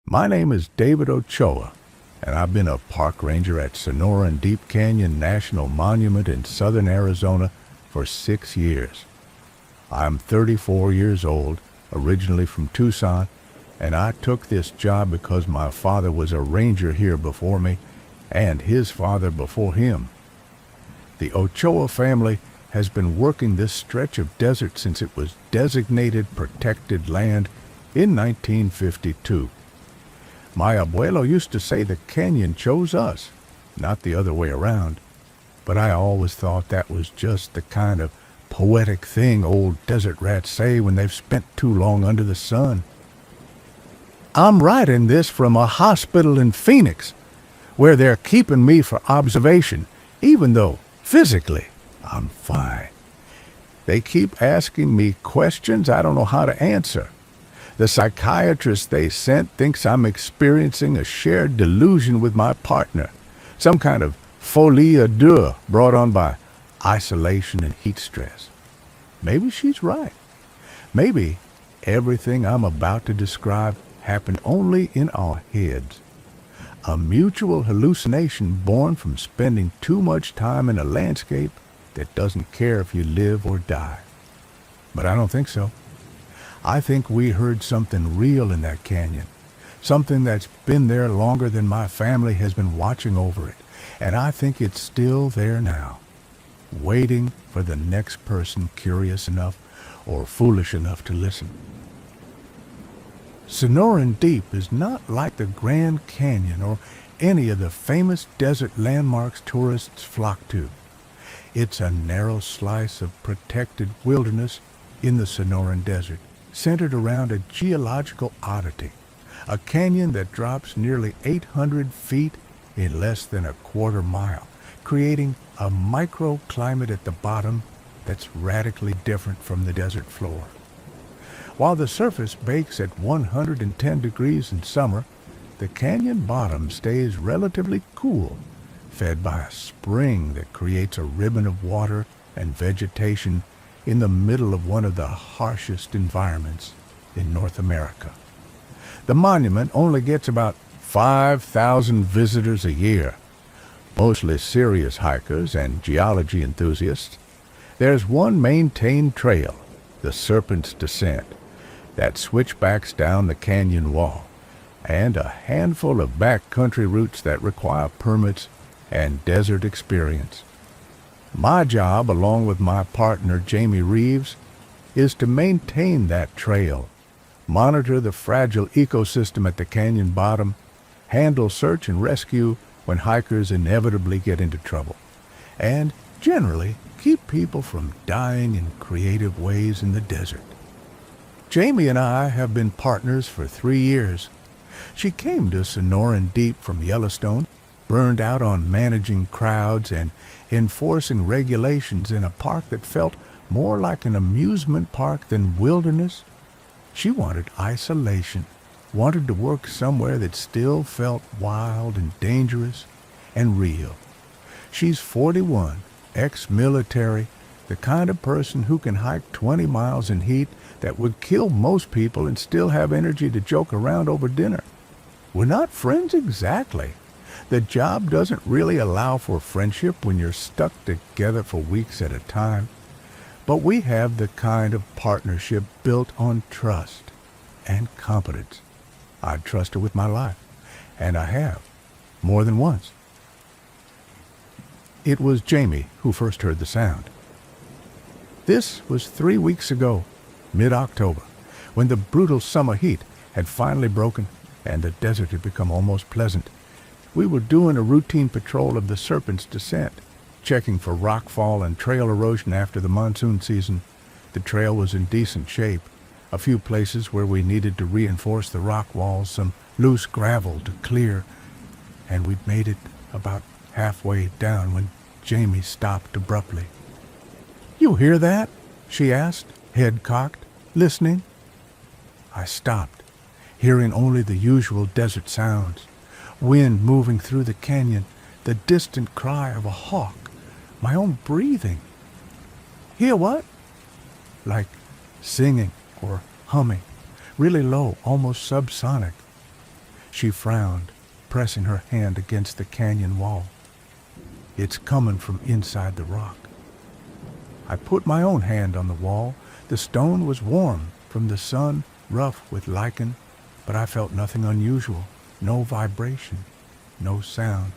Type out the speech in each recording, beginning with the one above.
My name is David Ochoa, and I've been a park ranger at Sonora and Deep Canyon National Monument in southern Arizona for 6 years. I'm 34 years old, originally from Tucson, and I took this job because my father was a ranger here before me, and his father before him. The Ochoa family has been working this stretch of desert since it was designated protected land in 1952. My abuelo used to say the canyon chose us, not the other way around, but I always thought that was just the kind of poetic thing old desert rats say when they've spent too long under the sun. I'm writing this from a hospital in Phoenix, where they're keeping me for observation, even though, physically, I'm fine. They keep asking me questions I don't know how to answer. The psychiatrist they sent thinks I'm experiencing a shared delusion with my partner, some kind of folie à deux brought on by isolation and heat stress. Maybe she's right. Maybe everything I'm about to describe happened only in our heads. A mutual hallucination born from spending too much time in a landscape that doesn't care if you live or die. But I don't think so. I think we heard something real in that canyon, something that's been there longer than my family has been watching over it, and I think it's still there now, waiting for the next person curious enough or foolish enough to listen. Sonoran Deep is not like the Grand Canyon or any of the famous desert landmarks tourists flock to. It's a narrow slice of protected wilderness in the Sonoran Desert, centered around a geological oddity, a canyon that drops nearly 800 feet in less than a quarter mile, creating a microclimate at the bottom that's radically different from the desert floor. While the surface bakes at 110 degrees in summer, the canyon bottom stays relatively cool, fed by a spring that creates a ribbon of water and vegetation in the middle of one of the harshest environments in North America. The monument only gets about 5,000 visitors a year, mostly serious hikers and geology enthusiasts. There's one maintained trail, the Serpent's Descent, that switchbacks down the canyon wall, and a handful of backcountry routes that require permits and desert experience. My job, along with my partner Jamie Reeves, is to maintain that trail, monitor the fragile ecosystem at the canyon bottom, handle search and rescue when hikers inevitably get into trouble, and generally keep people from dying in creative ways in the desert. Jamie and I have been partners for 3 years. She came to Sonoran Deep from Yellowstone, burned out on managing crowds and enforcing regulations in a park that felt more like an amusement park than wilderness. She wanted isolation, wanted to work somewhere that still felt wild and dangerous and real. She's 41, ex-military, the kind of person who can hike 20 miles in heat that would kill most people and still have energy to joke around over dinner. We're not friends exactly. The job doesn't really allow for friendship when you're stuck together for weeks at a time. But we have the kind of partnership built on trust and competence. I'd trust her with my life, and I have, more than once. It was Jamie who first heard the sound. This was 3 weeks ago, mid-October, when the brutal summer heat had finally broken and the desert had become almost pleasant. We were doing a routine patrol of the Serpent's Descent, checking for rockfall and trail erosion after the monsoon season. The trail was in decent shape, a few places where we needed to reinforce the rock walls, some loose gravel to clear, and we'd made it about halfway down when Jamie stopped abruptly. "You hear that?" she asked, head cocked, listening. I stopped, hearing only the usual desert sounds. Wind moving through the canyon, the distant cry of a hawk, my own breathing. "Hear what?" Like singing or humming, really low, almost subsonic. She frowned, pressing her hand against the canyon wall. It's coming from inside the rock. I put my own hand on the wall. The stone was warm from the sun, rough with lichen, but I felt nothing unusual, no vibration, no sound.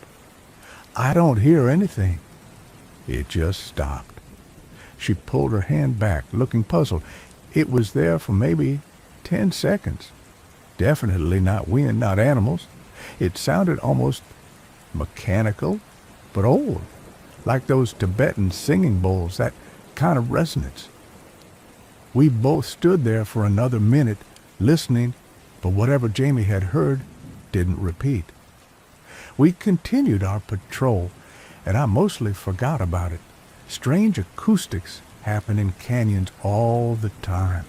I don't hear anything. It just stopped. She pulled her hand back, looking puzzled. It was there for maybe 10 seconds. Definitely not wind, not animals. It sounded almost mechanical, but old, like those Tibetan singing bowls, that kind of resonance. We both stood there for another minute, listening, but whatever Jamie had heard didn't repeat. We continued our patrol, and I mostly forgot about it. Strange acoustics happen in canyons all the time.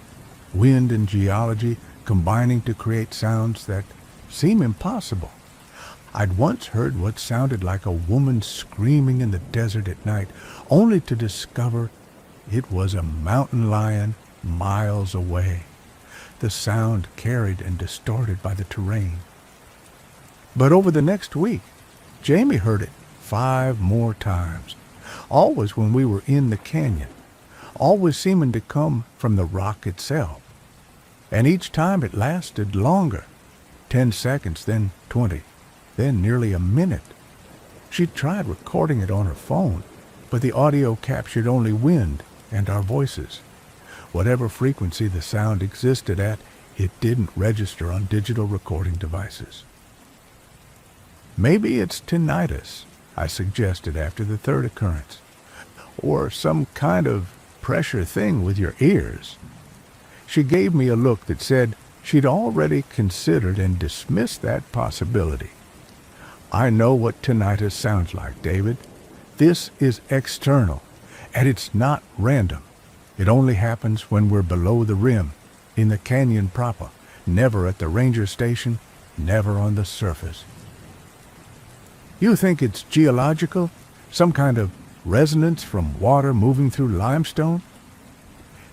Wind and geology combining to create sounds that seem impossible. I'd once heard what sounded like a woman screaming in the desert at night, only to discover it was a mountain lion miles away, the sound carried and distorted by the terrain. But over the next week, Jamie heard it 5 more times, always when we were in the canyon, always seeming to come from the rock itself. And each time it lasted longer, 10 seconds, then 20, then nearly a minute. She tried recording it on her phone, but the audio captured only wind and our voices. Whatever frequency the sound existed at, it didn't register on digital recording devices. Maybe it's tinnitus, I suggested after the third occurrence, or some kind of pressure thing with your ears. She gave me a look that said she'd already considered and dismissed that possibility. I know what tinnitus sounds like, David. This is external, and it's not random. It only happens when we're below the rim, in the canyon proper, never at the ranger station, never on the surface. You think it's geological? Some kind of resonance from water moving through limestone?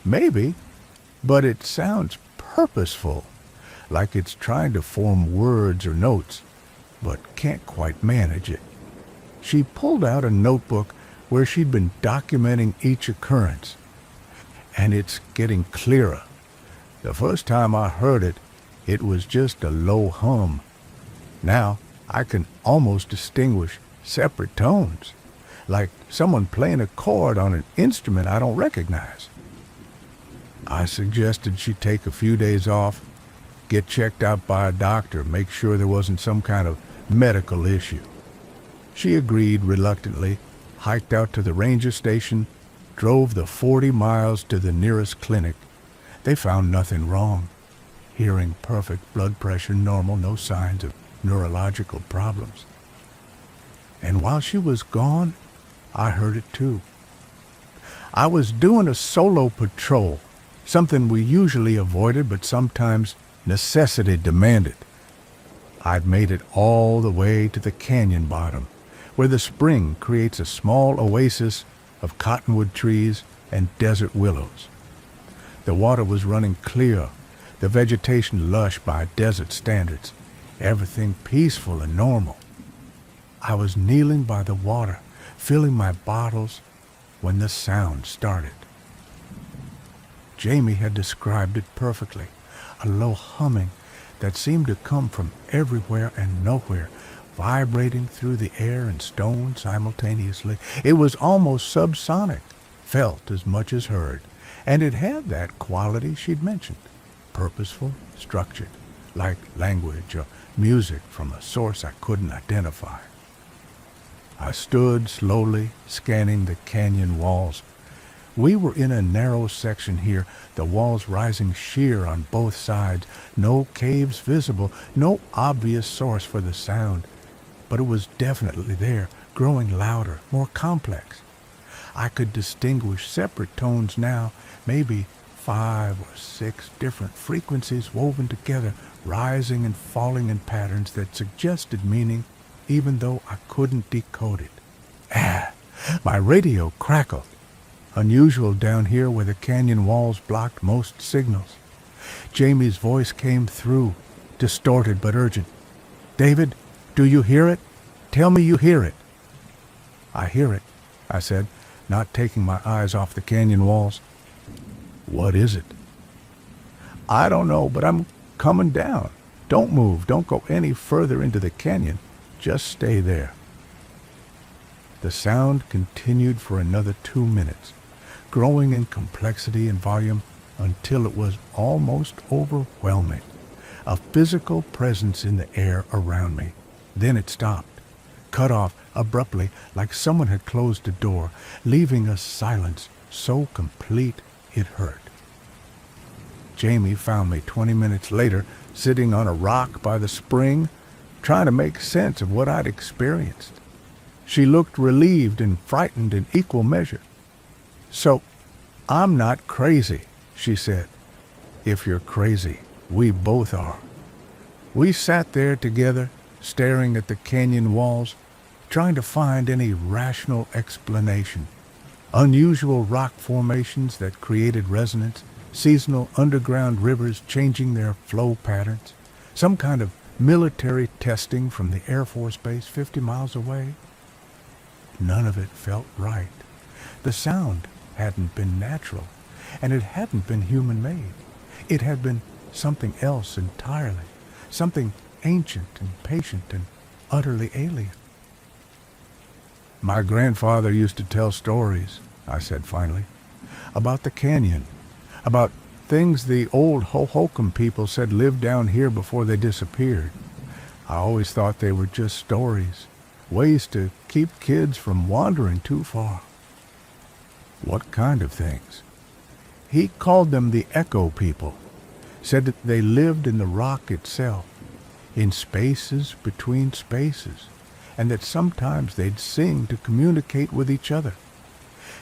Maybe, but it sounds purposeful, like it's trying to form words or notes, but can't quite manage it. She pulled out a notebook where she'd been documenting each occurrence, and it's getting clearer. The first time I heard it, it was just a low hum. Now I can almost distinguish separate tones, like someone playing a chord on an instrument I don't recognize. I suggested she take a few days off, get checked out by a doctor, make sure there wasn't some kind of medical issue. She agreed reluctantly, hiked out to the ranger station, drove the 40 miles to the nearest clinic. They found nothing wrong. Hearing perfect, blood pressure normal, no signs of neurological problems. And while she was gone, I heard it too. I was doing a solo patrol, something we usually avoided but sometimes necessity demanded. I'd made it all the way to the canyon bottom, where the spring creates a small oasis of cottonwood trees and desert willows. The water was running clear, the vegetation lush by desert standards, everything peaceful and normal. I was kneeling by the water, filling my bottles, when the sound started. Jamie had described it perfectly, a low humming that seemed to come from everywhere and nowhere, vibrating through the air and stone simultaneously. It was almost subsonic, felt as much as heard, and it had that quality she'd mentioned, purposeful, structured, like language or music from a source I couldn't identify. I stood slowly, scanning the canyon walls. We were in a narrow section here, the walls rising sheer on both sides, no caves visible, no obvious source for the sound. But it was definitely there, growing louder, more complex. I could distinguish separate tones now, maybe 5 or 6 different frequencies woven together, rising and falling in patterns that suggested meaning, even though I couldn't decode it. My radio crackled. Unusual down here where the canyon walls blocked most signals. Jamie's voice came through, distorted but urgent. David, do you hear it? Tell me you hear it. I hear it, I said, not taking my eyes off the canyon walls. What is it? I don't know, but I'm coming down. Don't move. Don't go any further into the canyon. Just stay there. The sound continued for another 2 minutes, growing in complexity and volume until it was almost overwhelming. A physical presence in the air around me. Then it stopped, cut off abruptly like someone had closed a door, leaving a silence so complete it hurt. Jamie found me 20 minutes later, sitting on a rock by the spring, trying to make sense of what I'd experienced. She looked relieved and frightened in equal measure. So, I'm not crazy, she said. If you're crazy, we both are. We sat there together, staring at the canyon walls, trying to find any rational explanation. Unusual rock formations that created resonance, seasonal underground rivers changing their flow patterns, some kind of military testing from the Air Force Base 50 miles away. None of it felt right. The sound hadn't been natural, and it hadn't been human-made. It had been something else entirely, something ancient and patient and utterly alien. My grandfather used to tell stories, I said finally, about the canyon, about things the old Hohokam people said lived down here before they disappeared. I always thought they were just stories, ways to keep kids from wandering too far. What kind of things? He called them the echo people, said that they lived in the rock itself, in spaces between spaces, and that sometimes they'd sing to communicate with each other.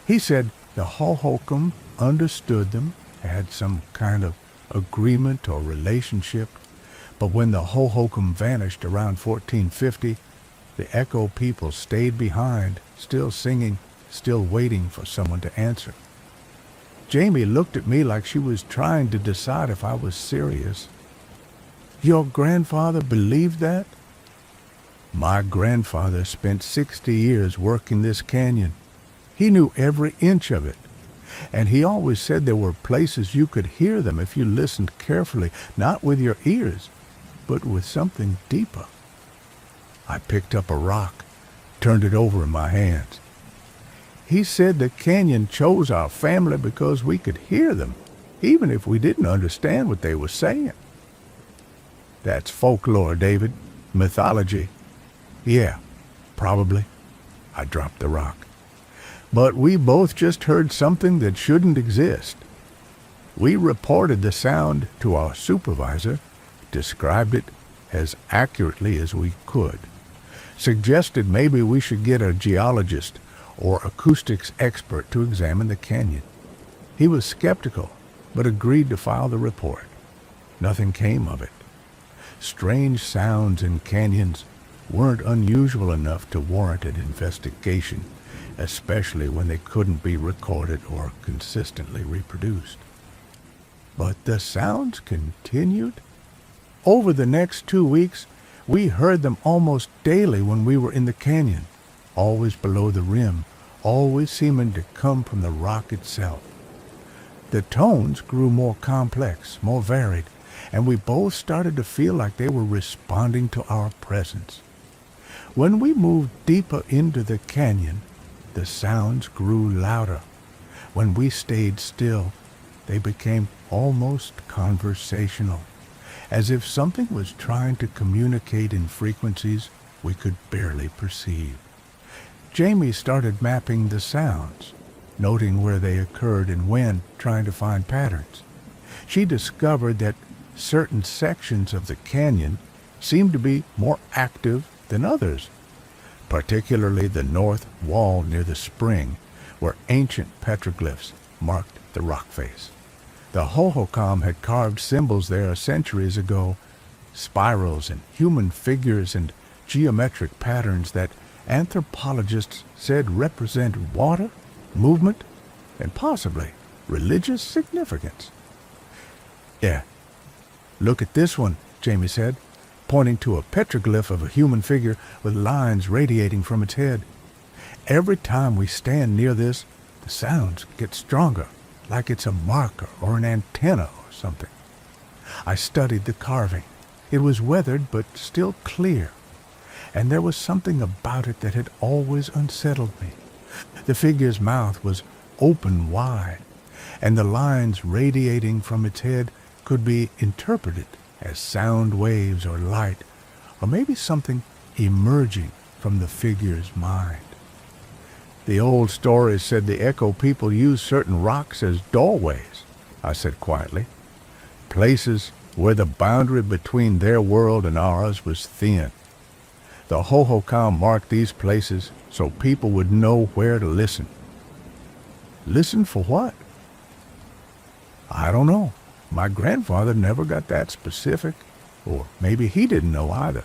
He said the Hohokam understood them, had some kind of agreement or relationship, but when the Hohokam vanished around 1450, the echo people stayed behind, still singing, still waiting for someone to answer. Jamie looked at me like she was trying to decide if I was serious. Your grandfather believed that? My grandfather spent 60 years working this canyon. He knew every inch of it. And he always said there were places you could hear them if you listened carefully, not with your ears, but with something deeper. I picked up a rock, turned it over in my hands. He said the canyon chose our family because we could hear them, even if we didn't understand what they were saying. That's folklore, David. Mythology. Yeah, probably. I dropped the rock. But we both just heard something that shouldn't exist. We reported the sound to our supervisor, described it as accurately as we could, suggested maybe we should get a geologist or acoustics expert to examine the canyon. He was skeptical, but agreed to file the report. Nothing came of it. Strange sounds in canyons weren't unusual enough to warrant an investigation, especially when they couldn't be recorded or consistently reproduced. But the sounds continued. Over the next 2 weeks, we heard them almost daily when we were in the canyon, always below the rim, always seeming to come from the rock itself. The tones grew more complex, more varied, and we both started to feel like they were responding to our presence. When we moved deeper into the canyon, the sounds grew louder. When we stayed still, they became almost conversational, as if something was trying to communicate in frequencies we could barely perceive. Jamie started mapping the sounds, noting where they occurred and when, trying to find patterns. She discovered that certain sections of the canyon seemed to be more active than others, particularly the north wall near the spring, where ancient petroglyphs marked the rock face. The Hohokam had carved symbols there centuries ago, spirals and human figures and geometric patterns that anthropologists said represent water, movement, and possibly religious significance. Yeah, look at this one, Jamie said, pointing to a petroglyph of a human figure with lines radiating from its head. Every time we stand near this, the sounds get stronger, like it's a marker or an antenna or something. I studied the carving. It was weathered but still clear, and there was something about it that had always unsettled me. The figure's mouth was open wide, and the lines radiating from its head could be interpreted as sound waves or light, or maybe something emerging from the figure's mind. The old stories said the Echo people used certain rocks as doorways, I said quietly, places where the boundary between their world and ours was thin. The Hohokam marked these places so people would know where to listen. Listen for what? I don't know. My grandfather never got that specific, or maybe he didn't know either.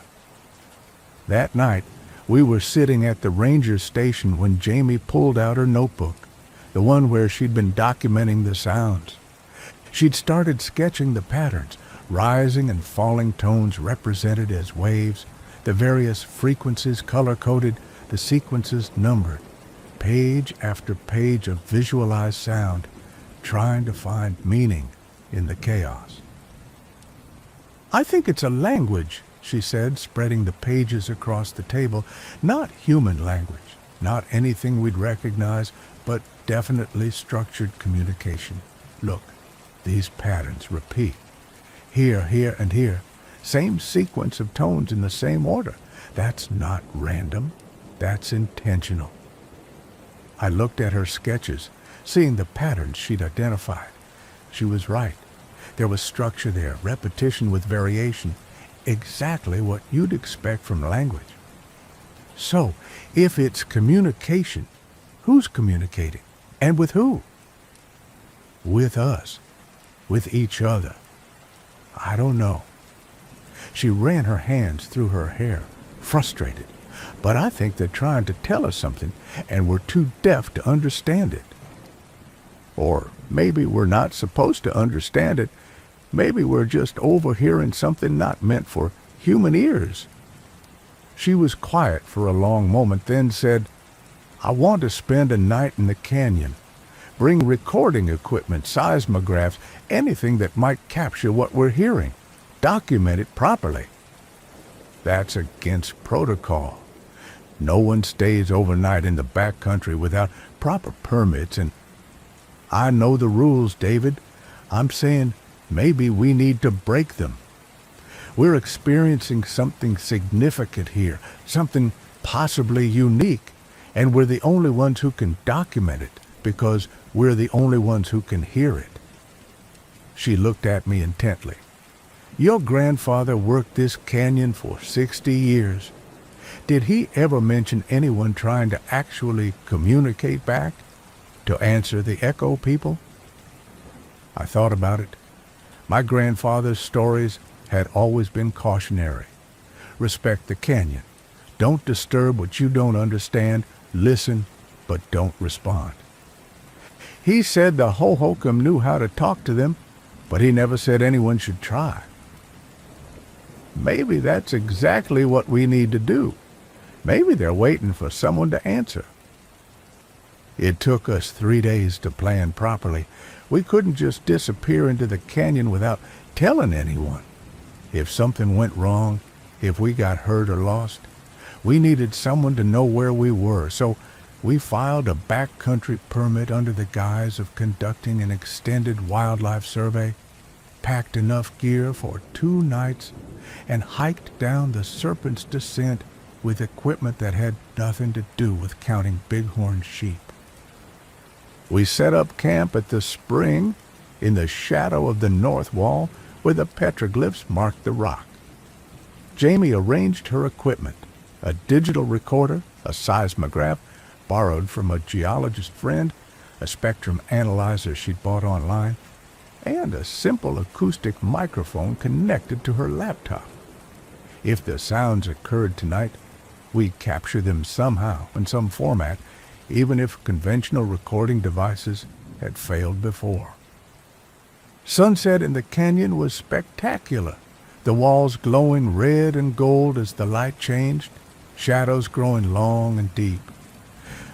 That night, we were sitting at the ranger station when Jamie pulled out her notebook, the one where she'd been documenting the sounds. She'd started sketching the patterns, rising and falling tones represented as waves, the various frequencies color-coded, the sequences numbered, page after page of visualized sound, trying to find meaning in the chaos. I think it's a language, she said, spreading the pages across the table. Not human language, not anything we'd recognize, but definitely structured communication. Look, these patterns repeat. Here, here, and here. Same sequence of tones in the same order. That's not random. That's intentional. I looked at her sketches, seeing the patterns she'd identified. She was right. There was structure there, repetition with variation, exactly what you'd expect from language. So, if it's communication, who's communicating? And with who? With us. With each other. I don't know. She ran her hands through her hair, frustrated. But I think they're trying to tell us something, and we're too deaf to understand it. Or maybe we're not supposed to understand it. Maybe we're just overhearing something not meant for human ears. She was quiet for a long moment, then said, I want to spend a night in the canyon. Bring recording equipment, seismographs, anything that might capture what we're hearing. Document it properly. That's against protocol. No one stays overnight in the backcountry without proper permits, and I know the rules, David. I'm saying maybe we need to break them. We're experiencing something significant here, something possibly unique, and we're the only ones who can document it because we're the only ones who can hear it. She looked at me intently. Your grandfather worked this canyon for 60 years. Did he ever mention anyone trying to actually communicate back? To answer the Echo people? I thought about it. My grandfather's stories had always been cautionary. Respect the canyon. Don't disturb what you don't understand. Listen, but don't respond. He said the Hohokam knew how to talk to them, but he never said anyone should try. Maybe that's exactly what we need to do. Maybe they're waiting for someone to answer. It took us 3 days to plan properly. We couldn't just disappear into the canyon without telling anyone. If something went wrong, if we got hurt or lost, we needed someone to know where we were, so we filed a backcountry permit under the guise of conducting an extended wildlife survey, packed enough gear for 2 nights, and hiked down the Serpent's Descent with equipment that had nothing to do with counting bighorn sheep. We set up camp at the spring in the shadow of the north wall where the petroglyphs marked the rock. Jamie arranged her equipment, a digital recorder, a seismograph borrowed from a geologist friend, a spectrum analyzer she'd bought online, and a simple acoustic microphone connected to her laptop. If the sounds occurred tonight, we'd capture them somehow, in some format, even if conventional recording devices had failed before. Sunset in the canyon was spectacular. the walls glowing red and gold as the light changed, shadows growing long and deep.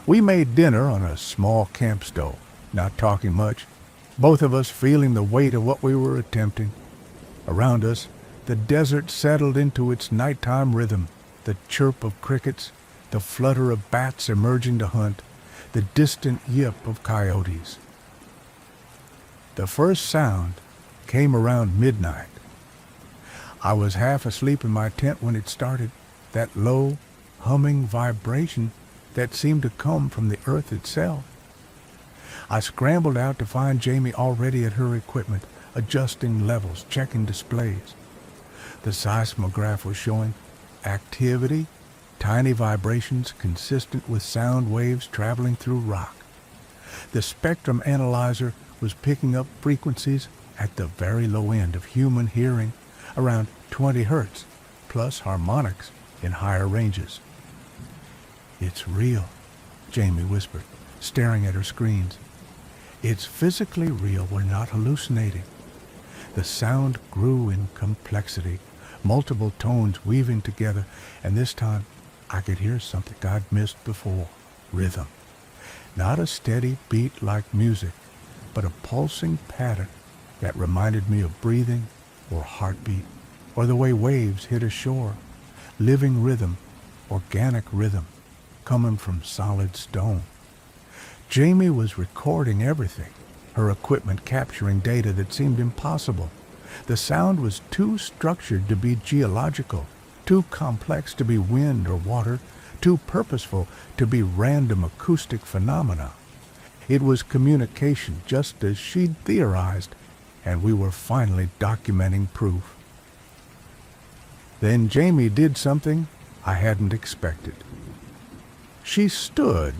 We made dinner on a small camp stove, not talking much, both of us feeling the weight of what we were attempting. Around us, the desert settled into its nighttime rhythm, the chirp of crickets, the flutter of bats emerging to hunt, the distant yip of coyotes. The first sound came around midnight. I was half asleep in my tent when it started, that low, humming vibration that seemed to come from the earth itself. I scrambled out to find Jamie already at her equipment, adjusting levels, checking displays. The seismograph was showing activity, tiny vibrations consistent with sound waves traveling through rock. The spectrum analyzer was picking up frequencies at the very low end of human hearing, around 20 hertz, plus harmonics in higher ranges. "It's real," Jamie whispered, staring at her screens. "It's physically real. We're not hallucinating." The sound grew in complexity, multiple tones weaving together, and this time I could hear something I'd missed before: rhythm. Not a steady beat like music, but a pulsing pattern that reminded me of breathing or heartbeat, or the way waves hit a shore. Living rhythm, organic rhythm, coming from solid stone. Jamie was recording everything, her equipment capturing data that seemed impossible. The sound was too structured to be geological, too complex to be wind or water, too purposeful to be random acoustic phenomena. It was communication, just as she'd theorized, and we were finally documenting proof. Then Jamie did something I hadn't expected. She stood,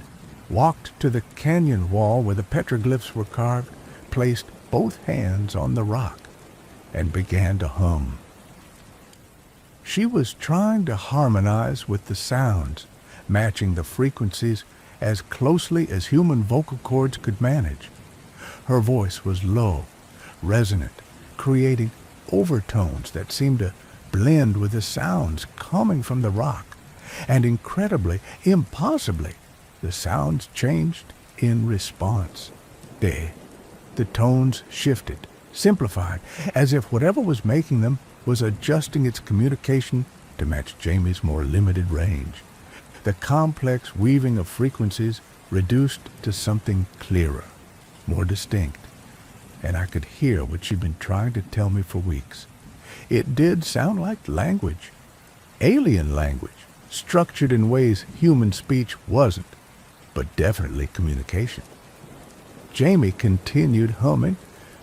walked to the canyon wall where the petroglyphs were carved, placed both hands on the rock, and began to hum. She was trying to harmonize with the sounds, matching the frequencies as closely as human vocal cords could manage. Her voice was low, resonant, creating overtones that seemed to blend with the sounds coming from the rock. And incredibly, impossibly, the sounds changed in response. The tones shifted, simplified, as if whatever was making them was adjusting its communication to match Jamie's more limited range. The complex weaving of frequencies reduced to something clearer, more distinct, and I could hear what she'd been trying to tell me for weeks. It did sound like language, alien language, structured in ways human speech wasn't, but definitely communication. Jamie continued humming,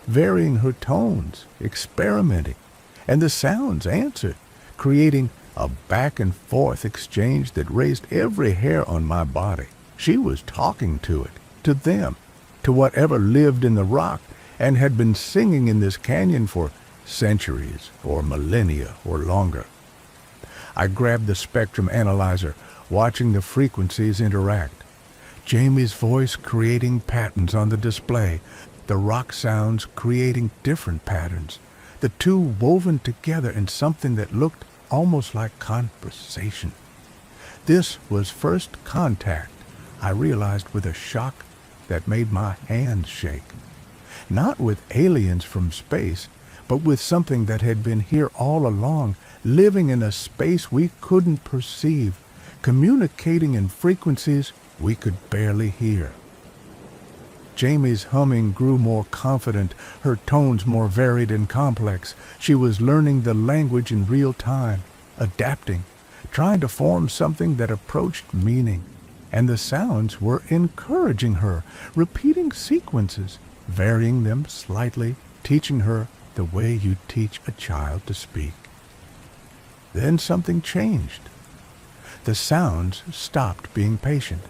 varying her tones, experimenting, and the sounds answered, creating a back-and-forth exchange that raised every hair on my body. She was talking to it, to them, to whatever lived in the rock and had been singing in this canyon for centuries or millennia or longer. I grabbed the spectrum analyzer, watching the frequencies interact. Jamie's voice creating patterns on the display, the rock sounds creating different patterns, the two woven together in something that looked almost like conversation. This was first contact, I realized with a shock that made my hands shake. Not with aliens from space, but with something that had been here all along, living in a space we couldn't perceive, communicating in frequencies we could barely hear. Jamie's humming grew more confident, her tones more varied and complex. She was learning the language in real time, adapting, trying to form something that approached meaning. And the sounds were encouraging her, repeating sequences, varying them slightly, teaching her the way you teach a child to speak. Then something changed. The sounds stopped being patient.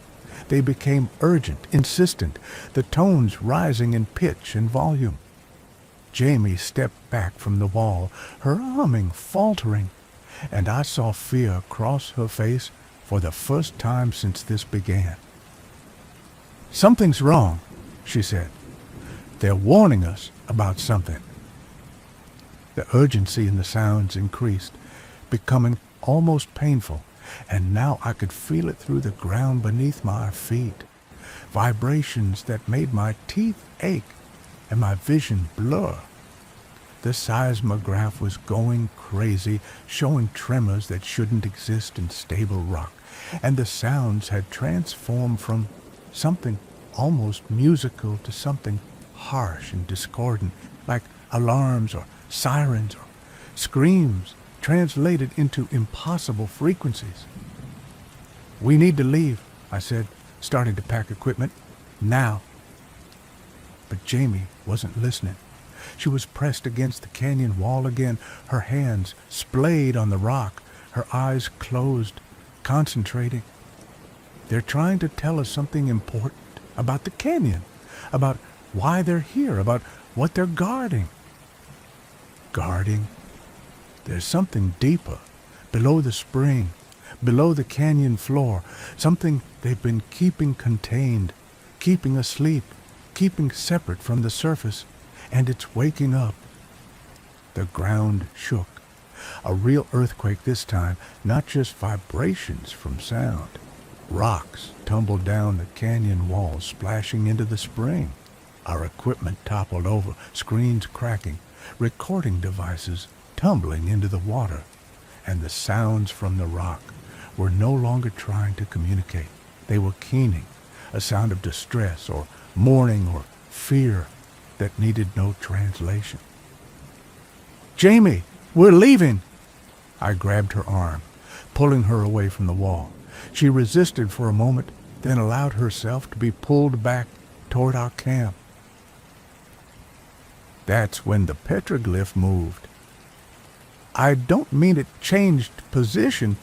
They became urgent, insistent, the tones rising in pitch and volume. Jamie stepped back from the wall, her humming faltering, and I saw fear cross her face for the first time since this began. "Something's wrong," she said. "They're warning us about something." The urgency in the sounds increased, becoming almost painful, and now I could feel it through the ground beneath my feet. Vibrations that made my teeth ache and my vision blur. The seismograph was going crazy, showing tremors that shouldn't exist in stable rock, and the sounds had transformed from something almost musical to something harsh and discordant, like alarms or sirens or screams translated into impossible frequencies. "We need to leave," I said, starting to pack equipment. "Now." But Jamie wasn't listening. She was pressed against the canyon wall again, her hands splayed on the rock, her eyes closed, concentrating. "They're trying to tell us something important about the canyon, about why they're here, about what they're guarding." Guarding? There's something deeper, below the spring, below the canyon floor, something they've been keeping contained, keeping asleep, keeping separate from the surface, and it's waking up. The ground shook. A real earthquake this time, not just vibrations from sound. Rocks tumbled down the canyon wall, splashing into the spring. Our equipment toppled over, screens cracking, recording devices tumbling into the water, and the sounds from the rock were no longer trying to communicate. They were keening, a sound of distress or mourning or fear that needed no translation. "Jamie, we're leaving!" I grabbed her arm, pulling her away from the wall. She resisted for a moment, then allowed herself to be pulled back toward our camp. That's when the petroglyph moved. I don't mean it changed position.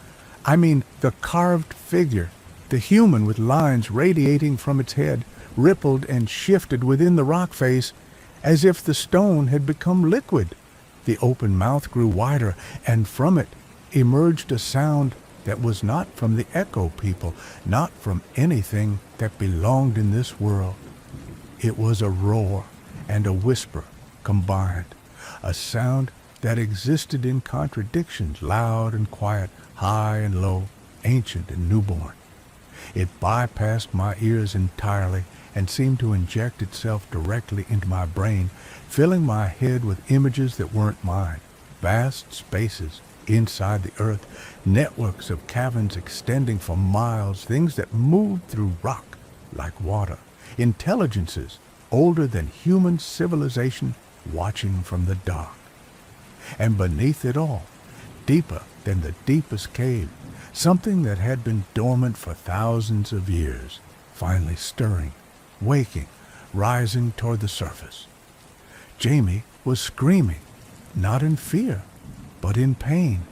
I mean the carved figure, the human with lines radiating from its head, rippled and shifted within the rock face as if the stone had become liquid. The open mouth grew wider, and from it emerged a sound that was not from the echo people, not from anything that belonged in this world. It was a roar and a whisper combined, a sound that existed in contradictions, loud and quiet, high and low, ancient and newborn. It bypassed my ears entirely and seemed to inject itself directly into my brain, filling my head with images that weren't mine. Vast spaces inside the earth, networks of caverns extending for miles, things that moved through rock like water, intelligences older than human civilization watching from the dark. And beneath it all, deeper than the deepest cave, something that had been dormant for thousands of years, finally stirring, waking, rising toward the surface. Jamie was screaming, not in fear, but in pain,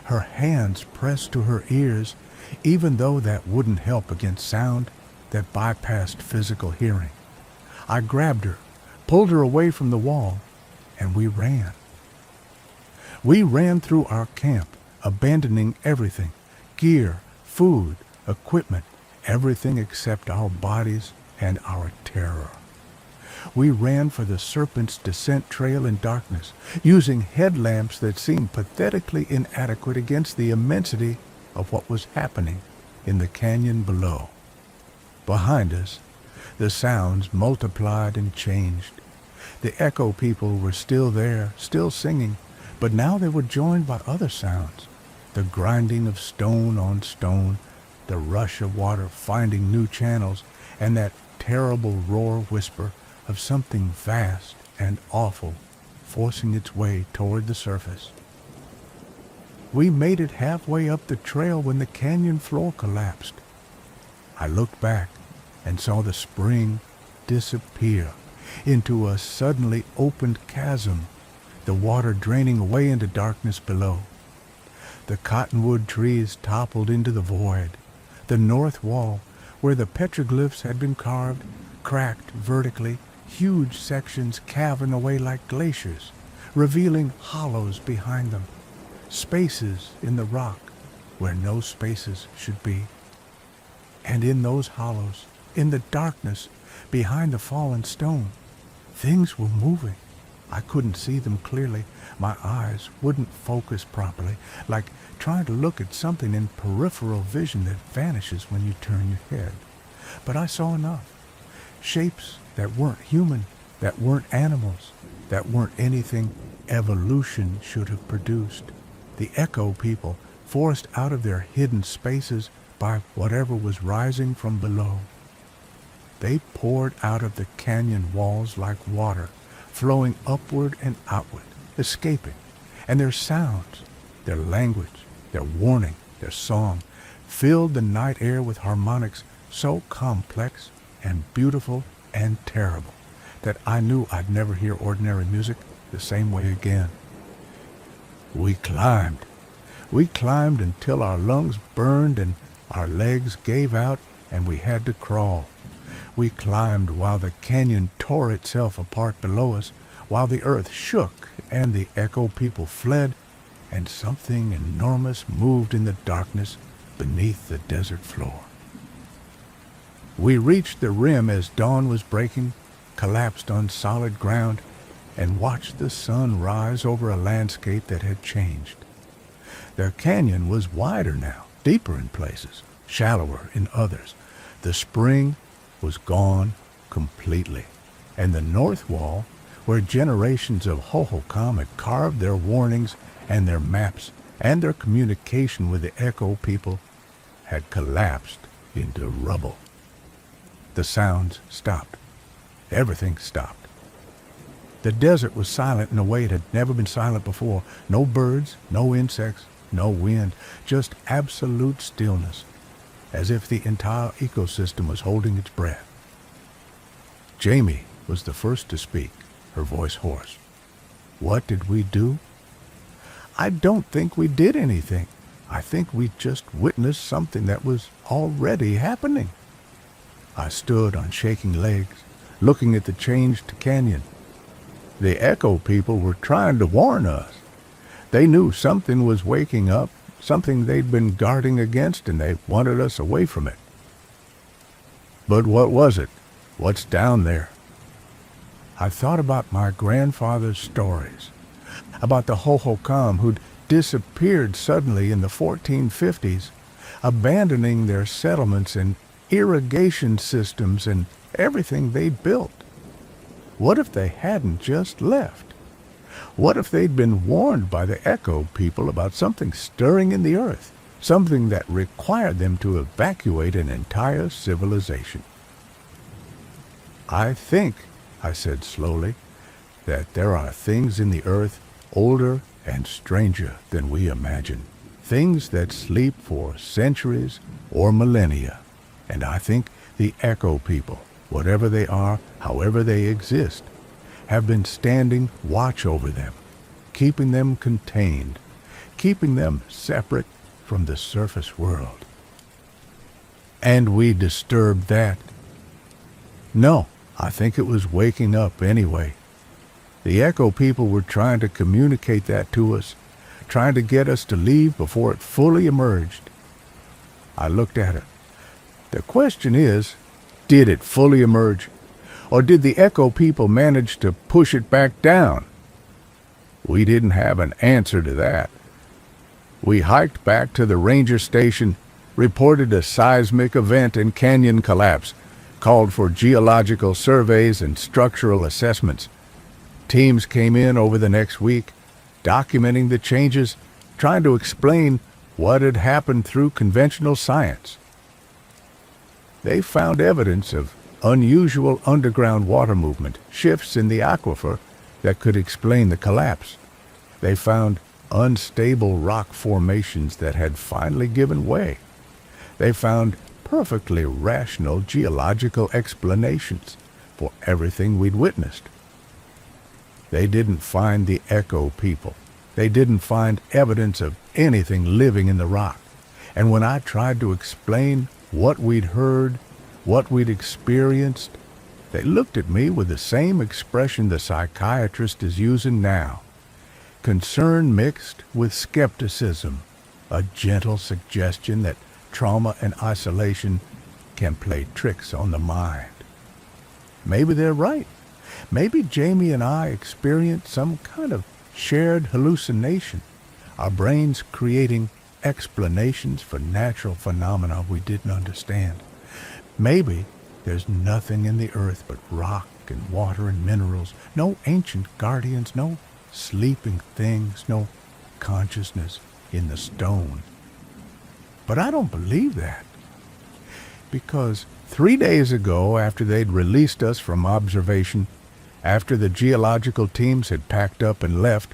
her hands pressed to her ears, even though that wouldn't help against sound that bypassed physical hearing. I grabbed her, pulled her away from the wall, and we ran. We ran through our camp, abandoning everything, gear, food, equipment, everything except our bodies and our terror. We ran for the serpent's descent trail in darkness, using headlamps that seemed pathetically inadequate against the immensity of what was happening in the canyon below. Behind us, the sounds multiplied and changed. The echo people were still there, still singing, but now they were joined by other sounds. The grinding of stone on stone, the rush of water finding new channels, and that terrible roar whisper of something vast and awful forcing its way toward the surface. We made it halfway up the trail when the canyon floor collapsed. I looked back and saw the spring disappear into a suddenly opened chasm, the water draining away into darkness below. The cottonwood trees toppled into the void. The north wall, where the petroglyphs had been carved, cracked vertically, huge sections cavern away like glaciers, revealing hollows behind them, spaces in the rock where no spaces should be. And in those hollows, in the darkness behind the fallen stone, things were moving, I couldn't see them clearly. My eyes wouldn't focus properly, like trying to look at something in peripheral vision that vanishes when you turn your head. But I saw enough. Shapes that weren't human, that weren't animals, that weren't anything evolution should have produced. The echo people, forced out of their hidden spaces by whatever was rising from below. They poured out of the canyon walls like water, flowing upward and outward, escaping. And their sounds, their language, their warning, their song, filled the night air with harmonics so complex and beautiful and terrible that I knew I'd never hear ordinary music the same way again. We climbed. We climbed until our lungs burned and our legs gave out and we had to crawl. We climbed while the canyon tore itself apart below us, while the earth shook and the echo people fled, and something enormous moved in the darkness beneath the desert floor. We reached the rim as dawn was breaking, collapsed on solid ground, and watched the sun rise over a landscape that had changed. The canyon was wider now, deeper in places, shallower in others. The spring was gone completely, and the north wall, where generations of Hohokam had carved their warnings and their maps and their communication with the echo people, had collapsed into rubble. The sounds stopped. Everything stopped. The desert was silent in a way it had never been silent before. No birds, no insects, no wind, just absolute stillness, as if the entire ecosystem was holding its breath. Jamie was the first to speak, her voice hoarse. What did we do? I don't think we did anything. I think we just witnessed something that was already happening. I stood on shaking legs, looking at the changed canyon. The echo people were trying to warn us. They knew something was waking up, something they'd been guarding against, and they wanted us away from it. But what was it? What's down there? I thought about my grandfather's stories, about the Hohokam who'd disappeared suddenly in the 1450s, abandoning their settlements and irrigation systems and everything they'd built. What if they hadn't just left? What if they'd been warned by the echo people about something stirring in the earth, something that required them to evacuate an entire civilization? I think, I said slowly, that there are things in the earth older and stranger than we imagine, things that sleep for centuries or millennia. And I think the echo people, whatever they are, however they exist, have been standing watch over them, keeping them contained, keeping them separate from the surface world. And we disturbed that. No, I think it was waking up anyway. The echo people were trying to communicate that to us, trying to get us to leave before it fully emerged. I looked at her. The question is, did it fully emerge? Or did the echo people manage to push it back down? We didn't have an answer to that. We hiked back to the ranger station, reported a seismic event and canyon collapse, called for geological surveys and structural assessments. Teams came in over the next week, documenting the changes, trying to explain what had happened through conventional science. They found evidence of unusual underground water movement, shifts in the aquifer that could explain the collapse. They found unstable rock formations that had finally given way. They found perfectly rational geological explanations for everything we'd witnessed. They didn't find the echo people. They didn't find evidence of anything living in the rock. And when I tried to explain what we'd heard, what we'd experienced, they looked at me with the same expression the psychiatrist is using now. Concern mixed with skepticism, a gentle suggestion that trauma and isolation can play tricks on the mind. Maybe they're right. Maybe Jamie and I experienced some kind of shared hallucination, our brains creating explanations for natural phenomena we didn't understand. Maybe there's nothing in the earth but rock and water and minerals, no ancient guardians, no sleeping things, no consciousness in the stone. But I don't believe that, because 3 days ago, after they'd released us from observation, after the geological teams had packed up and left,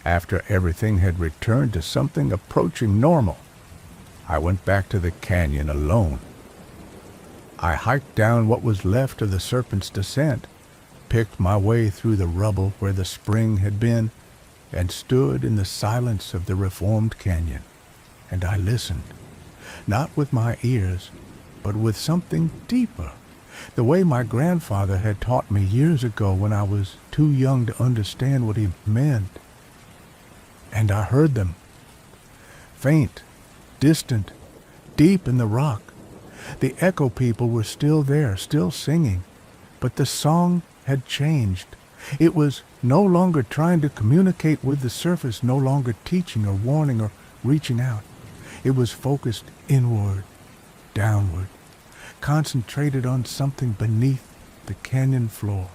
after everything had returned to something approaching normal, I went back to the canyon alone. I hiked down what was left of the Serpent's Descent, picked my way through the rubble where the spring had been, and stood in the silence of the reformed canyon. And I listened, not with my ears, but with something deeper, the way my grandfather had taught me years ago when I was too young to understand what he meant. And I heard them, faint, distant, deep in the rock. The echo people were still there, still singing, but the song had changed. It was no longer trying to communicate with the surface, no longer teaching or warning or reaching out. It was focused inward, downward, concentrated on something beneath the canyon floor.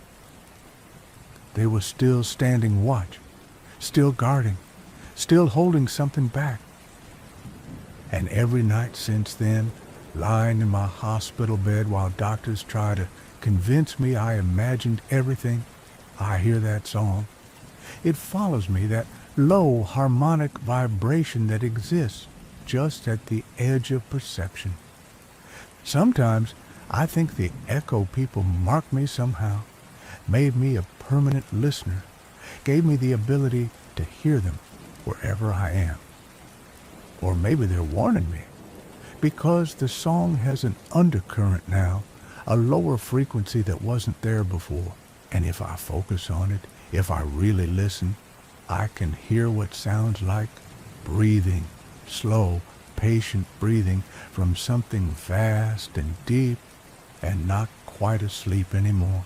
They were still standing watch, still guarding, still holding something back. And every night since then, lying in my hospital bed while doctors try to convince me I imagined everything, I hear that song. It follows me, that low harmonic vibration that exists just at the edge of perception. Sometimes I think the echo people marked me somehow, made me a permanent listener, gave me the ability to hear them wherever I am. Or maybe they're warning me, because the song has an undercurrent now, a lower frequency that wasn't there before. And if I focus on it, if I really listen, I can hear what sounds like breathing, slow, patient breathing from something vast and deep and not quite asleep anymore.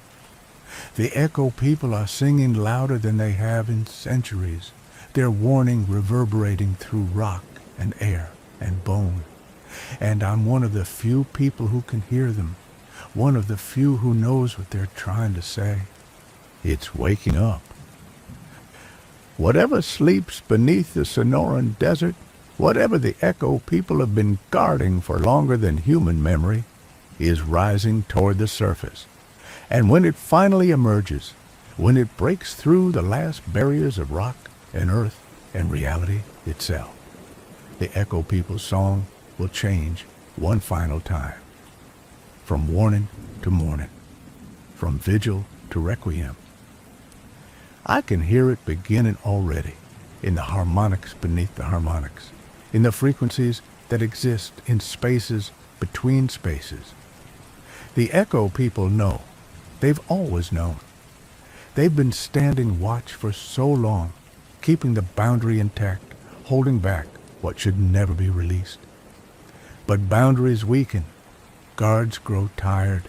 The echo people are singing louder than they have in centuries, their warning reverberating through rock and air and bone. And I'm one of the few people who can hear them, one of the few who knows what they're trying to say. It's waking up. Whatever sleeps beneath the Sonoran Desert, whatever the echo people have been guarding for longer than human memory, is rising toward the surface. And when it finally emerges, when it breaks through the last barriers of rock and earth and reality itself, the echo people's song will change one final time. From warning to morning, from vigil to requiem. I can hear it beginning already in the harmonics beneath the harmonics, in the frequencies that exist in spaces between spaces. The echo people know. They've always known. They've been standing watch for so long, keeping the boundary intact, holding back what should never be released. But boundaries weaken, guards grow tired,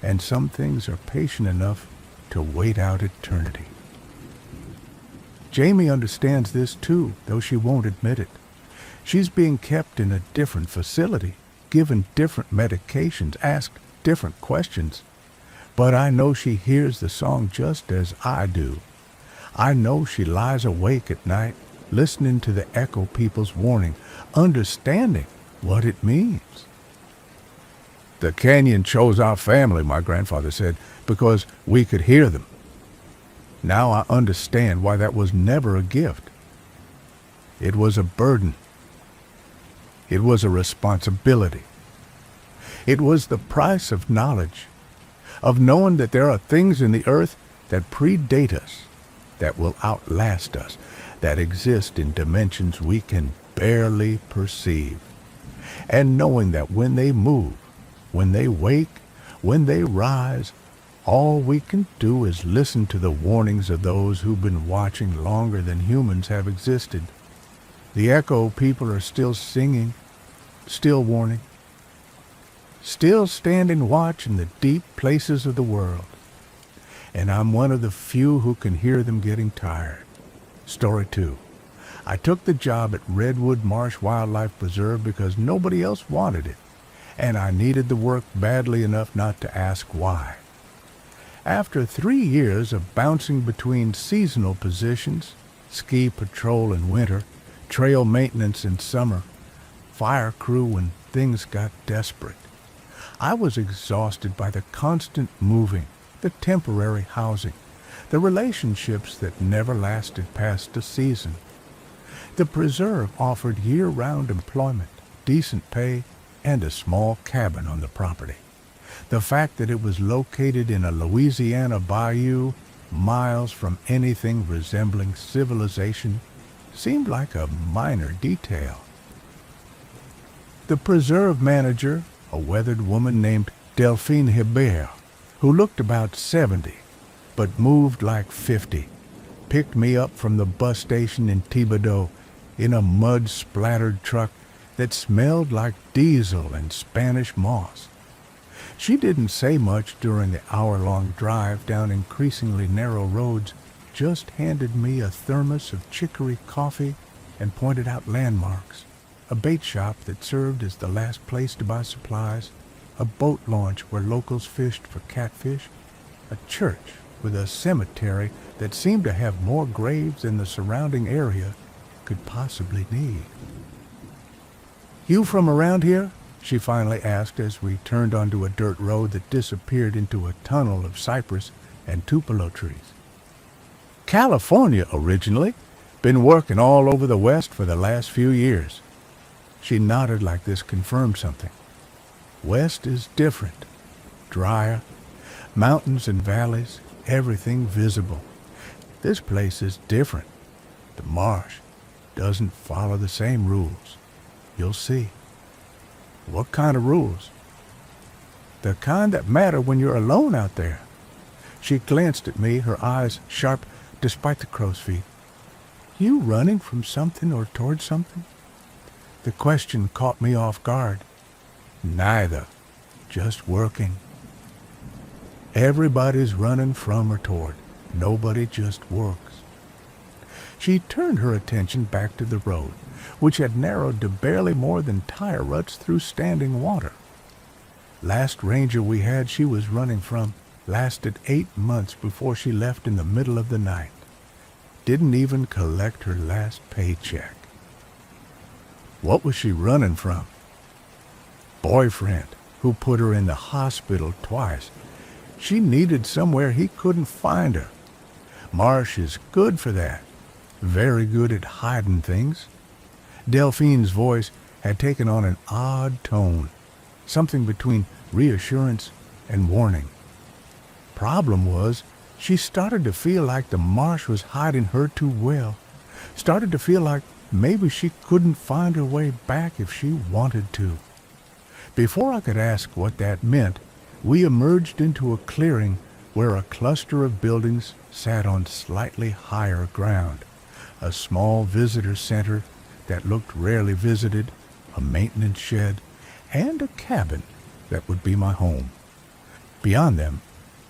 and some things are patient enough to wait out eternity. Jamie understands this too, though she won't admit it. She's being kept in a different facility, given different medications, asked different questions. But I know she hears the song just as I do. I know she lies awake at night, listening to the echo people's warning, understanding what it means. The canyon chose our family, my grandfather said, because we could hear them. Now I understand why that was never a gift. It was a burden. It was a responsibility. It was the price of knowledge, of knowing that there are things in the earth that predate us, that will outlast us, that exist in dimensions we can barely perceive. And knowing that when they move, when they wake, when they rise, all we can do is listen to the warnings of those who've been watching longer than humans have existed. The echo people are still singing, still warning, still standing watch in the deep places of the world. and I'm one of the few who can hear them getting tired. Story 2. I took the job at Redwood Marsh Wildlife Preserve because nobody else wanted it, and I needed the work badly enough not to ask why. After 3 years of bouncing between seasonal positions, ski patrol in winter, trail maintenance in summer, fire crew when things got desperate, I was exhausted by the constant moving, the temporary housing, the relationships that never lasted past a season. The preserve offered year-round employment, decent pay, and a small cabin on the property. The fact that it was located in a Louisiana bayou, miles from anything resembling civilization, seemed like a minor detail. The preserve manager, a weathered woman named Delphine Hebert, who looked about 70, but moved like 50, picked me up from the bus station in Thibodaux in a mud-splattered truck that smelled like diesel and Spanish moss. She didn't say much during the hour-long drive down increasingly narrow roads, just handed me a thermos of chicory coffee and pointed out landmarks, a bait shop that served as the last place to buy supplies, a boat launch where locals fished for catfish, a church with a cemetery that seemed to have more graves than the surrounding area could possibly need. "You from around here?" she finally asked as we turned onto a dirt road that disappeared into a tunnel of cypress and tupelo trees. "California originally. Been working all over the West for the last few years." She nodded like this confirmed something. West is different, drier, mountains and valleys, everything visible. This place is different. The marsh doesn't follow the same rules. You'll see. "What kind of rules?" "The kind that matter when you're alone out there." She glanced at me, her eyes sharp despite the crow's feet. "You running from something or towards something?" The question caught me off guard. "Neither. Just working." Everybody's running from or toward. Nobody just works. She turned her attention back to the road, which had narrowed to barely more than tire ruts through standing water. Last ranger we had she was running from lasted 8 months before she left in the middle of the night. Didn't even collect her last paycheck. What was she running from? Boyfriend, who put her in the hospital twice. She needed somewhere he couldn't find her. Marsh is good for that. Very good at hiding things. Delphine's voice had taken on an odd tone, something between reassurance and warning. Problem was, she started to feel like the marsh was hiding her too well. Started to feel like maybe she couldn't find her way back if she wanted to. Before I could ask what that meant, we emerged into a clearing where a cluster of buildings sat on slightly higher ground. A small visitor center that looked rarely visited, a maintenance shed, and a cabin that would be my home. Beyond them,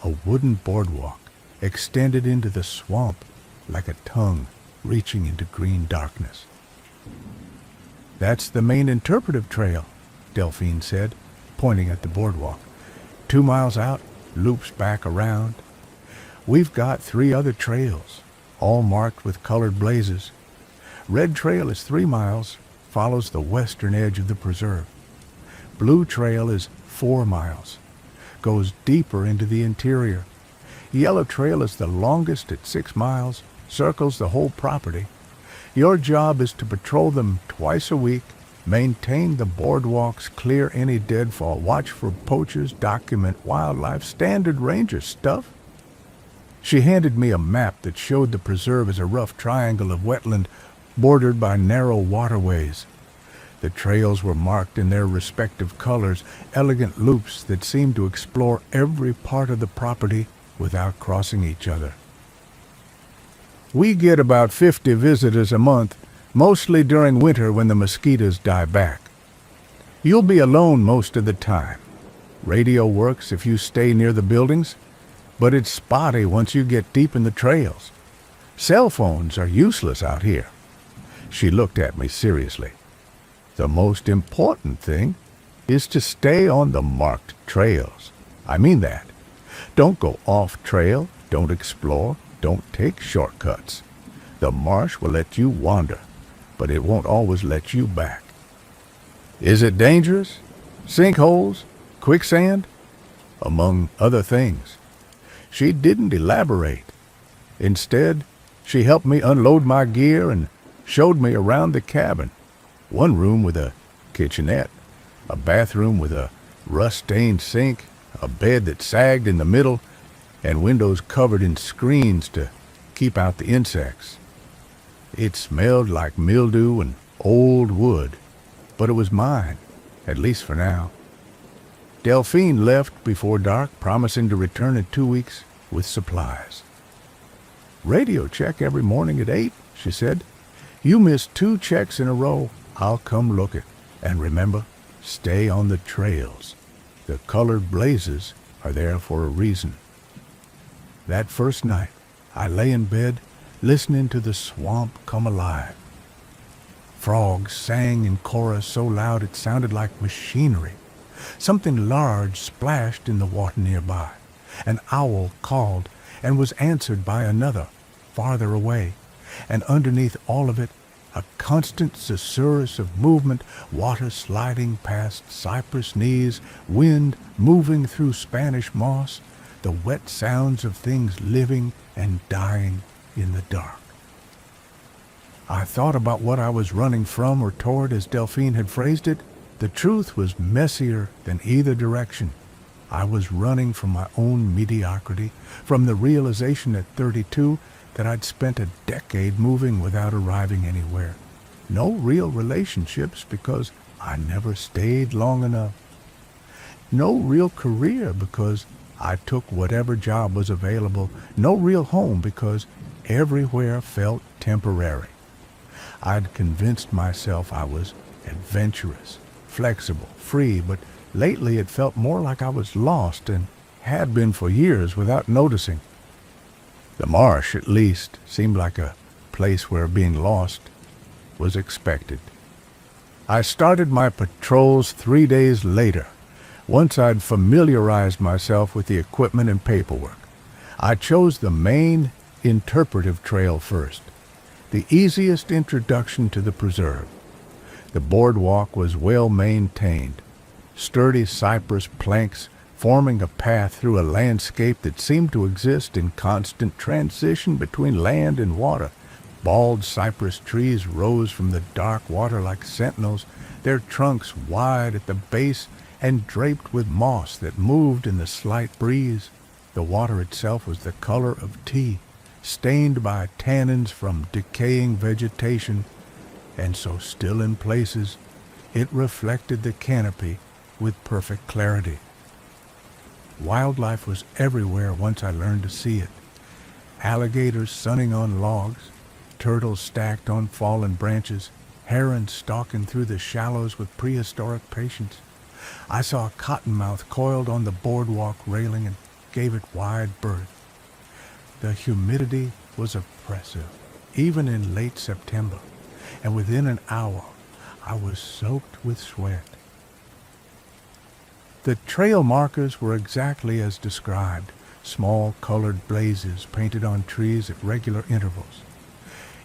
a wooden boardwalk extended into the swamp like a tongue reaching into green darkness. "That's the main interpretive trail," Delphine said, pointing at the boardwalk. 2 miles out, loops back around. We've got 3 other trails, all marked with colored blazes. Red Trail is 3 miles, follows the western edge of the preserve. Blue Trail is 4 miles, goes deeper into the interior. Yellow Trail is the longest at 6 miles, circles the whole property. Your job is to patrol them twice a week, maintain the boardwalks, clear any deadfall, watch for poachers, document wildlife, standard ranger stuff. She handed me a map that showed the preserve as a rough triangle of wetland bordered by narrow waterways. The trails were marked in their respective colors, elegant loops that seemed to explore every part of the property without crossing each other. We get about 50 visitors a month, mostly during winter when the mosquitoes die back. You'll be alone most of the time. Radio works if you stay near the buildings. but it's spotty once you get deep in the trails. Cell phones are useless out here." She looked at me seriously. "The most important thing is to stay on the marked trails. I mean that. Don't go off trail, don't explore, don't take shortcuts. The marsh will let you wander, but it won't always let you back." "Is it dangerous? Sinkholes? Quicksand?" "Among other things." She didn't elaborate. Instead, she helped me unload my gear and showed me around the cabin. One room with a kitchenette, a bathroom with a rust-stained sink, a bed that sagged in the middle, and windows covered in screens to keep out the insects. It smelled like mildew and old wood, but it was mine, at least for now. Delphine left before dark, promising to return in 2 weeks with supplies. "Radio check every morning at 8, she said. "You miss 2 checks in a row, I'll come look it. And remember, stay on the trails. The colored blazes are there for a reason." That first night, I lay in bed, listening to the swamp come alive. Frogs sang in chorus so loud it sounded like machinery. Something large splashed in the water nearby. An owl called and was answered by another, farther away, and underneath all of it, a constant susurrus of movement, water sliding past cypress knees, wind moving through Spanish moss, the wet sounds of things living and dying in the dark. I thought about what I was running from or toward, as Delphine had phrased it. The truth was messier than either direction. I was running from my own mediocrity, from the realization at 32 that I'd spent a decade moving without arriving anywhere. No real relationships because I never stayed long enough. No real career because I took whatever job was available. No real home because everywhere felt temporary. I'd convinced myself I was adventurous, flexible, free, but lately it felt more like I was lost and had been for years without noticing. The marsh, at least, seemed like a place where being lost was expected. I started my patrols 3 days later, once I'd familiarized myself with the equipment and paperwork. I chose the main interpretive trail first, the easiest introduction to the preserve. The boardwalk was well maintained, sturdy cypress planks forming a path through a landscape that seemed to exist in constant transition between land and water. Bald cypress trees rose from the dark water like sentinels, their trunks wide at the base and draped with moss that moved in the slight breeze. The water itself was the color of tea, stained by tannins from decaying vegetation, and so still in places, it reflected the canopy with perfect clarity. Wildlife was everywhere once I learned to see it. Alligators sunning on logs, turtles stacked on fallen branches, herons stalking through the shallows with prehistoric patience. I saw a cottonmouth coiled on the boardwalk railing and gave it wide berth. The humidity was oppressive, even in late September, and within an hour I was soaked with sweat. The trail markers were exactly as described, small colored blazes painted on trees at regular intervals.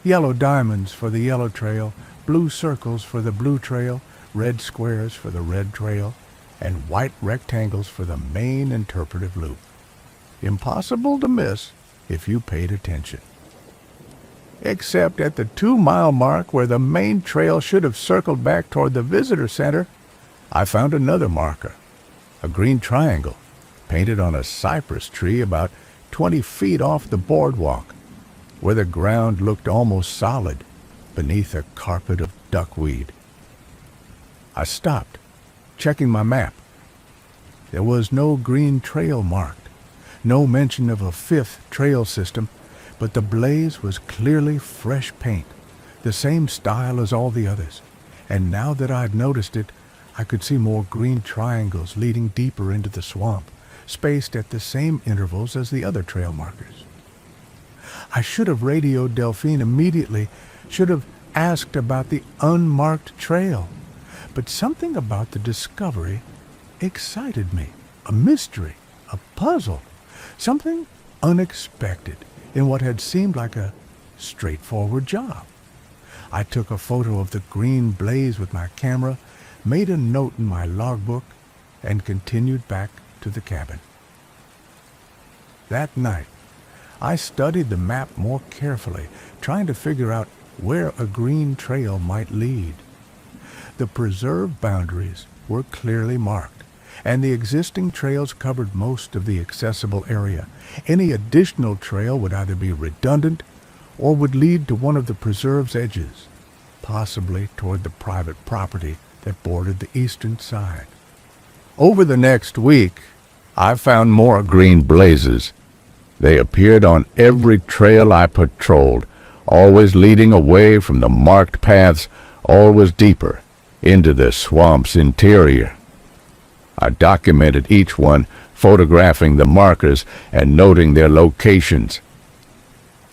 Yellow diamonds for the yellow trail, blue circles for the blue trail, red squares for the red trail, and white rectangles for the main interpretive loop. Impossible to miss if you paid attention. Except at the 2-mile mark where the main trail should have circled back toward the visitor center, I found another marker, a green triangle, painted on a cypress tree about 20 feet off the boardwalk, where the ground looked almost solid beneath a carpet of duckweed. I stopped, checking my map. There was no green trail marked, no mention of a 5th trail system, but the blaze was clearly fresh paint, the same style as all the others, and now that I'd noticed it, I could see more green triangles leading deeper into the swamp, spaced at the same intervals as the other trail markers. I should have radioed Delphine immediately, should have asked about the unmarked trail, but something about the discovery excited me. A mystery, a puzzle, something unexpected in what had seemed like a straightforward job. I took a photo of the green blaze with my camera, made a note in my logbook, and continued back to the cabin. That night, I studied the map more carefully, trying to figure out where a green trail might lead. The preserve boundaries were clearly marked, and the existing trails covered most of the accessible area. Any additional trail would either be redundant or would lead to one of the preserve's edges, possibly toward the private property that bordered the eastern side. Over the next week, I found more green blazes. They appeared on every trail I patrolled, always leading away from the marked paths, always deeper into the swamp's interior. I documented each one, photographing the markers and noting their locations.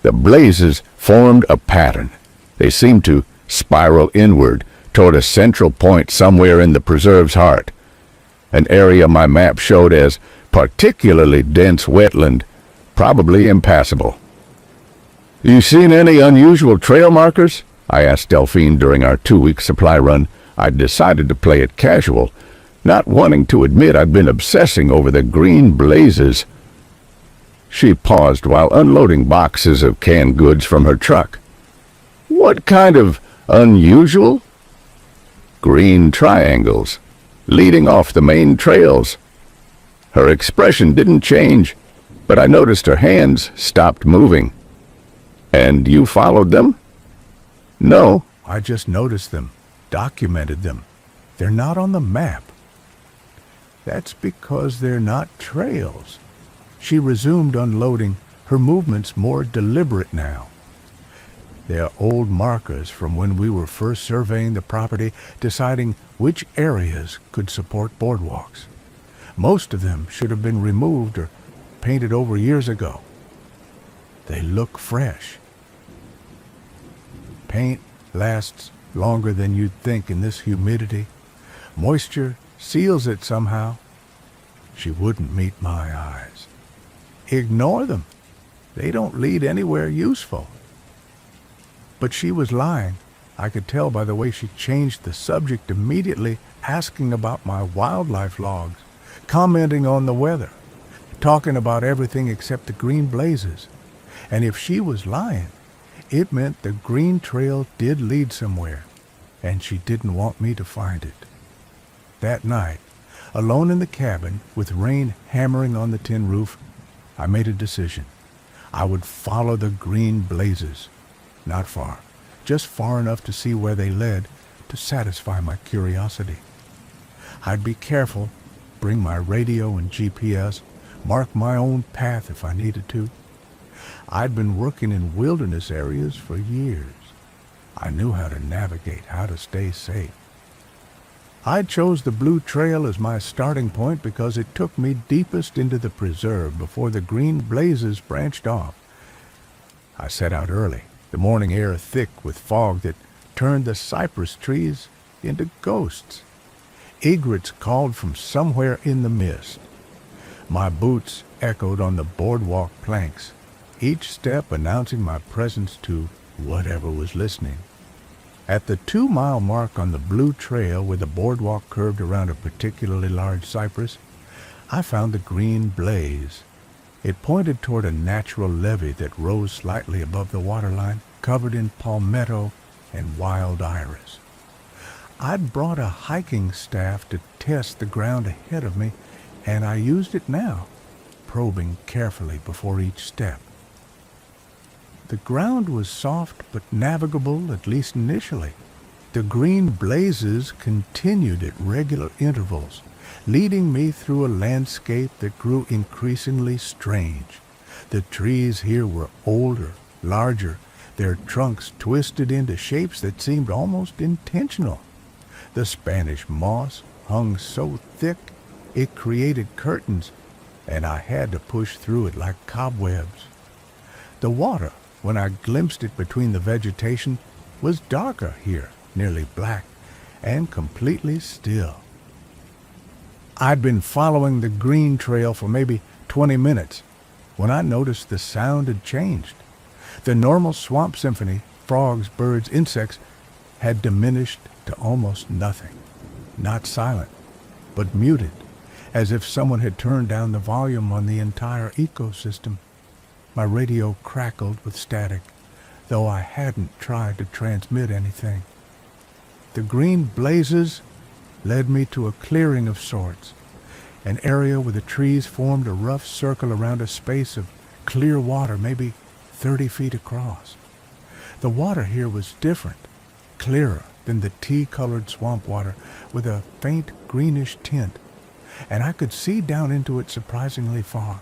The blazes formed a pattern. They seemed to spiral inward toward a central point somewhere in the preserve's heart, an area my map showed as particularly dense wetland, probably impassable. "You seen any unusual trail markers?" I asked Delphine during our 2-week supply run. I'd decided to play it casual, not wanting to admit I'd been obsessing over the green blazes. She paused while unloading boxes of canned goods from her truck. "What kind of unusual?" "Green triangles, leading off the main trails." Her expression didn't change, but I noticed her hands stopped moving. "And you followed them?" "No, I just noticed them, documented them. They're not on the map." "That's because they're not trails." She resumed unloading, her movements more deliberate now. "They're old markers from when we were first surveying the property, deciding which areas could support boardwalks. Most of them should have been removed or painted over years ago. They look fresh. Paint lasts longer than you'd think in this humidity. Moisture seals it somehow." She wouldn't meet my eyes. "Ignore them. They don't lead anywhere useful." But she was lying. I could tell by the way she changed the subject immediately, asking about my wildlife logs, commenting on the weather, talking about everything except the green blazes. And if she was lying, it meant the green trail did lead somewhere, and she didn't want me to find it. That night, alone in the cabin, with rain hammering on the tin roof, I made a decision. I would follow the green blazes. Not far, just far enough to see where they led, to satisfy my curiosity. I'd be careful, bring my radio and GPS, mark my own path if I needed to. I'd been working in wilderness areas for years. I knew how to navigate, how to stay safe. I chose the Blue Trail as my starting point because it took me deepest into the preserve before the green blazes branched off. I set out early, the morning air thick with fog that turned the cypress trees into ghosts. Egrets called from somewhere in the mist. My boots echoed on the boardwalk planks, each step announcing my presence to whatever was listening. At the 2-mile mark on the Blue Trail, where the boardwalk curved around a particularly large cypress, I found the green blaze. It pointed toward a natural levee that rose slightly above the waterline, covered in palmetto and wild iris. I'd brought a hiking staff to test the ground ahead of me, and I used it now, probing carefully before each step. The ground was soft but navigable, at least initially. The green blazes continued at regular intervals, leading me through a landscape that grew increasingly strange. The trees here were older, larger, their trunks twisted into shapes that seemed almost intentional. The Spanish moss hung so thick it created curtains, and I had to push through it like cobwebs. The water, when I glimpsed it between the vegetation, was darker here, nearly black, and completely still. I'd been following the green trail for maybe 20 minutes when I noticed the sound had changed. The normal swamp symphony, frogs, birds, insects, had diminished to almost nothing. Not silent, but muted, as if someone had turned down the volume on the entire ecosystem. My radio crackled with static, though I hadn't tried to transmit anything. The green blazes led me to a clearing of sorts, an area where the trees formed a rough circle around a space of clear water, maybe 30 feet across. The water here was different, clearer than the tea-colored swamp water, with a faint greenish tint, and I could see down into it surprisingly far.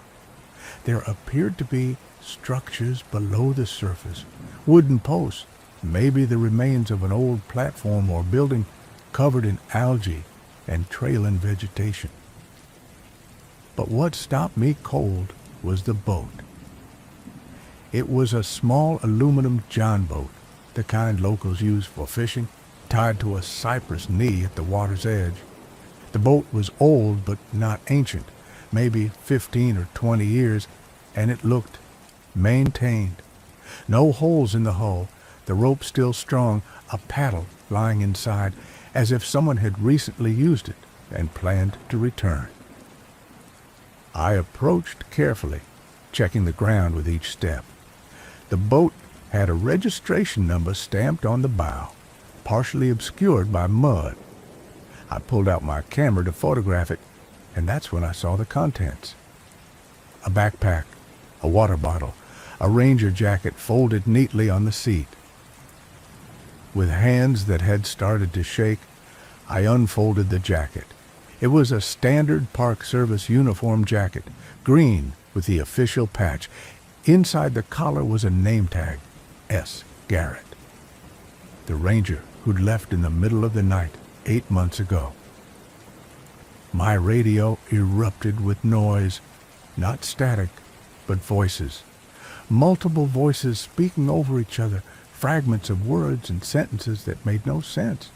There appeared to be structures below the surface, wooden posts, maybe the remains of an old platform or building covered in algae and trailing vegetation. But what stopped me cold was the boat. It was a small aluminum john boat, the kind locals use for fishing, tied to a cypress knee at the water's edge. The boat was old but not ancient, maybe 15 or 20 years, and it looked maintained. No holes in the hull, the rope still strong, a paddle lying inside, as if someone had recently used it and planned to return. I approached carefully, checking the ground with each step. The boat had a registration number stamped on the bow, partially obscured by mud. I pulled out my camera to photograph it, and that's when I saw the contents. A backpack, a water bottle, a ranger jacket folded neatly on the seat. With hands that had started to shake, I unfolded the jacket. It was a standard Park Service uniform jacket, green with the official patch. Inside the collar was a name tag, S. Garrett, the ranger who'd left in the middle of the night 8 months ago. My radio erupted with noise, not static, but voices. Multiple voices speaking over each other, fragments of words and sentences that made no sense.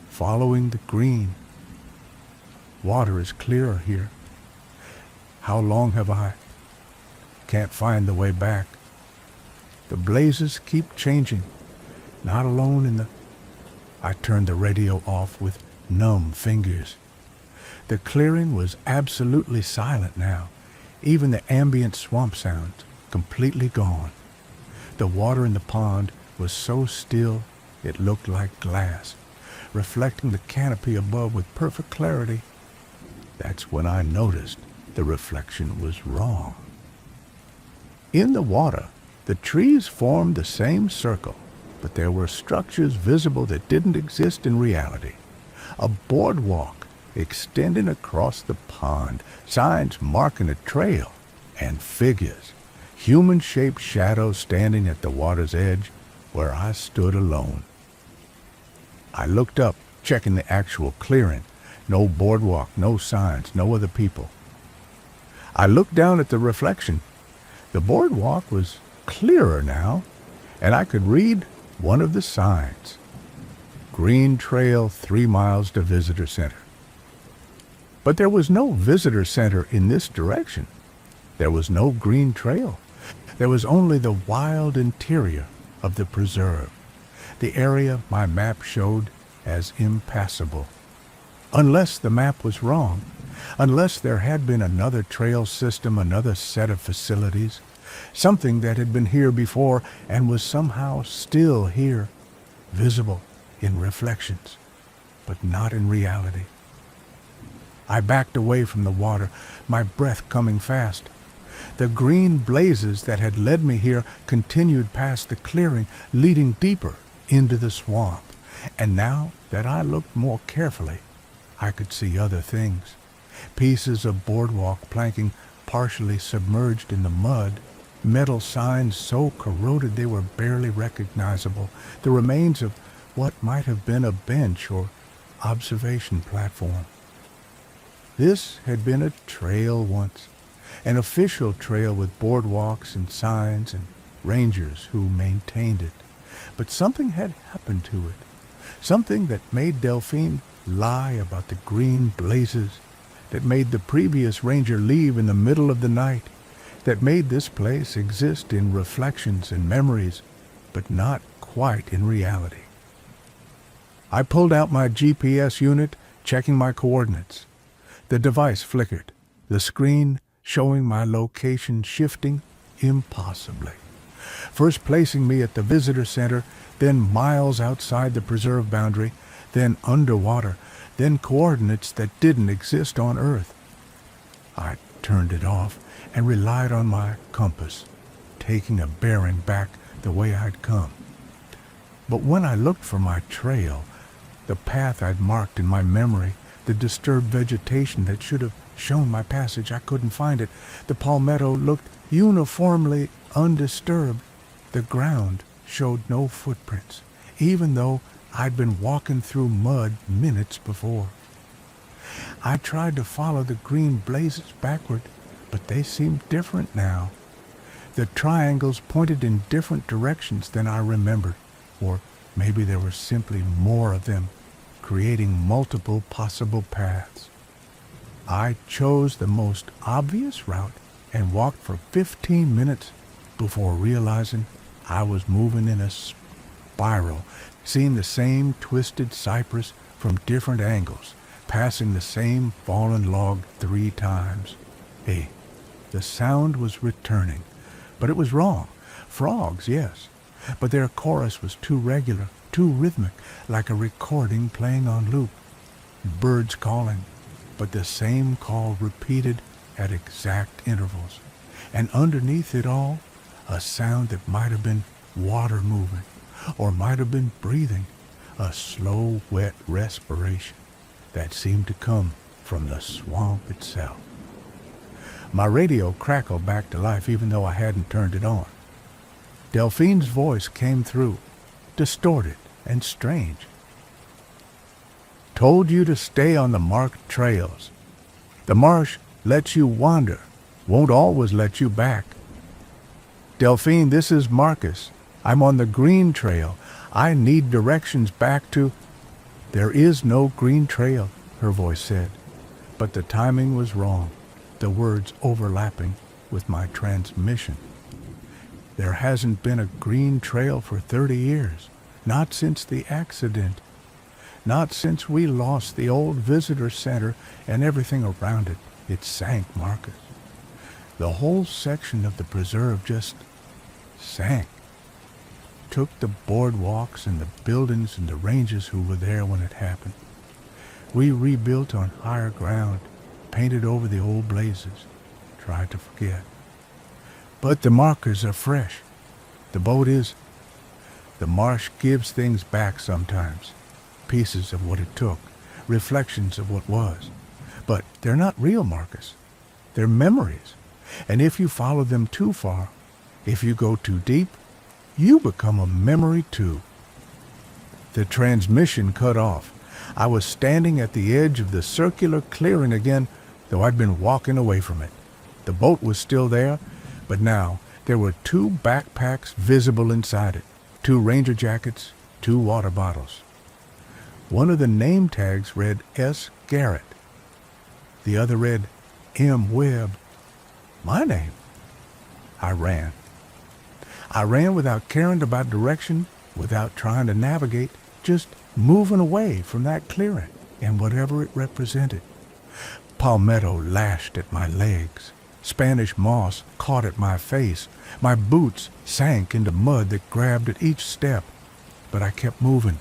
Following the green. Water is clearer here. How long have I? Can't find the way back. The blazes keep changing. Not alone in the... I turned the radio off with numb fingers. The clearing was absolutely silent now. Even the ambient swamp sounds completely gone. The water in the pond was so still it looked like glass, reflecting the canopy above with perfect clarity. That's when I noticed the reflection was wrong. In the water, the trees formed the same circle, but there were structures visible that didn't exist in reality. A boardwalk extending across the pond, signs marking a trail, and figures, human-shaped shadows standing at the water's edge where I stood alone. I looked up, checking the actual clearing. No boardwalk, no signs, no other people. I looked down at the reflection. The boardwalk was clearer now, and I could read one of the signs. Green Trail 3 miles to Visitor Center. But there was no visitor center in this direction. There was no green trail. There was only the wild interior of the preserve, the area my map showed as impassable. Unless the map was wrong, unless there had been another trail system, another set of facilities, something that had been here before and was somehow still here, visible in reflections, but not in reality. I backed away from the water, my breath coming fast. The green blazes that had led me here continued past the clearing, leading deeper into the swamp. And now that I looked more carefully, I could see other things. Pieces of boardwalk planking partially submerged in the mud, metal signs so corroded they were barely recognizable, the remains of what might have been a bench or observation platform. This had been a trail once, an official trail with boardwalks and signs and rangers who maintained it. But something had happened to it, something that made Delphine lie about the green blazes, that made the previous ranger leave in the middle of the night, that made this place exist in reflections and memories, but not quite in reality. I pulled out my GPS unit, checking my coordinates. The device flickered, the screen showing my location shifting impossibly. First placing me at the visitor center, then miles outside the preserve boundary, then underwater, then coordinates that didn't exist on Earth. I turned it off and relied on my compass, taking a bearing back the way I'd come. But when I looked for my trail, the path I'd marked in my memory, the disturbed vegetation that should have shown my passage, I couldn't find it. The palmetto looked uniformly undisturbed. The ground showed no footprints, even though I'd been walking through mud minutes before. I tried to follow the green blazes backward, but they seemed different now. The triangles pointed in different directions than I remembered, or maybe there were simply more of them, creating multiple possible paths. I chose the most obvious route and walked for 15 minutes before realizing I was moving in a spiral, seeing the same twisted cypress from different angles, passing the same fallen log 3 times. Hey, the sound was returning, but it was wrong. Frogs, yes, but their chorus was too regular, too rhythmic, like a recording playing on loop. Birds calling, but the same call repeated at exact intervals. And underneath it all, a sound that might have been water moving, or might have been breathing, a slow, wet respiration that seemed to come from the swamp itself. My radio crackled back to life even though I hadn't turned it on. Delphine's voice came through, distorted and strange. Told you to stay on the marked trails. The marsh lets you wander, won't always let you back. Delphine, this is Marcus. I'm on the green trail. I need directions back to... There is no green trail, her voice said, but the timing was wrong, the words overlapping with my transmission. There hasn't been a green trail for 30 years, not since the accident, not since we lost the old visitor center and everything around it. It sank, Marcus. The whole section of the preserve just sank. Took the boardwalks and the buildings and the rangers who were there when it happened. We rebuilt on higher ground, painted over the old blazes, tried to forget. But the markers are fresh. The boat is. The marsh gives things back sometimes, pieces of what it took, reflections of what was. But they're not real, Marcus. They're memories. And if you follow them too far, if you go too deep, you become a memory too. The transmission cut off. I was standing at the edge of the circular clearing again, though I'd been walking away from it. The boat was still there, but now there were 2 backpacks visible inside it, 2 ranger jackets, 2 water bottles. One of the name tags read S. Garrett. The other read M. Webb. My name. I ran. I ran without caring about direction, without trying to navigate, just moving away from that clearing and whatever it represented. Palmetto lashed at my legs. Spanish moss caught at my face. My boots sank into mud that grabbed at each step. But I kept moving,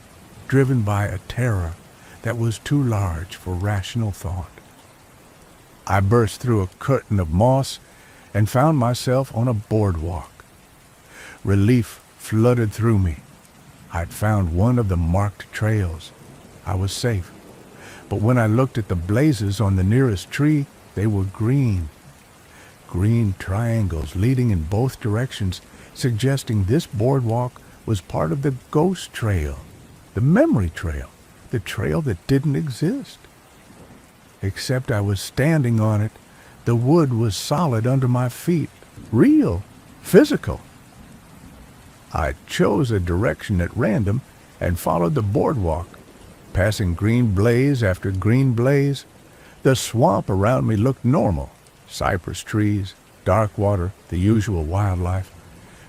driven by a terror that was too large for rational thought. I burst through a curtain of moss and found myself on a boardwalk. Relief flooded through me. I'd found one of the marked trails. I was safe. But when I looked at the blazes on the nearest tree, they were green. Green triangles leading in both directions, suggesting this boardwalk was part of the ghost trail, the memory trail, the trail that didn't exist. except I was standing on it. The wood was solid under my feet, real, physical. I chose a direction at random and followed the boardwalk, passing green blaze after green blaze. The swamp around me looked normal, cypress trees, dark water, the usual wildlife.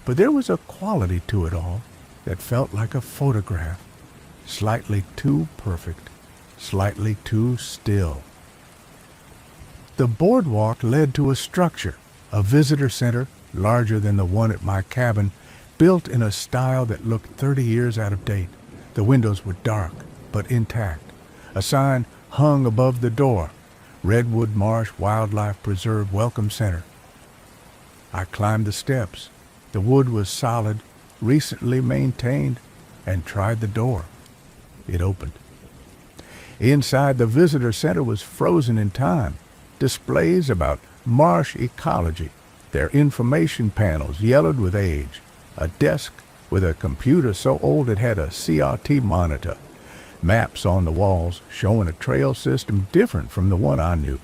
But there was a quality to it all that felt like a photograph, slightly too perfect, slightly too still. The boardwalk led to a structure, a visitor center larger than the one at my cabin, built in a style that looked 30 years out of date. The windows were dark, but intact. A sign hung above the door, Redwood Marsh Wildlife Preserve Welcome Center. I climbed the steps. The wood was solid, recently maintained, and tried the door. It opened. Inside, the visitor center was frozen in time. Displays about marsh ecology, their information panels yellowed with age, a desk with a computer so old it had a CRT monitor, maps on the walls showing a trail system different from the one I knew,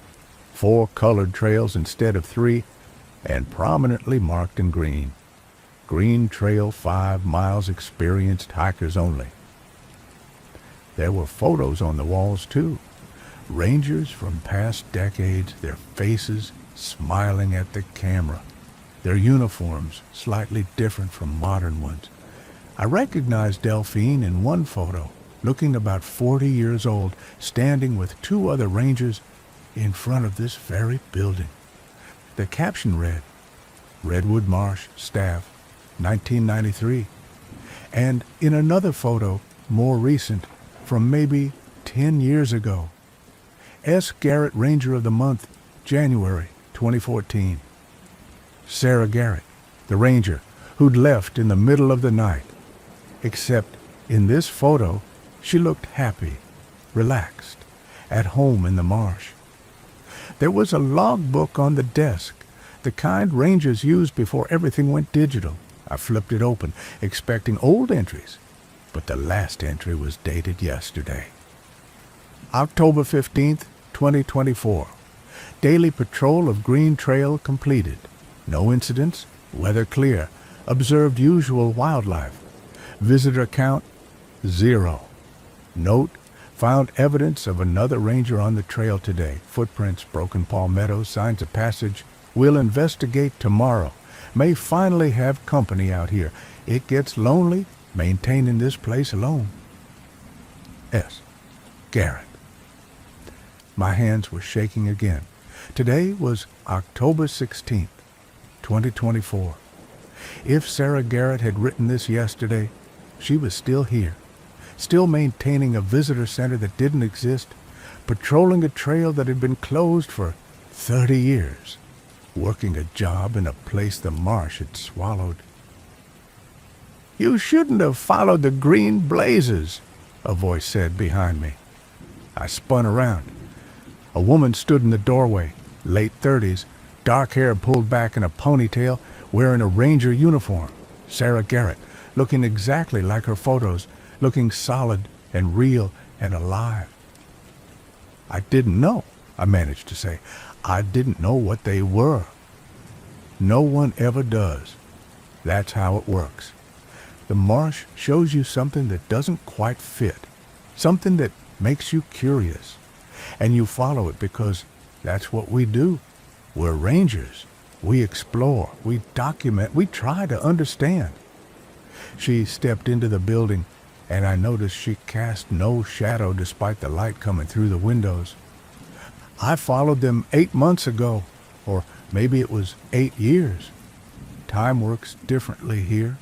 4 colored trails instead of 3, and prominently marked in green. Green Trail 5 miles experienced hikers only. There were photos on the walls too. Rangers from past decades, their faces smiling at the camera, their uniforms slightly different from modern ones. I recognized Delphine in one photo, looking about 40 years old, standing with 2 other rangers in front of this very building. The caption read, Redwood Marsh Staff, 1993. And in another photo, more recent, from maybe 10 years ago, S. Garrett Ranger of the Month, January 2014. Sarah Garrett, the ranger who'd left in the middle of the night. Except in this photo, she looked happy, relaxed, at home in the marsh. There was a logbook on the desk, the kind rangers used before everything went digital. I flipped it open, expecting old entries, but the last entry was dated yesterday. October 15th, 2024. Daily patrol of Green Trail completed. No incidents, weather clear. Observed usual wildlife. Visitor count, 0. Note, found evidence of another ranger on the trail today. Footprints, broken palmettos, signs of passage. We'll investigate tomorrow. May finally have company out here. It gets lonely maintaining this place alone. S. Garrett. My hands were shaking again. Today was October 16th, 2024. If Sarah Garrett had written this yesterday, she was still here, still maintaining a visitor center that didn't exist, patrolling a trail that had been closed for 30 years, working a job in a place the marsh had swallowed. You shouldn't have followed the green blazes, a voice said behind me. I spun around. A woman stood in the doorway, late 30s, dark hair pulled back in a ponytail, wearing a ranger uniform. Sarah Garrett, looking exactly like her photos, looking solid and real and alive. I didn't know, I managed to say. I didn't know what they were. No one ever does. That's how it works. The marsh shows you something that doesn't quite fit, something that makes you curious. And you follow it because that's what we do. We're rangers. We explore. We document. We try to understand. She stepped into the building, and I noticed she cast no shadow despite the light coming through the windows. I followed them 8 months ago, or maybe it was 8 years. Time works differently here.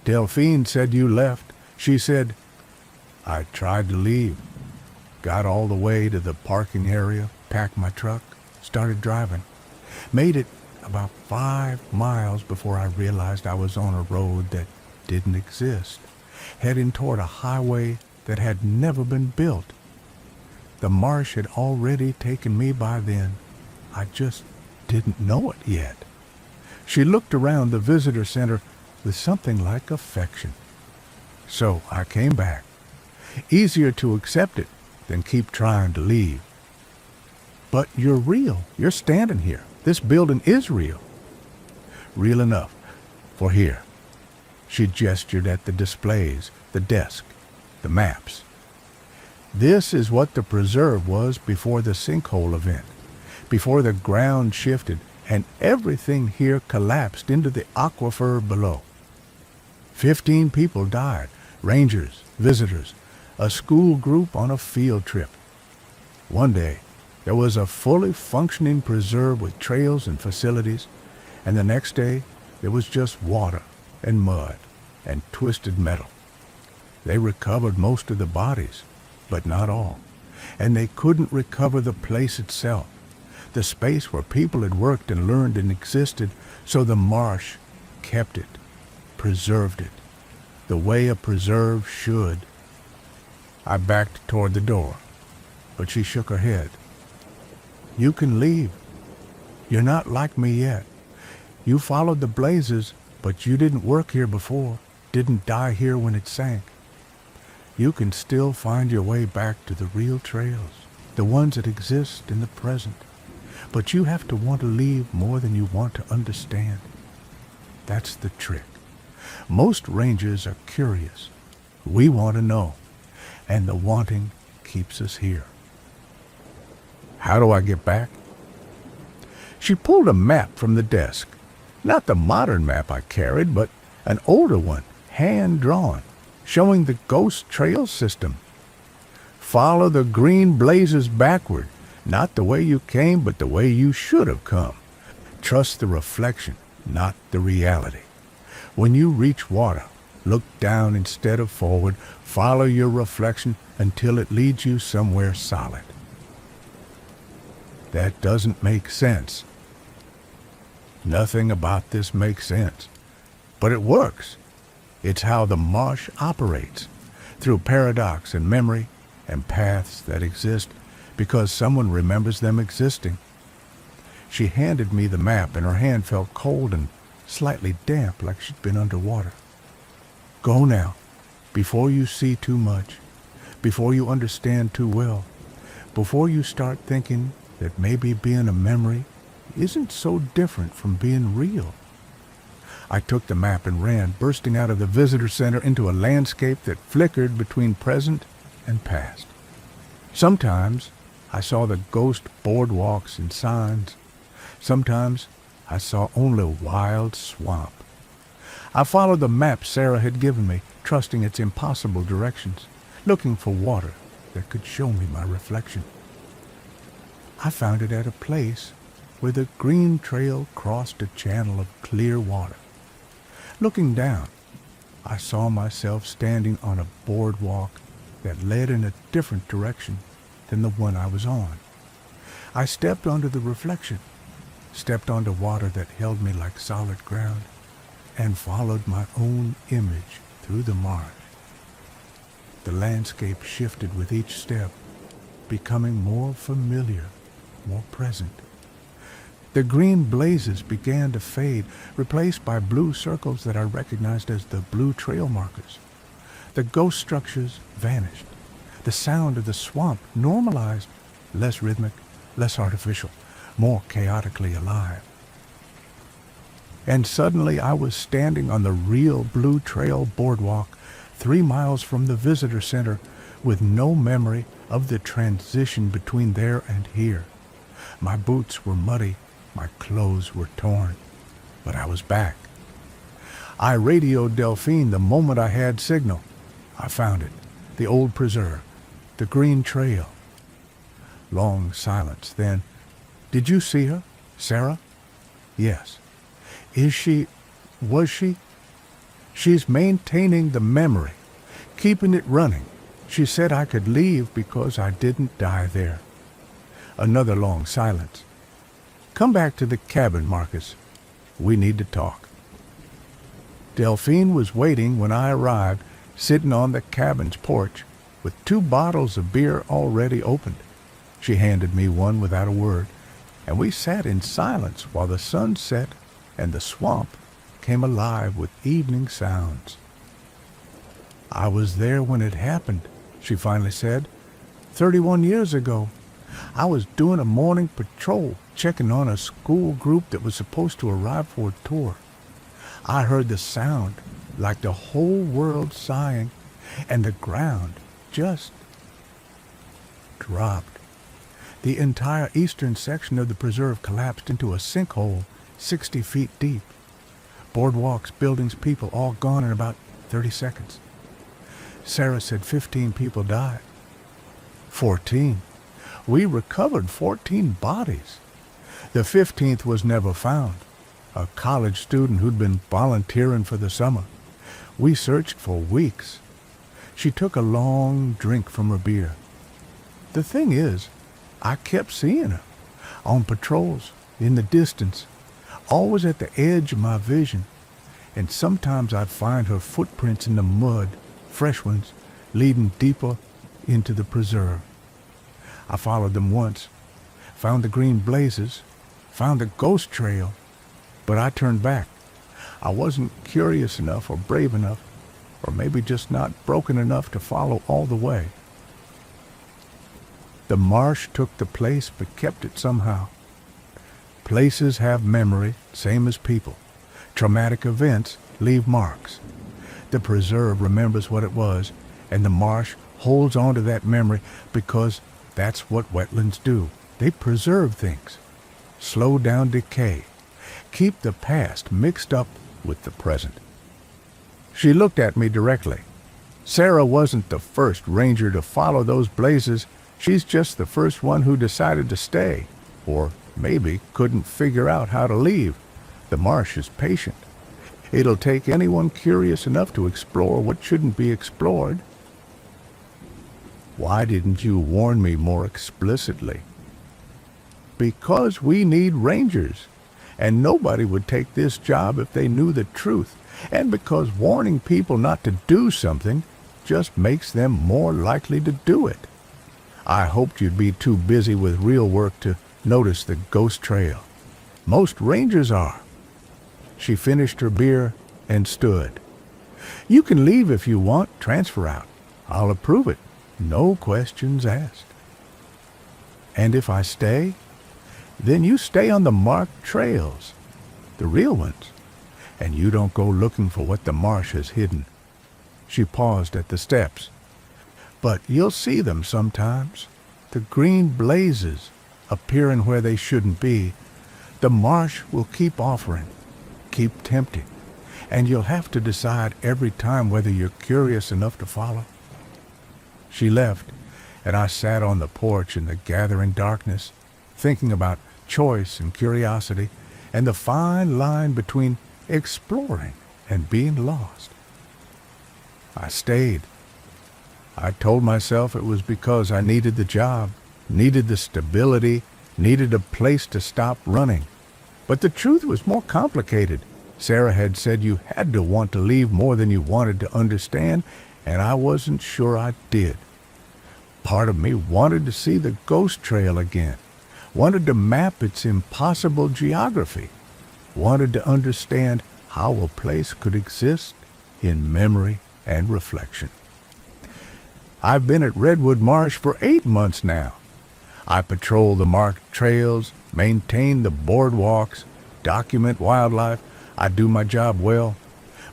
Delphine said you left. She said, I tried to leave. Got all the way to the parking area, packed my truck, started driving. Made it about 5 miles before I realized I was on a road that didn't exist, heading toward a highway that had never been built. The marsh had already taken me by then. I just didn't know it yet. She looked around the visitor center with something like affection. So I came back. Easier to accept it than keep trying to leave. But you're real. You're standing here. This building is real. Real enough. For here. She gestured at the displays, the desk, the maps. This is what the preserve was before the sinkhole event, before the ground shifted and everything here collapsed into the aquifer below. 15 people died, rangers, visitors, a school group on a field trip. One day, there was a fully functioning preserve with trails and facilities, and the next day, there was just water and mud and twisted metal. They recovered most of the bodies, but not all, and they couldn't recover the place itself, the space where people had worked and learned and existed, so the marsh kept it, preserved it, the way a preserve should. I backed toward the door, but she shook her head. You can leave. You're not like me yet. You followed the blazes, but you didn't work here before, didn't die here when it sank. You can still find your way back to the real trails, the ones that exist in the present. But you have to want to leave more than you want to understand. That's the trick. Most rangers are curious. We want to know, and the wanting keeps us here. How do I get back? She pulled a map from the desk. Not the modern map I carried, but an older one, hand-drawn, showing the ghost trail system. Follow the green blazes backward, not the way you came, but the way you should have come. Trust the reflection, not the reality. When you reach water, look down instead of forward. Follow your reflection until it leads you somewhere solid. That doesn't make sense. Nothing about this makes sense. But it works. It's how the marsh operates, through paradox and memory and paths that exist because someone remembers them existing. She handed me the map, and her hand felt cold and slightly damp, like she'd been underwater. Go now, before you see too much, before you understand too well, before you start thinking that maybe being a memory isn't so different from being real. I took the map and ran, bursting out of the visitor center into a landscape that flickered between present and past. Sometimes I saw the ghost boardwalks and signs. Sometimes I saw only wild swamp. I followed the map Sarah had given me, trusting its impossible directions, looking for water that could show me my reflection. I found it at a place where the green trail crossed a channel of clear water. Looking down, I saw myself standing on a boardwalk that led in a different direction than the one I was on. I stepped onto the reflection, stepped onto water that held me like solid ground, and followed my own image through the marsh. The landscape shifted with each step, becoming more familiar, more present. The green blazes began to fade, replaced by blue circles that I recognized as the blue trail markers. The ghost structures vanished. The sound of the swamp normalized, less rhythmic, less artificial, more chaotically alive. And suddenly I was standing on the real blue trail boardwalk 3 miles from the visitor center with no memory of the transition between there and here. My boots were muddy, my clothes were torn, but I was back. I radioed Delphine the moment I had signal. I found it, the old preserve, the green trail. Long silence, then, "Did you see her, Sarah?" "Yes." Was she? "She's maintaining the memory, keeping it running. She said I could leave because I didn't die there." Another long silence. "Come back to the cabin, Marcus. We need to talk." Delphine was waiting when I arrived, sitting on the cabin's porch with 2 bottles of beer already opened. She handed me one without a word, and we sat in silence while the sun set and the swamp came alive with evening sounds. "I was there when it happened," she finally said. 31 years ago. I was doing a morning patrol, checking on a school group that was supposed to arrive for a tour. I heard the sound like the whole world sighing, and the ground just dropped. The entire eastern section of the preserve collapsed into a sinkhole 60 feet deep. Boardwalks, buildings, people all gone in about 30 seconds. Sarah said 15 people died. 14. We recovered 14 bodies. The 15th was never found. A college student who'd been volunteering for the summer. We searched for weeks. She took a long drink from her beer. The thing is, I kept seeing her on patrols, in the distance, always at the edge of my vision, and sometimes I'd find her footprints in the mud, fresh ones, leading deeper into the preserve. I followed them once, found the green blazes, found the ghost trail, but I turned back. I wasn't curious enough or brave enough, or maybe just not broken enough to follow all the way. The marsh took the place but kept it somehow. Places have memory, same as people. Traumatic events leave marks. The preserve remembers what it was, and the marsh holds on to that memory because that's what wetlands do. They preserve things, slow down decay, keep the past mixed up with the present. She looked at me directly. Sarah wasn't the first ranger to follow those blazes. She's just the first one who decided to stay, or maybe couldn't figure out how to leave. The marsh is patient. It'll take anyone curious enough to explore what shouldn't be explored. Why didn't you warn me more explicitly? Because we need rangers, and nobody would take this job if they knew the truth, and because warning people not to do something just makes them more likely to do it. I hoped you'd be too busy with real work to notice the ghost trail. Most rangers are. She finished her beer and stood. You can leave if you want, transfer out. I'll approve it. No questions asked. And if I stay, then you stay on the marked trails, the real ones, and you don't go looking for what the marsh has hidden. She paused at the steps. But you'll see them sometimes, the green blazes appearing where they shouldn't be. The marsh will keep offering, keep tempting, and you'll have to decide every time whether you're curious enough to follow. She left, and I sat on the porch in the gathering darkness, thinking about choice and curiosity, and the fine line between exploring and being lost. I stayed. I told myself it was because I needed the job, needed the stability, needed a place to stop running. But the truth was more complicated. Sarah had said you had to want to leave more than you wanted to understand, and I wasn't sure I did. Part of me wanted to see the ghost trail again, wanted to map its impossible geography, wanted to understand how a place could exist in memory and reflection. I've been at Redwood Marsh for 8 months now. I patrol the marked trails, maintain the boardwalks, document wildlife. I do my job well,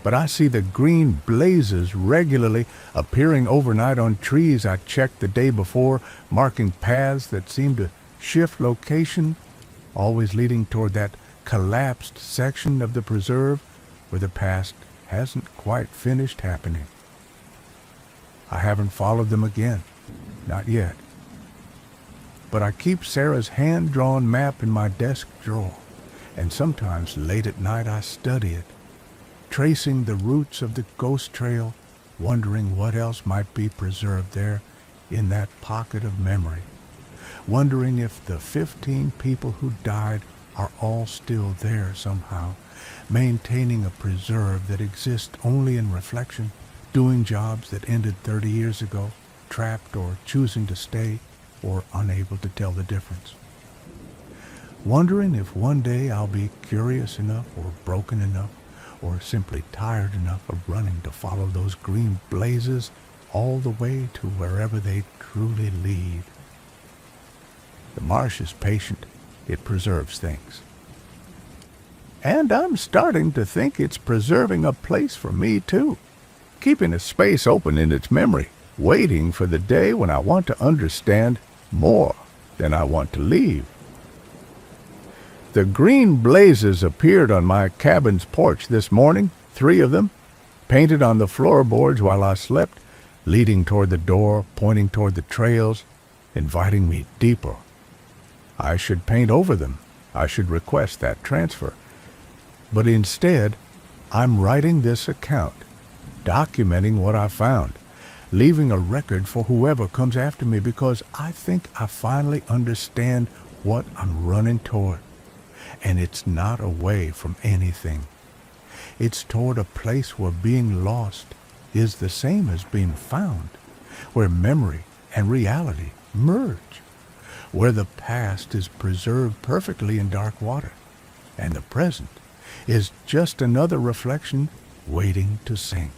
but I see the green blazes regularly appearing overnight on trees I checked the day before, marking paths that seem to shift location, always leading toward that collapsed section of the preserve where the past hasn't quite finished happening. I haven't followed them again, not yet. But I keep Sarah's hand-drawn map in my desk drawer, and sometimes late at night I study it, tracing the roots of the ghost trail, wondering what else might be preserved there in that pocket of memory, wondering if the 15 people who died are all still there somehow, maintaining a preserve that exists only in reflection, doing jobs that ended 30 years ago, trapped or choosing to stay, or unable to tell the difference. Wondering if one day I'll be curious enough or broken enough or simply tired enough of running to follow those green blazes all the way to wherever they truly lead. The marsh is patient. It preserves things. And I'm starting to think it's preserving a place for me, too. Keeping a space open in its memory, waiting for the day when I want to understand more than I want to leave. The green blazes appeared on my cabin's porch this morning, 3 of them, painted on the floorboards while I slept, leading toward the door, pointing toward the trails, inviting me deeper. I should paint over them. I should request that transfer. But instead, I'm writing this account, documenting what I found, leaving a record for whoever comes after me, because I think I finally understand what I'm running toward. And it's not away from anything. It's toward a place where being lost is the same as being found, where memory and reality merge, where the past is preserved perfectly in dark water, and the present is just another reflection waiting to sink.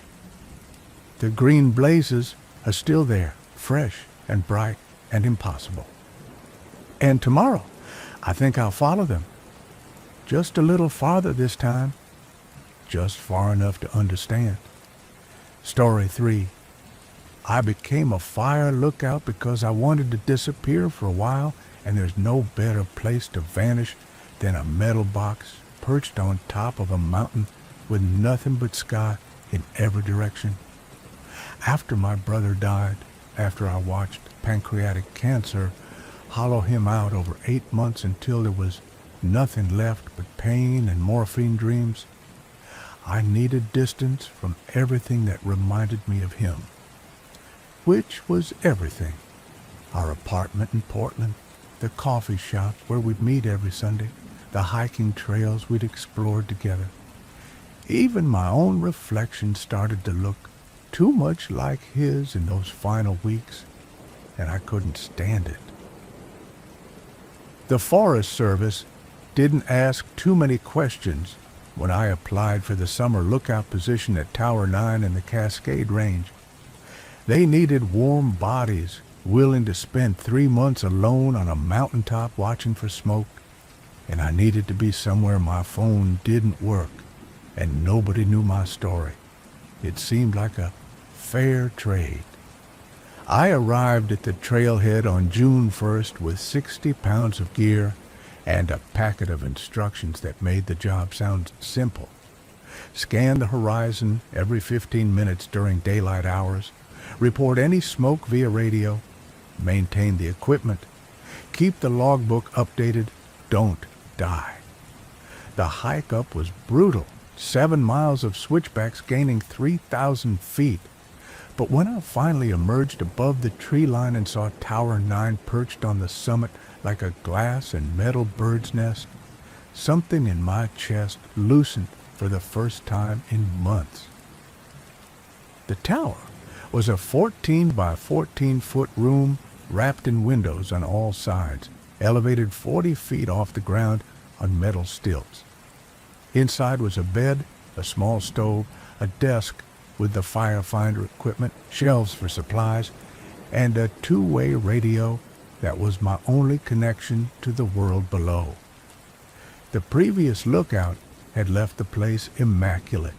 The green blazes are still there, fresh and bright and impossible. And tomorrow, I think I'll follow them. Just a little farther this time, just far enough to understand. Story 3. I became a fire lookout because I wanted to disappear for a while, and there's no better place to vanish than a metal box perched on top of a mountain with nothing but sky in every direction. After my brother died, after I watched pancreatic cancer hollow him out over 8 months until there was nothing left but pain and morphine dreams, I needed distance from everything that reminded me of him. Which was everything. Our apartment in Portland, the coffee shop where we'd meet every Sunday, the hiking trails we'd explored together. Even my own reflection started to look too much like his in those final weeks, and I couldn't stand it. The Forest Service didn't ask too many questions when I applied for the summer lookout position at Tower 9 in the Cascade Range. They needed warm bodies willing to spend 3 months alone on a mountaintop watching for smoke, and I needed to be somewhere my phone didn't work and nobody knew my story. It seemed like a fair trade. I arrived at the trailhead on June 1st with 60 pounds of gear and a packet of instructions that made the job sound simple. Scan the horizon every 15 minutes during daylight hours, report any smoke via radio, maintain the equipment, keep the logbook updated, don't die. The hike up was brutal, 7 miles of switchbacks gaining 3,000 feet. But when I finally emerged above the tree line and saw Tower 9 perched on the summit like a glass and metal bird's nest, something in my chest loosened for the first time in months. The tower was a 14 by 14 foot room wrapped in windows on all sides, elevated 40 feet off the ground on metal stilts. Inside was a bed, a small stove, a desk with the firefinder equipment, shelves for supplies, and a 2-way radio that was my only connection to the world below. The previous lookout had left the place immaculate,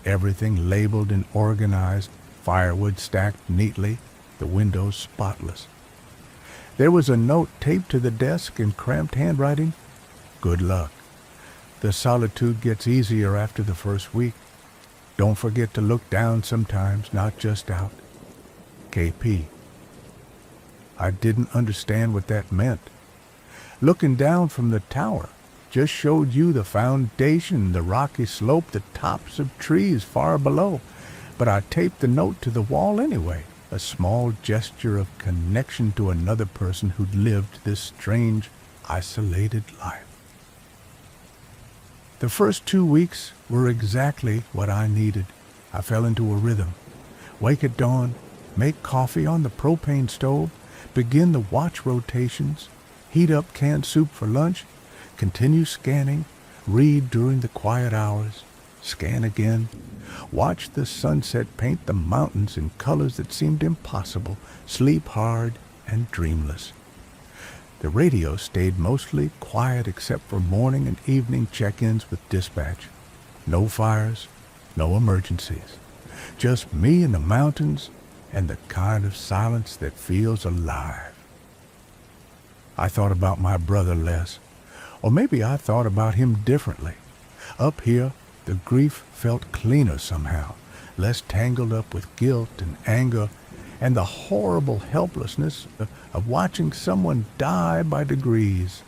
everything labeled and organized, firewood stacked neatly, the windows spotless. There was a note taped to the desk in cramped handwriting. Good luck. The solitude gets easier after the first week. Don't forget to look down sometimes, not just out. KP. I didn't understand what that meant. Looking down from the tower just showed you the foundation, the rocky slope, the tops of trees far below. But I taped the note to the wall anyway, a small gesture of connection to another person who'd lived this strange, isolated life. The first 2 weeks were exactly what I needed. I fell into a rhythm. Wake at dawn, make coffee on the propane stove, begin the watch rotations, heat up canned soup for lunch, continue scanning, read during the quiet hours, scan again, watch the sunset paint the mountains in colors that seemed impossible, sleep hard and dreamless. The radio stayed mostly quiet except for morning and evening check-ins with dispatch. No fires, no emergencies. Just me and the mountains and the kind of silence that feels alive. I thought about my brother less, or maybe I thought about him differently. Up here, the grief felt cleaner somehow, less tangled up with guilt and anger and the horrible helplessness of watching someone die by degrees.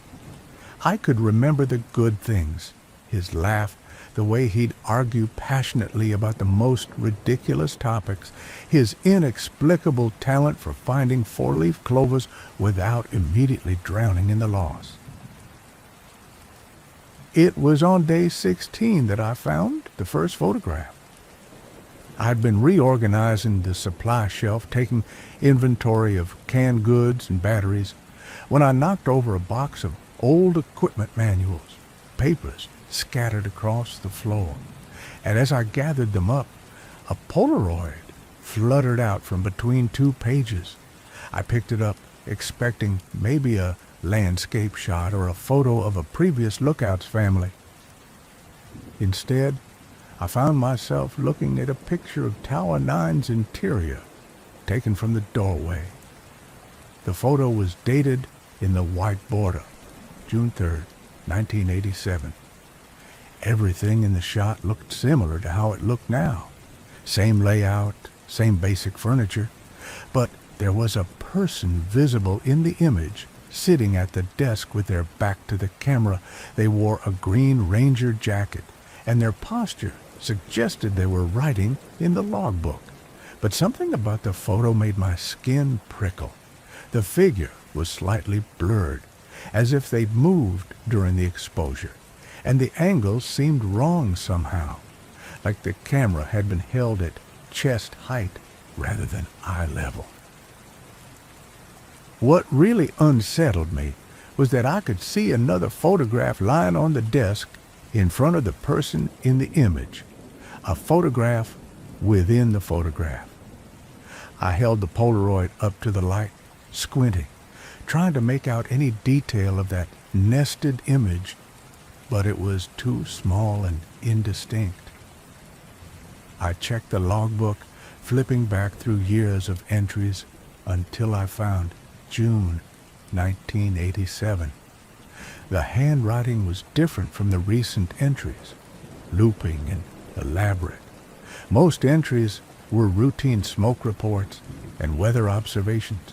I could remember the good things, his laugh, the way he'd argue passionately about the most ridiculous topics, his inexplicable talent for finding four-leaf clovers without immediately drowning in the loss. It was on day 16 that I found the first photograph. I'd been reorganizing the supply shelf, taking inventory of canned goods and batteries, when I knocked over a box of old equipment manuals, papers scattered across the floor. And as I gathered them up, a Polaroid fluttered out from between two pages. I picked it up, expecting maybe a landscape shot or a photo of a previous Lookouts family. Instead, I found myself looking at a picture of Tower 9's interior, taken from the doorway. The photo was dated in the white border, June 3rd, 1987. Everything in the shot looked similar to how it looked now. Same layout, same basic furniture, but there was a person visible in the image, sitting at the desk with their back to the camera. They wore a green Ranger jacket, and their posture suggested they were writing in the logbook. But something about the photo made my skin prickle. The figure was slightly blurred, as if they'd moved during the exposure, and the angle seemed wrong somehow, like the camera had been held at chest height rather than eye level. What really unsettled me was that I could see another photograph lying on the desk in front of the person in the image, a photograph within the photograph. I held the Polaroid up to the light, squinting, trying to make out any detail of that nested image, but it was too small and indistinct. I checked the logbook, flipping back through years of entries until I found June 1987. The handwriting was different from the recent entries, looping and elaborate. Most entries were routine smoke reports and weather observations.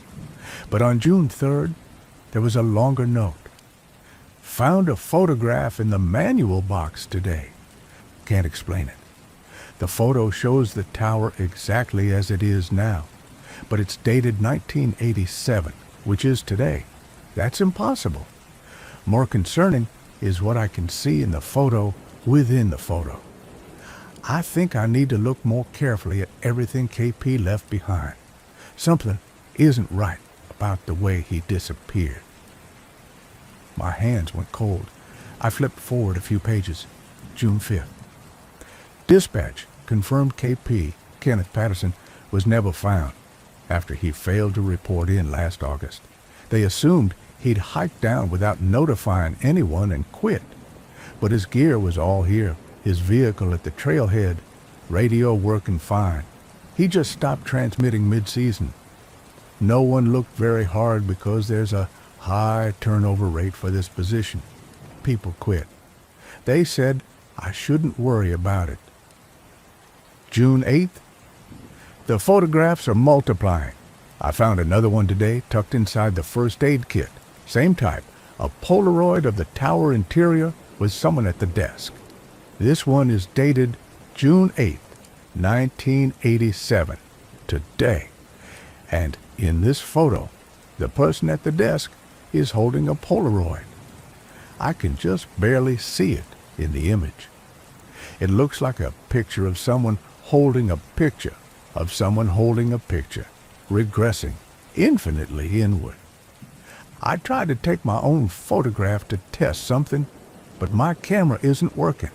But on June 3rd, there was a longer note. Found a photograph in the manual box today. Can't explain it. The photo shows the tower exactly as it is now, but it's dated 1987, which is today. That's impossible. More concerning is what I can see in the photo within the photo. I think I need to look more carefully at everything KP left behind. Something isn't right about the way he disappeared. My hands went cold. I flipped forward a few pages. June 5th. Dispatch confirmed KP, Kenneth Patterson, was never found after he failed to report in last August. They assumed he'd hiked down without notifying anyone and quit. But his gear was all here, his vehicle at the trailhead, radio working fine. He just stopped transmitting mid-season. No one looked very hard because there's a high turnover rate for this position. People quit. They said I shouldn't worry about it. June 8th. The photographs are multiplying. I found another one today tucked inside the first aid kit. Same type, a Polaroid of the tower interior with someone at the desk. This one is dated June 8th, 1987, today. And in this photo, the person at the desk is holding a Polaroid. I can just barely see it in the image. It looks like a picture of someone holding a picture of someone holding a picture, regressing infinitely inward. I tried to take my own photograph to test something, but my camera isn't working.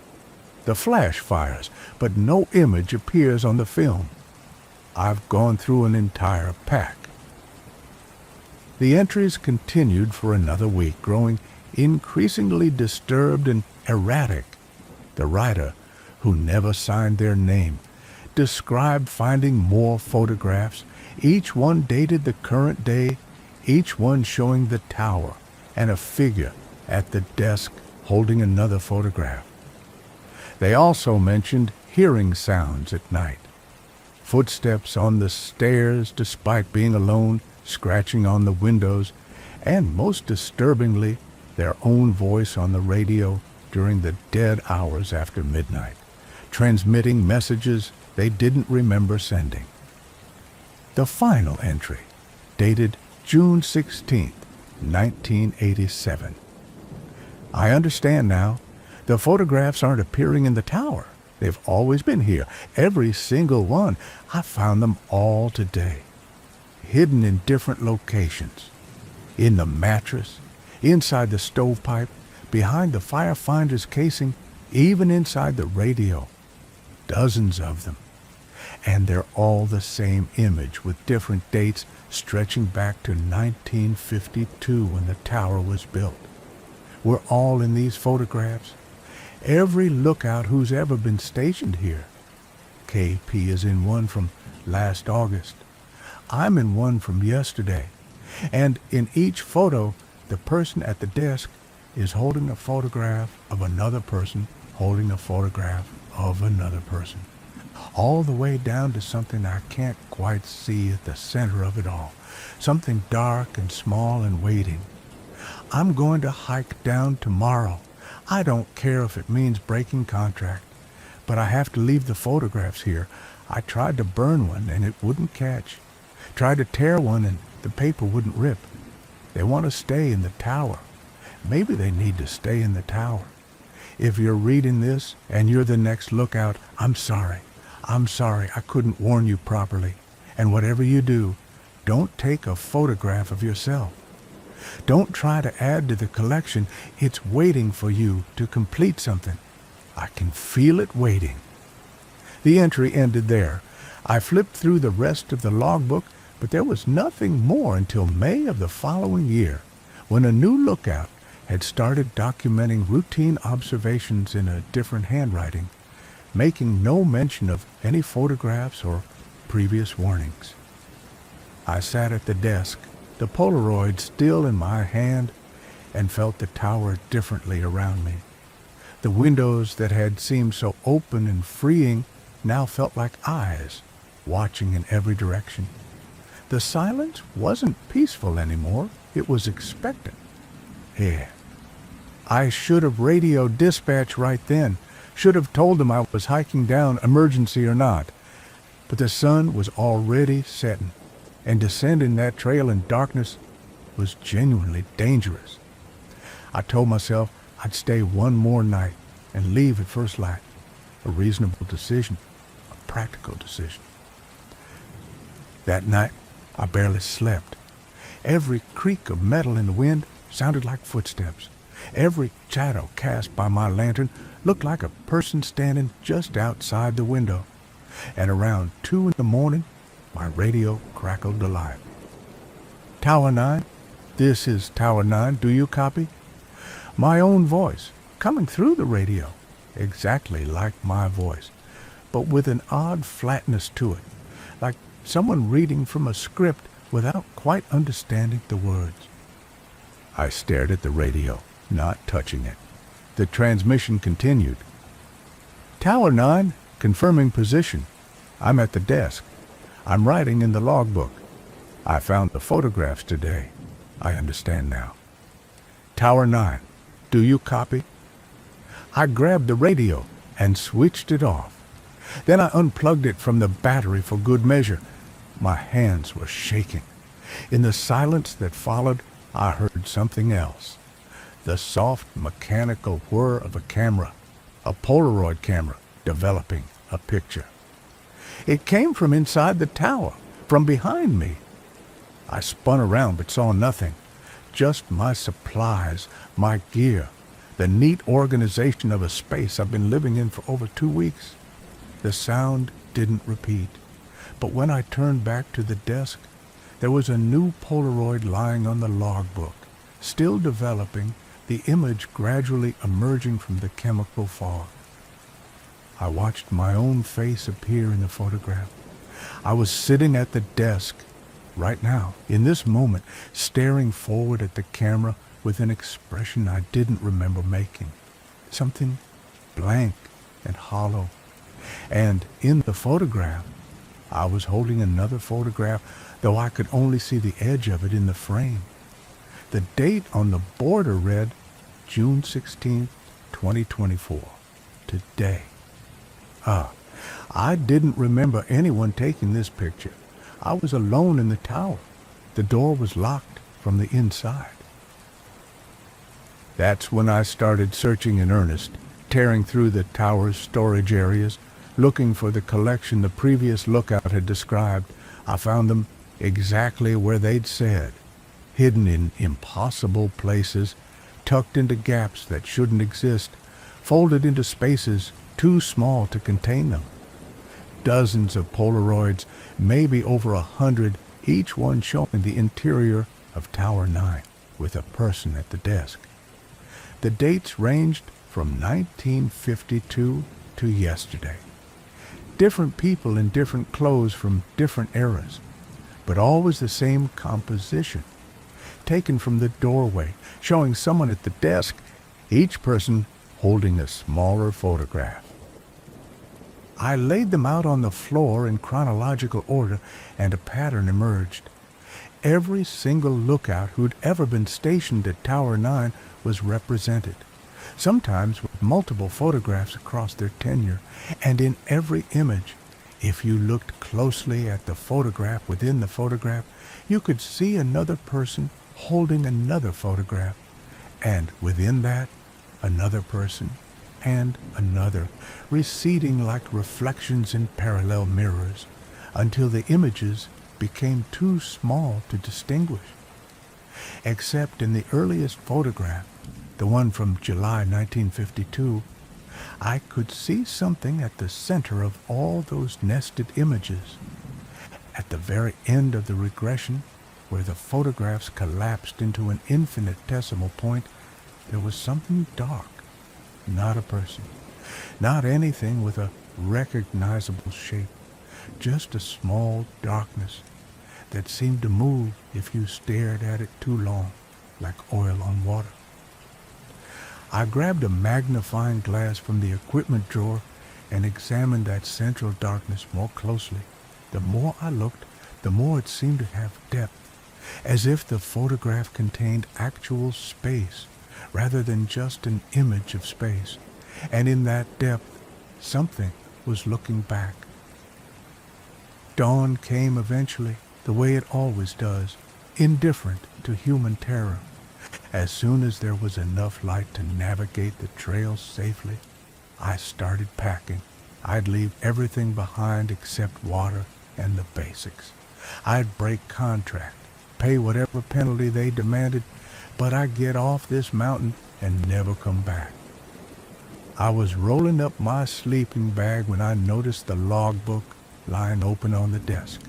The flash fires, but no image appears on the film. I've gone through an entire pack. The entries continued for another week, growing increasingly disturbed and erratic. The writer, who never signed their name, described finding more photographs, each one dated the current day, each one showing the tower and a figure at the desk holding another photograph. They also mentioned hearing sounds at night. Footsteps on the stairs despite being alone, scratching on the windows, and most disturbingly, their own voice on the radio during the dead hours after midnight, transmitting messages they didn't remember sending. The final entry, dated June 16, 1987. I understand now. The photographs aren't appearing in the tower. They've always been here, every single one. I found them all today, hidden in different locations. In the mattress, inside the stovepipe, behind the firefinder's casing, even inside the radio. Dozens of them. And they're all the same image with different dates stretching back to 1952 when the tower was built. We're all in these photographs. Every lookout who's ever been stationed here. KP is in one from last August. I'm in one from yesterday. And in each photo, the person at the desk is holding a photograph of another person holding a photograph of another person. All the way down to something I can't quite see at the center of it all. Something dark and small and waiting. I'm going to hike down tomorrow. I don't care if it means breaking contract, but I have to leave the photographs here. I tried to burn one and it wouldn't catch. Tried to tear one and the paper wouldn't rip. They want to stay in the tower. Maybe they need to stay in the tower. If you're reading this and you're the next lookout, I'm sorry. I'm sorry I couldn't warn you properly. And whatever you do, don't take a photograph of yourself. Don't try to add to the collection. It's waiting for you to complete something. I can feel it waiting. The entry ended there. I flipped through the rest of the logbook, but there was nothing more until May of the following year, when a new lookout had started documenting routine observations in a different handwriting, making no mention of any photographs or previous warnings. I sat at the desk, the Polaroid still in my hand, and felt the tower differently around me. The windows that had seemed so open and freeing now felt like eyes, watching in every direction. The silence wasn't peaceful anymore. It was expectant. Yeah. I should have radioed dispatch right then. Should have told them I was hiking down, emergency or not. But the sun was already setting, and descending that trail in darkness was genuinely dangerous. I told myself I'd stay one more night and leave at first light. A reasonable decision, a practical decision. That night, I barely slept. Every creak of metal in the wind sounded like footsteps. Every shadow cast by my lantern looked like a person standing just outside the window. And around 2 in the morning, my radio crackled alive. Tower 9, this is Tower 9, do you copy? My own voice, coming through the radio, exactly like my voice, but with an odd flatness to it, like someone reading from a script without quite understanding the words. I stared at the radio, not touching it. The transmission continued. Tower 9, confirming position. I'm at the desk. I'm writing in the logbook. I found the photographs today. I understand now. Tower 9, do you copy? I grabbed the radio and switched it off. Then I unplugged it from the battery for good measure. My hands were shaking. In the silence that followed, I heard something else. The soft mechanical whir of a camera, a Polaroid camera, developing a picture. It came from inside the tower, from behind me. I spun around but saw nothing. Just my supplies, my gear, the neat organization of a space I've been living in for over 2 weeks. The sound didn't repeat, but when I turned back to the desk, There was a new Polaroid lying on the logbook, still developing, the image gradually emerging from the chemical fog. I watched my own face appear in the photograph. I was sitting at the desk, right now, in this moment, staring forward at the camera with an expression I didn't remember making. Something blank and hollow. And in the photograph, I was holding another photograph, though I could only see the edge of it in the frame. The date on the border read June 16, 2024. Today. I didn't remember anyone taking this picture. I was alone in the tower. The door was locked from the inside. That's when I started searching in earnest, tearing through the tower's storage areas, looking for the collection the previous lookout had described. I found them exactly where they'd said, hidden in impossible places, tucked into gaps that shouldn't exist, folded into spaces too small to contain them. Dozens of Polaroids, maybe over 100, each one showing the interior of Tower 9, with a person at the desk. The dates ranged from 1952 to yesterday. Different people in different clothes from different eras, but always the same composition. Taken from the doorway, showing someone at the desk, each person holding a smaller photograph. I laid them out on the floor in chronological order, and a pattern emerged. Every single lookout who'd ever been stationed at Tower 9 was represented, sometimes with multiple photographs across their tenure, and in every image, if you looked closely at the photograph within the photograph, you could see another person holding another photograph, and within that, another person, and another, receding like reflections in parallel mirrors, until the images became too small to distinguish. Except in the earliest photograph, the one from July 1952, I could see something at the center of all those nested images. At the very end of the regression, where the photographs collapsed into an infinitesimal point, there was something dark. Not a person, not anything with a recognizable shape, just a small darkness that seemed to move if you stared at it too long, like oil on water. I grabbed a magnifying glass from the equipment drawer and examined that central darkness more closely. The more I looked, the more it seemed to have depth, as if the photograph contained actual space rather than just an image of space. And in that depth, something was looking back. Dawn came eventually, the way it always does, indifferent to human terror. As soon as there was enough light to navigate the trail safely, I started packing. I'd leave everything behind except water and the basics. I'd break contract, pay whatever penalty they demanded, but I'd get off this mountain and never come back. I was rolling up my sleeping bag when I noticed the logbook lying open on the desk.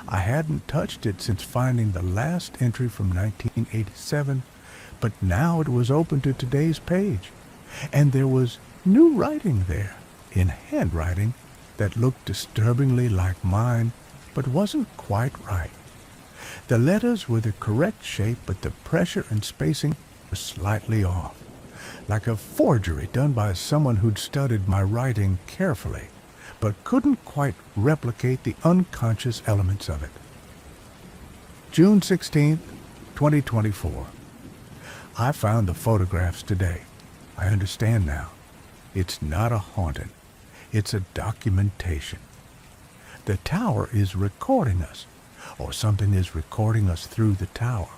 I hadn't touched it since finding the last entry from 1987, but now it was open to today's page, and there was new writing there, in handwriting that looked disturbingly like mine, but wasn't quite right. The letters were the correct shape, but the pressure and spacing were slightly off, like a forgery done by someone who'd studied my writing carefully, but couldn't quite replicate the unconscious elements of it. June 16th, 2024. I found the photographs today. I understand now. It's not a haunting. It's a documentation. The tower is recording us, or something is recording us through the tower.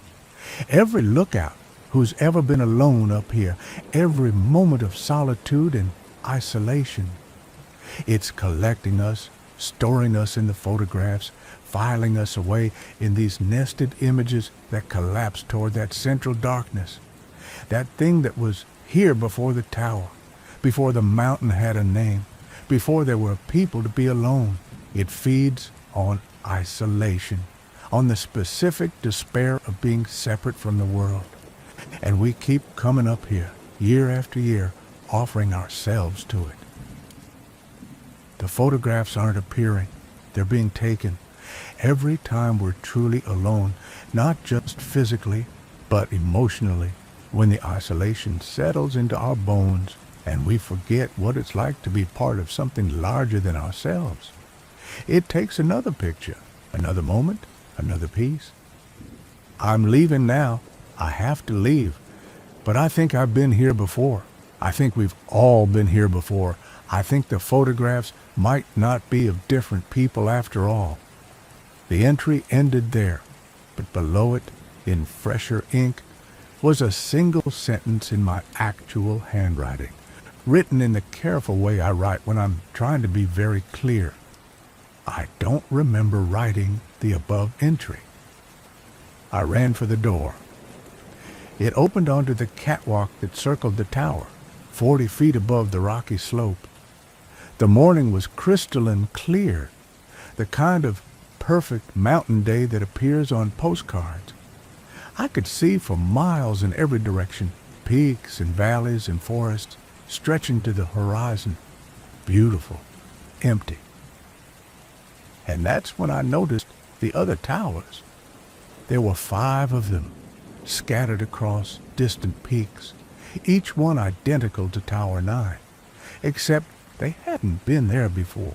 Every lookout who's ever been alone up here, every moment of solitude and isolation. It's collecting us, storing us in the photographs, filing us away in these nested images that collapse toward that central darkness. That thing that was here before the tower, before the mountain had a name, before there were people to be alone. It feeds on isolation, on the specific despair of being separate from the world. And we keep coming up here, year after year, offering ourselves to it. The photographs aren't appearing, they're being taken. Every time we're truly alone, not just physically, but emotionally, when the isolation settles into our bones and we forget what it's like to be part of something larger than ourselves. It takes another picture, another moment, another piece. I'm leaving now. I have to leave. But I think I've been here before. I think we've all been here before. I think the photographs might not be of different people after all. The entry ended there, but below it, in fresher ink, was a single sentence in my actual handwriting, written in the careful way I write when I'm trying to be very clear. I don't remember writing the above entry. I ran for the door. It opened onto the catwalk that circled the tower, 40 feet above the rocky slope. The morning was crystalline clear, the kind of perfect mountain day that appears on postcards. I could see for miles in every direction, peaks and valleys and forests stretching to the horizon, beautiful, empty. And that's when I noticed the other towers. There were 5 of them, scattered across distant peaks, each one identical to Tower 9, except they hadn't been there before.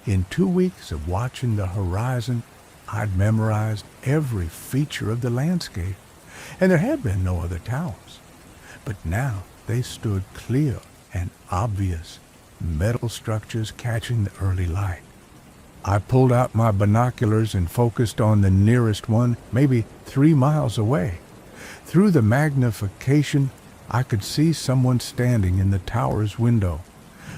In 2 weeks of watching the horizon, I'd memorized every feature of the landscape, and there had been no other towers. But now they stood clear and obvious, metal structures catching the early light. I pulled out my binoculars and focused on the nearest one, maybe 3 miles away. Through the magnification, I could see someone standing in the tower's window,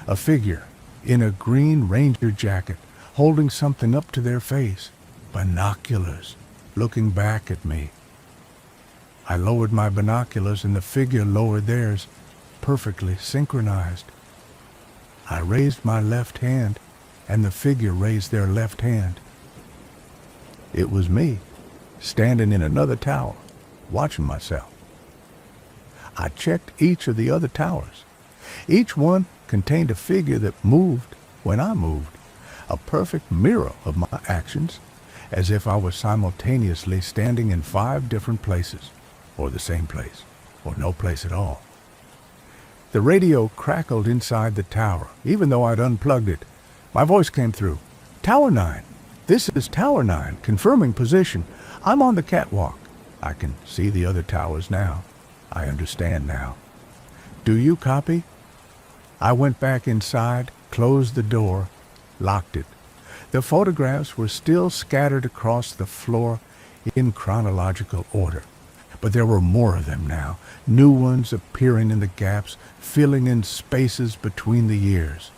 a figure in a green ranger jacket, holding something up to their face, binoculars, looking back at me. I lowered my binoculars and the figure lowered theirs, perfectly synchronized. I raised my left hand and the figure raised their left hand. It was me, standing in another tower, watching myself. I checked each of the other towers. Each one contained a figure that moved when I moved, a perfect mirror of my actions, as if I was simultaneously standing in 5 different places, or the same place, or no place at all. The radio crackled inside the tower, even though I'd unplugged it. My voice came through. Tower 9. This is Tower 9, confirming position. I'm on the catwalk. I can see the other towers now. I understand now. Do you copy? I went back inside, closed the door, locked it. The photographs were still scattered across the floor in chronological order. But there were more of them now, new ones appearing in the gaps, filling in spaces between the years.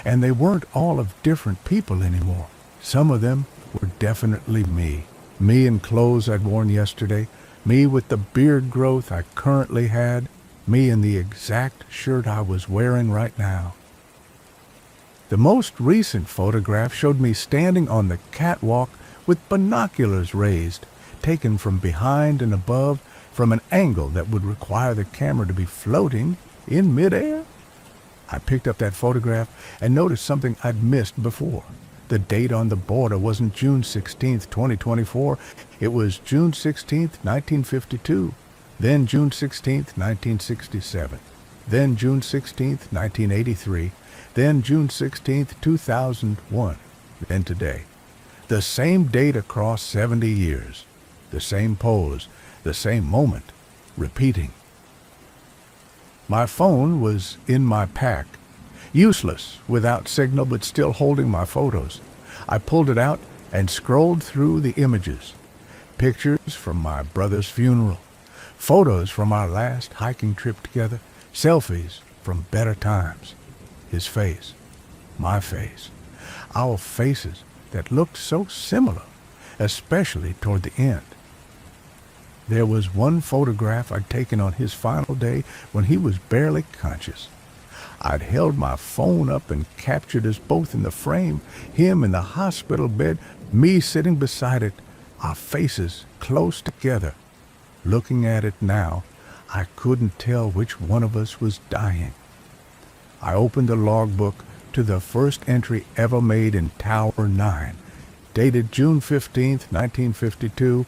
And they weren't all of different people anymore. Some of them were definitely me. Me in clothes I'd worn yesterday, me with the beard growth I currently had, me in the exact shirt I was wearing right now. The most recent photograph showed me standing on the catwalk with binoculars raised, taken from behind and above, from an angle that would require the camera to be floating in midair. I picked up that photograph and noticed something I'd missed before. The date on the border wasn't June 16th, 2024. It was June 16th, 1952. Then June 16th, 1967. Then June 16th, 1983. Then June 16th, 2001. Then today. The same date across 70 years. The same pose. The same moment. Repeating. My phone was in my pack, useless, without signal, but still holding my photos. I pulled it out and scrolled through the images. Pictures from my brother's funeral, photos from our last hiking trip together, selfies from better times. His face, my face, our faces that looked so similar, especially toward the end. There was one photograph I'd taken on his final day when he was barely conscious. I'd held my phone up and captured us both in the frame, him in the hospital bed, me sitting beside it, our faces close together. Looking at it now, I couldn't tell which one of us was dying. I opened the logbook to the first entry ever made in Tower 9, dated June 15th, 1952,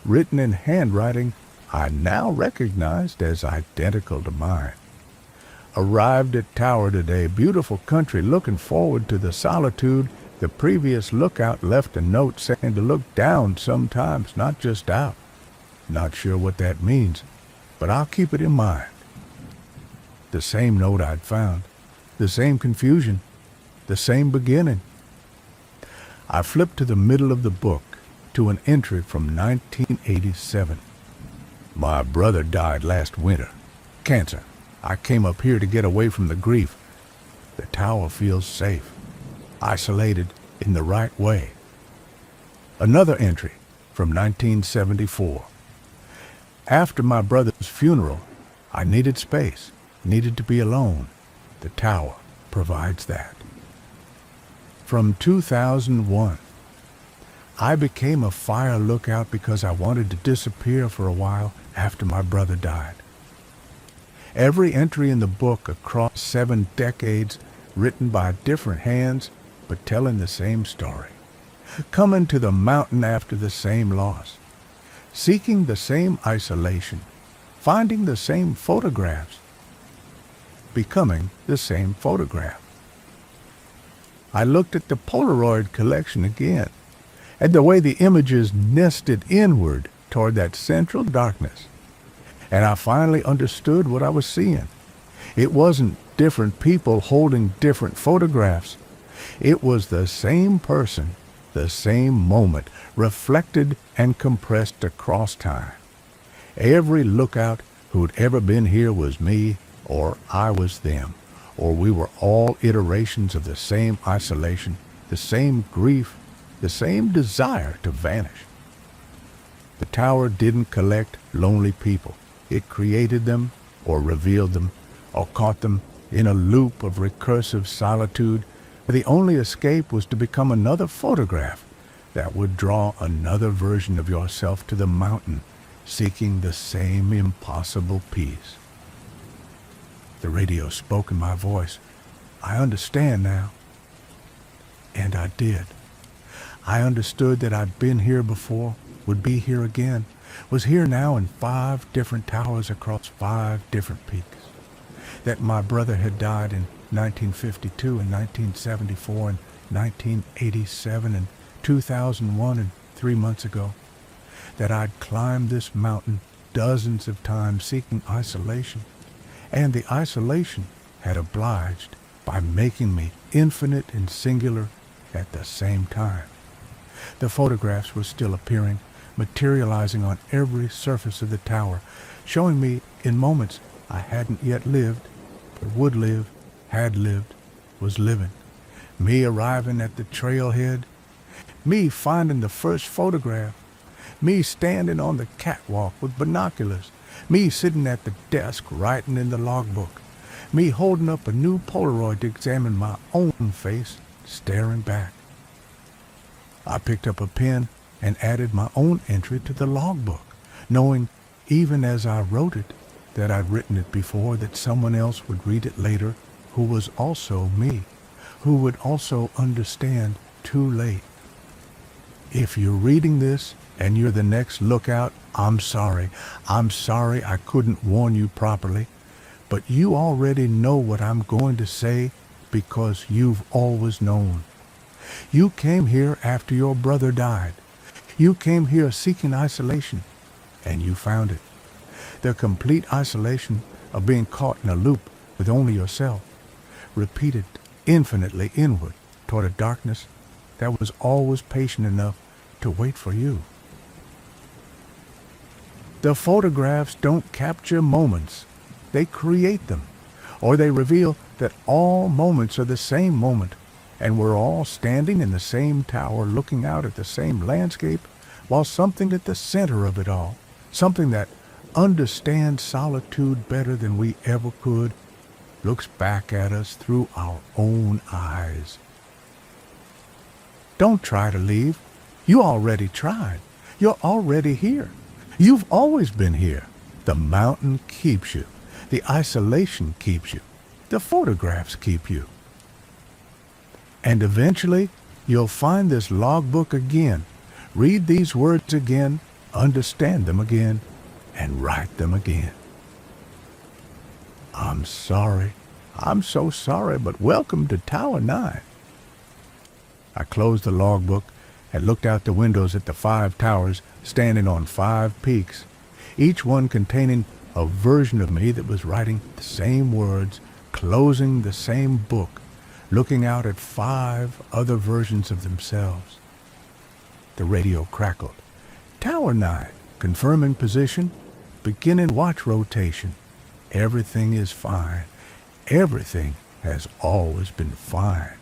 written in handwriting I now recognized as identical to mine. Arrived at Tower today, beautiful country, looking forward to the solitude. The previous lookout left a note saying to look down sometimes, not just out. Not sure what that means, but I'll keep it in mind. The same note I'd found, the same confusion, the same beginning. I flipped to the middle of the book, to an entry from 1987. My brother died last winter. Cancer. I came up here to get away from the grief. The tower feels safe, isolated in the right way. Another entry from 1974. After my brother's funeral, I needed space, needed to be alone. The tower provides that. From 2001, I became a fire lookout because I wanted to disappear for a while after my brother died. Every entry in the book across 7 decades, written by different hands, but telling the same story. Coming to the mountain after the same loss. Seeking the same isolation. Finding the same photographs. Becoming the same photograph. I looked at the Polaroid collection again, and the way the images nested inward toward that central darkness. And I finally understood what I was seeing. It wasn't different people holding different photographs. It was the same person, the same moment, reflected and compressed across time. Every lookout who'd ever been here was me, or I was them, or we were all iterations of the same isolation, the same grief, the same desire to vanish. The tower didn't collect lonely people. It created them, or revealed them, or caught them in a loop of recursive solitude, where the only escape was to become another photograph that would draw another version of yourself to the mountain, seeking the same impossible peace. The radio spoke in my voice. I understand now. And I did. I understood that I'd been here before, would be here again, was here now in 5 different towers across 5 different peaks. That my brother had died in 1952 and 1974 and 1987 and 2001 and 3 months ago. That I'd climbed this mountain dozens of times seeking isolation, and the isolation had obliged by making me infinite and singular at the same time. The photographs were still appearing, materializing on every surface of the tower, showing me in moments I hadn't yet lived, but would live, had lived, was living. Me arriving at the trailhead, me finding the first photograph, me standing on the catwalk with binoculars, me sitting at the desk writing in the logbook, me holding up a new Polaroid to examine my own face, staring back. I picked up a pen and added my own entry to the logbook, knowing, even as I wrote it, that I'd written it before, that someone else would read it later who was also me, who would also understand too late. If you're reading this and you're the next lookout, I'm sorry. I'm sorry I couldn't warn you properly, but you already know what I'm going to say because you've always known. You came here after your brother died. You came here seeking isolation, and you found it. The complete isolation of being caught in a loop with only yourself, repeated infinitely inward toward a darkness that was always patient enough to wait for you. The photographs don't capture moments. They create them, or they reveal that all moments are the same moment, and we're all standing in the same tower looking out at the same landscape, while something at the center of it all, something that understands solitude better than we ever could, looks back at us through our own eyes. Don't try to leave. You already tried. You're already here. You've always been here. The mountain keeps you. The isolation keeps you. The photographs keep you. And eventually, you'll find this logbook again, read these words again, understand them again, and write them again. I'm sorry. I'm so sorry, but welcome to Tower 9. I closed the logbook and looked out the windows at the 5 towers standing on 5 peaks, each one containing a version of me that was writing the same words, closing the same book, looking out at 5 other versions of themselves. The radio crackled. Tower 9, confirming position, beginning watch rotation. Everything is fine. Everything has always been fine.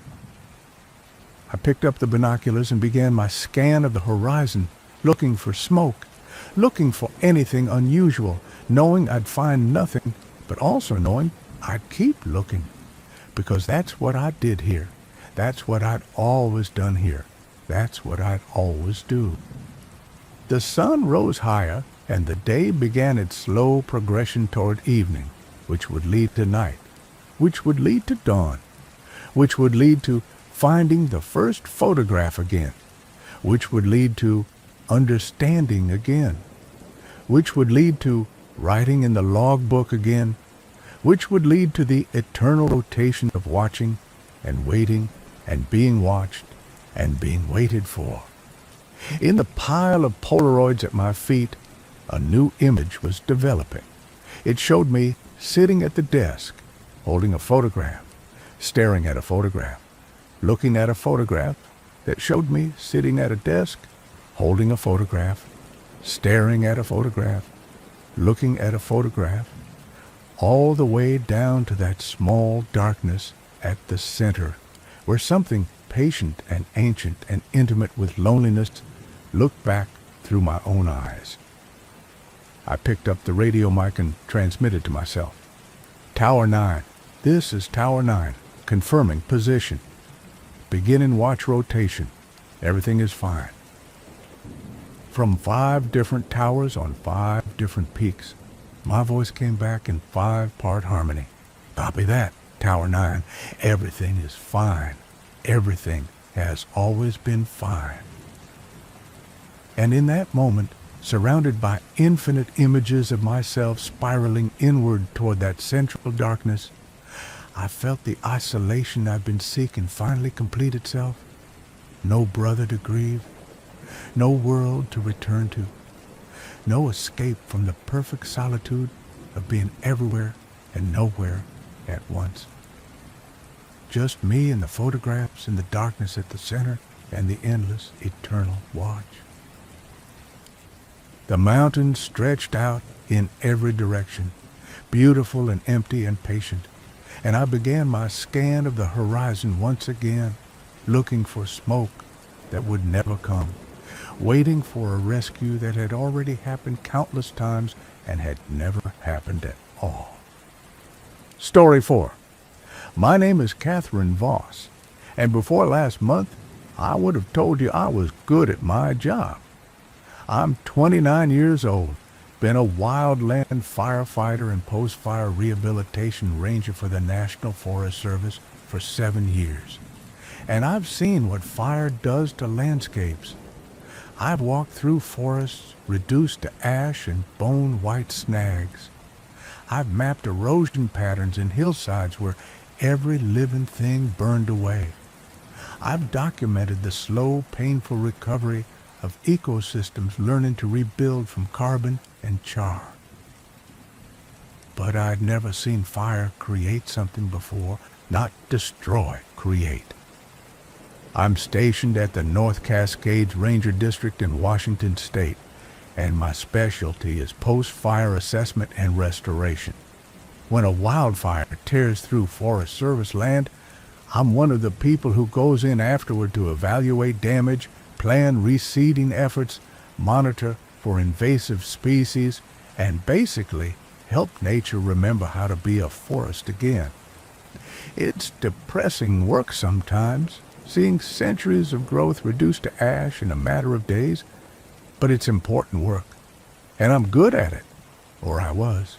I picked up the binoculars and began my scan of the horizon, looking for smoke, looking for anything unusual, knowing I'd find nothing, but also knowing I'd keep looking, because that's what I did here. That's what I'd always done here. That's what I'd always do. The sun rose higher, and the day began its slow progression toward evening, which would lead to night, which would lead to dawn, which would lead to finding the first photograph again, which would lead to understanding again, which would lead to writing in the logbook again, which would lead to the eternal rotation of watching and waiting and being watched and being waited for. In the pile of Polaroids at my feet, a new image was developing. It showed me sitting at the desk, holding a photograph, staring at a photograph, looking at a photograph that showed me sitting at a desk, holding a photograph, staring at a photograph, looking at a photograph, all the way down to that small darkness at the center, where something patient and ancient and intimate with loneliness looked back through my own eyes. I picked up the radio mic and transmitted to myself. Tower 9. This is Tower 9, confirming position. Beginning watch rotation. Everything is fine. From 5 different towers on 5 different peaks, my voice came back in 5-part harmony. Copy that, Tower 9. Everything is fine. Everything has always been fine. And in that moment, surrounded by infinite images of myself spiraling inward toward that central darkness, I felt the isolation I've been seeking finally complete itself. No brother to grieve, no world to return to, no escape from the perfect solitude of being everywhere and nowhere at once. Just me and the photographs and the darkness at the center and the endless, eternal watch. The mountains stretched out in every direction, beautiful and empty and patient, and I began my scan of the horizon once again, looking for smoke that would never come, waiting for a rescue that had already happened countless times and had never happened at all. Story 4. My name is Catherine Voss, and before last month, I would have told you I was good at my job. I'm 29 years old, been a wildland firefighter and post-fire rehabilitation ranger for the National Forest Service for 7 years. And I've seen what fire does to landscapes. I've walked through forests reduced to ash and bone-white snags. I've mapped erosion patterns in hillsides where every living thing burned away. I've documented the slow, painful recovery of ecosystems learning to rebuild from carbon and char. But I'd never seen fire create something before, not destroy, create. I'm stationed at the North Cascades Ranger District in Washington State, and my specialty is post-fire assessment and restoration. When a wildfire tears through Forest Service land, I'm one of the people who goes in afterward to evaluate damage, plan reseeding efforts, monitor for invasive species, and basically help nature remember how to be a forest again. It's depressing work sometimes, seeing centuries of growth reduced to ash in a matter of days, but it's important work, and I'm good at it, or I was.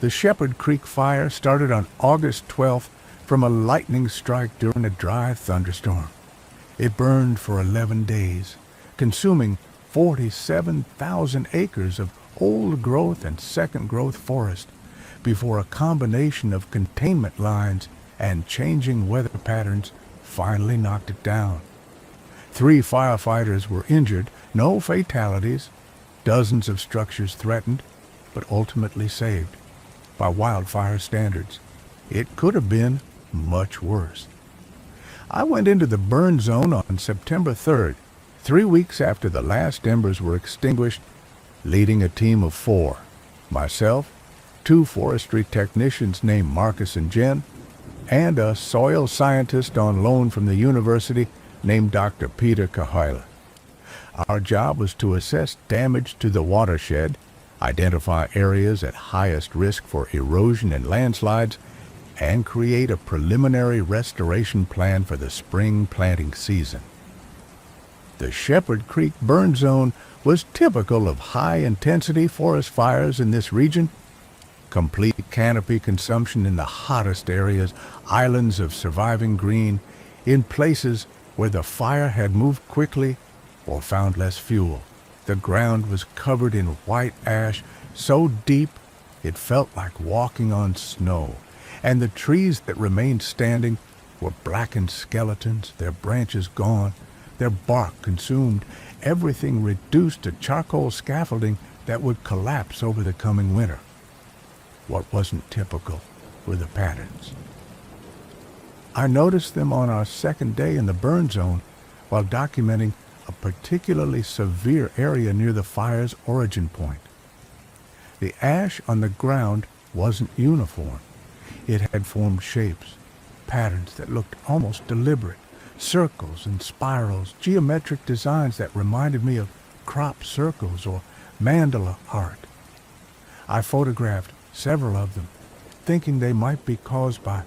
The Shepherd Creek fire started on August 12th from a lightning strike during a dry thunderstorm. It burned for 11 days, consuming 47,000 acres of old-growth and second-growth forest before a combination of containment lines and changing weather patterns finally knocked it down. 3 firefighters were injured, no fatalities, dozens of structures threatened, but ultimately saved. By wildfire standards, it could have been much worse. I went into the burn zone on September 3rd, 3 weeks after the last embers were extinguished, leading a team of 4. Myself, 2 forestry technicians named Marcus and Jen, and a soil scientist on loan from the university named Dr. Peter Cahoyla. Our job was to assess damage to the watershed, identify areas at highest risk for erosion and landslides, and create a preliminary restoration plan for the spring planting season. The Shepherd Creek burn zone was typical of high-intensity forest fires in this region. Complete canopy consumption in the hottest areas, islands of surviving green, in places where the fire had moved quickly or found less fuel. The ground was covered in white ash, so deep it felt like walking on snow, and the trees that remained standing were blackened skeletons, their branches gone, their bark consumed, everything reduced to charcoal scaffolding that would collapse over the coming winter. What wasn't typical were the patterns. I noticed them on our second day in the burn zone while documenting a particularly severe area near the fire's origin point. The ash on the ground wasn't uniform. It had formed shapes, patterns that looked almost deliberate, circles and spirals, geometric designs that reminded me of crop circles or mandala art. I photographed several of them, thinking they might be caused by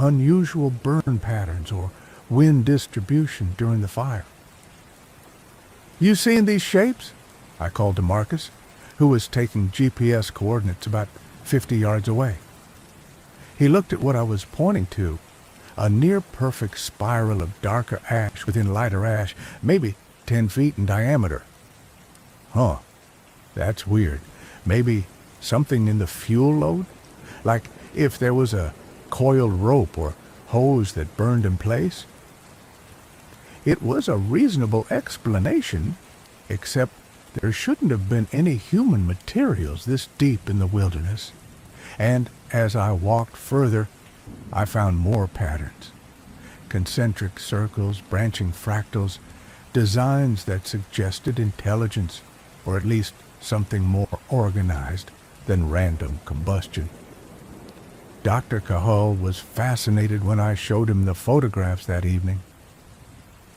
unusual burn patterns or wind distribution during the fire. "You seeing these shapes?" I called to Marcus, who was taking GPS coordinates about 50 yards away. He looked at what I was pointing to, a near-perfect spiral of darker ash within lighter ash, maybe 10 feet in diameter. "Huh, that's weird. Maybe something in the fuel load? Like if there was a coiled rope or hose that burned in place?" It was a reasonable explanation, except there shouldn't have been any human materials this deep in the wilderness. And as I walked further, I found more patterns. Concentric circles, branching fractals, designs that suggested intelligence, or at least something more organized than random combustion. Dr. Cahul was fascinated when I showed him the photographs that evening.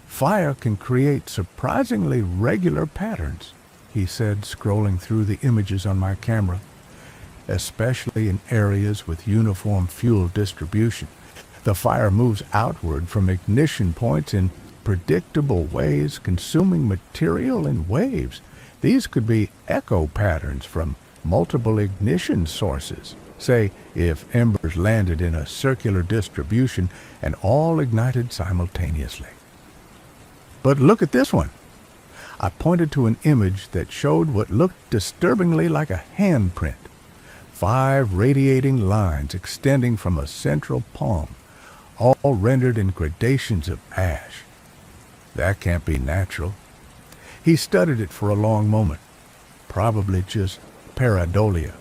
"Fire can create surprisingly regular patterns," he said, scrolling through the images on my camera, "especially in areas with uniform fuel distribution. The fire moves outward from ignition points in predictable ways, consuming material in waves. These could be echo patterns from multiple ignition sources. Say, if embers landed in a circular distribution and all ignited simultaneously. But look at this one." I pointed to an image that showed what looked disturbingly like a handprint. 5 radiating lines extending from a central palm, all rendered in gradations of ash. That can't be natural. He studied it for a long moment. Probably just pareidolia.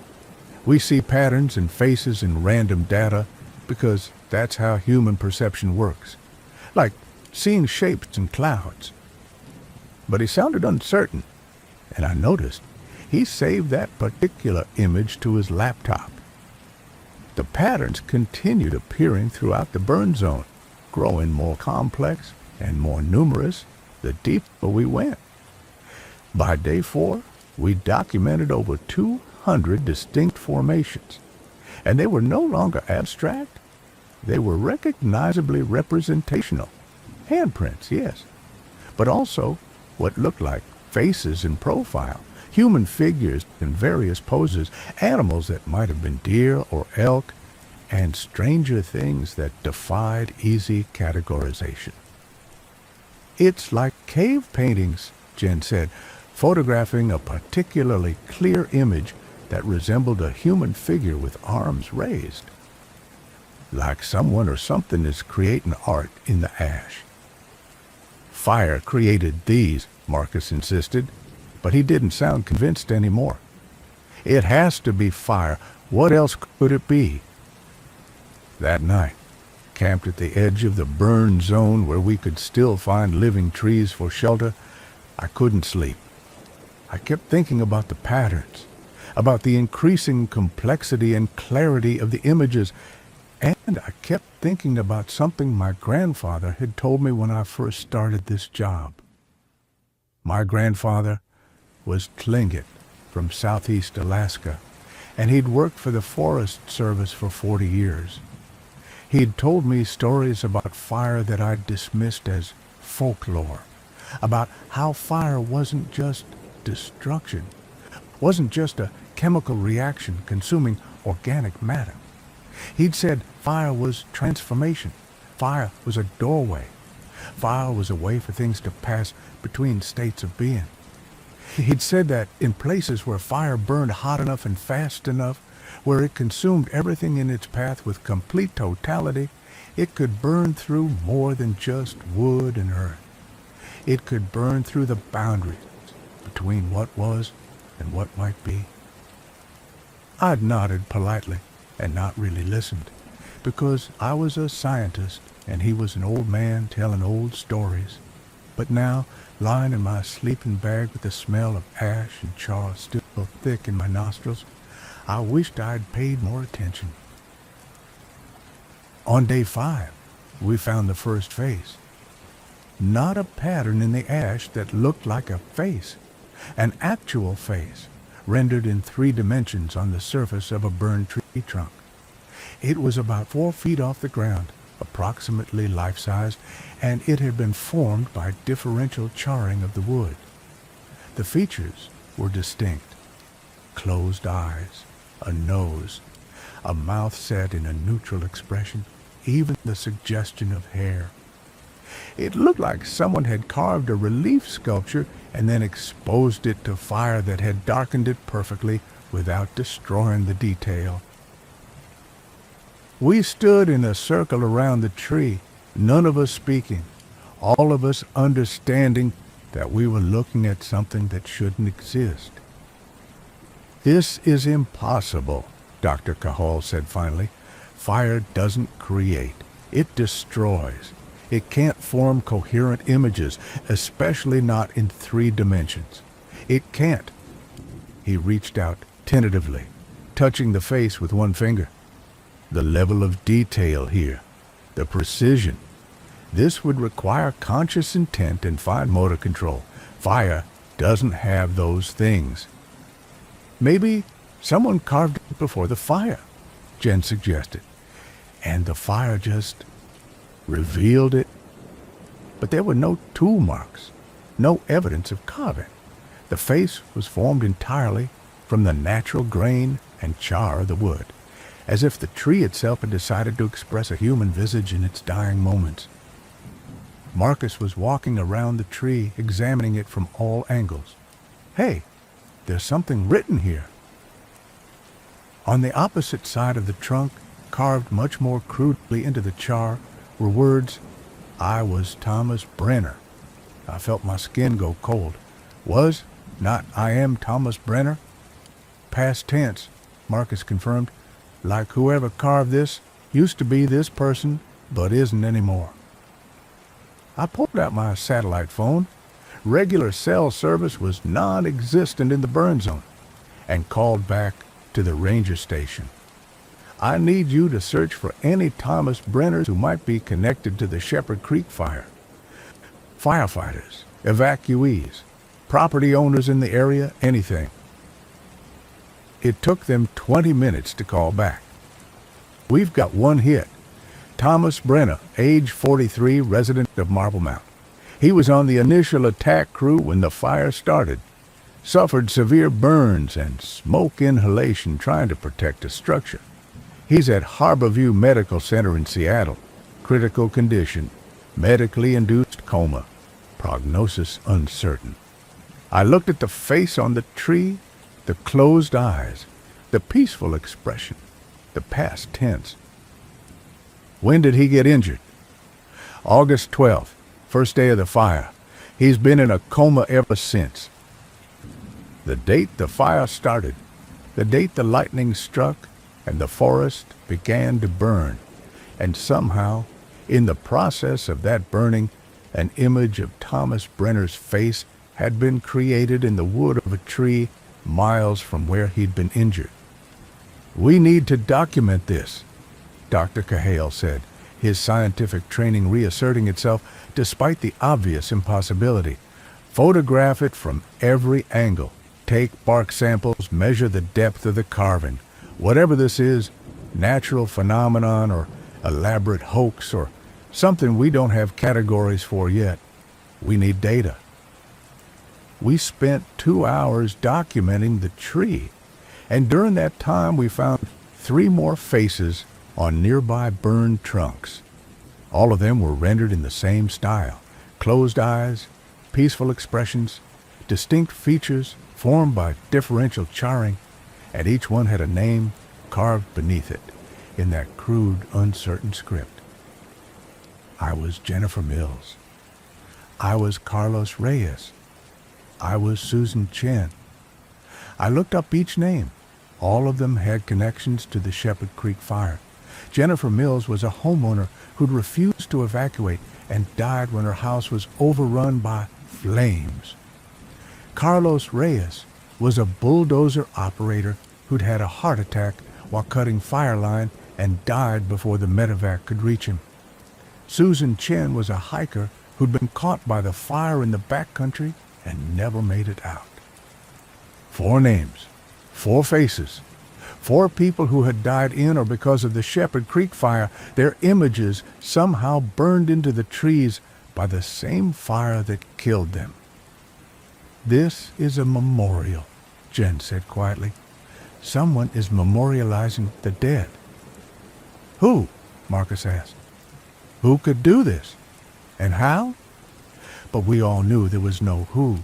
We see patterns and faces in random data because that's how human perception works. Like seeing shapes in clouds. But he sounded uncertain, and I noticed he saved that particular image to his laptop. The patterns continued appearing throughout the burn zone, growing more complex and more numerous the deeper we went. By day 4, we documented over 200 distinct formations, and they were no longer abstract. They were recognizably representational. Handprints, yes, but also what looked like faces in profile, human figures in various poses, animals that might have been deer or elk, and stranger things that defied easy categorization. It's like cave paintings, Jen said, photographing a particularly clear image that resembled a human figure with arms raised. Like someone or something is creating art in the ash. Fire created these, Marcus insisted, but he didn't sound convinced anymore. It has to be fire. What else could it be? That night, camped at the edge of the burn zone where we could still find living trees for shelter, I couldn't sleep. I kept thinking about the patterns, about the increasing complexity and clarity of the images, and I kept thinking about something my grandfather had told me when I first started this job. My grandfather was Tlingit from southeast Alaska, and he'd worked for the Forest Service for 40 years. He'd told me stories about fire that I'd dismissed as folklore, about how fire wasn't just destruction, wasn't just a chemical reaction consuming organic matter. He'd said fire was transformation, fire was a doorway, fire was a way for things to pass between states of being. He'd said that in places where fire burned hot enough and fast enough, where it consumed everything in its path with complete totality, it could burn through more than just wood and earth. It could burn through the boundaries between what was and what might be. I'd nodded politely and not really listened, because I was a scientist and he was an old man telling old stories. But now, lying in my sleeping bag with the smell of ash and char still thick in my nostrils, I wished I'd paid more attention. On day 5, we found the first face. Not a pattern in the ash that looked like a face, an actual face, rendered in 3 dimensions on the surface of a burned tree trunk. It was about 4 feet off the ground, approximately life-sized, and it had been formed by differential charring of the wood. The features were distinct. Closed eyes, a nose, a mouth set in a neutral expression, even the suggestion of hair. It looked like someone had carved a relief sculpture and then exposed it to fire that had darkened it perfectly without destroying the detail. We stood in a circle around the tree, none of us speaking, all of us understanding that we were looking at something that shouldn't exist. "This is impossible," Dr. Cahal said finally. "Fire doesn't create. It destroys. It can't form coherent images, especially not in 3 dimensions. It can't." He reached out tentatively, touching the face with one finger. The level of detail here, the precision. This would require conscious intent and fine motor control. Fire doesn't have those things. "Maybe someone carved it before the fire," Jen suggested, "and the fire just revealed it." But there were no tool marks, no evidence of carving. The face was formed entirely from the natural grain and char of the wood, as if the tree itself had decided to express a human visage in its dying moments. Marcus was walking around the tree, examining it from all angles. "Hey, there's something written here." On the opposite side of the trunk, carved much more crudely into the char, were words, "I was Thomas Brenner." I felt my skin go cold. Was, not "I am Thomas Brenner." "Past tense," Marcus confirmed, "like whoever carved this used to be this person, but isn't anymore." I pulled out my satellite phone. Regular cell service was non-existent in the burn zone, and called back to the ranger station. "I need you to search for any Thomas Brenners who might be connected to the Shepherd Creek fire. Firefighters, evacuees, property owners in the area, anything." It took them 20 minutes to call back. "We've got one hit. Thomas Brenner, age 43, resident of Marble Mount. He was on the initial attack crew when the fire started, suffered severe burns and smoke inhalation trying to protect the structure. He's at Harborview Medical Center in Seattle. Critical condition, medically induced coma, prognosis uncertain. I looked at the face on the tree, the closed eyes, the peaceful expression, the past tense. When did he get injured? August 12th, first day of the fire. He's been in a coma ever since. The date the fire started, the date the lightning struck, and the forest began to burn. And somehow, in the process of that burning, an image of Thomas Brenner's face had been created in the wood of a tree miles from where he'd been injured. "We need to document this," Dr. Cahill said, his scientific training reasserting itself despite the obvious impossibility. "Photograph it from every angle. Take bark samples, measure the depth of the carving. Whatever this is, natural phenomenon or elaborate hoax or something we don't have categories for yet, we need data." We spent 2 hours documenting the tree, and during that time we found 3 more faces on nearby burned trunks. All of them were rendered in the same style: closed eyes, peaceful expressions, distinct features formed by differential charring, and each one had a name carved beneath it in that crude, uncertain script. I was Jennifer Mills. I was Carlos Reyes. I was Susan Chen. I looked up each name. All of them had connections to the Shepherd Creek fire. Jennifer Mills was a homeowner who'd refused to evacuate and died when her house was overrun by flames. Carlos Reyes was a bulldozer operator who'd had a heart attack while cutting fire line and died before the medevac could reach him. Susan Chen was a hiker who'd been caught by the fire in the backcountry and never made it out. 4 names, 4 faces, 4 people who had died in or because of the Shepherd Creek fire, their images somehow burned into the trees by the same fire that killed them. "This is a memorial," Jen said quietly. "Someone is memorializing the dead." "Who?" Marcus asked. "Who could do this? And how?" But we all knew there was no who.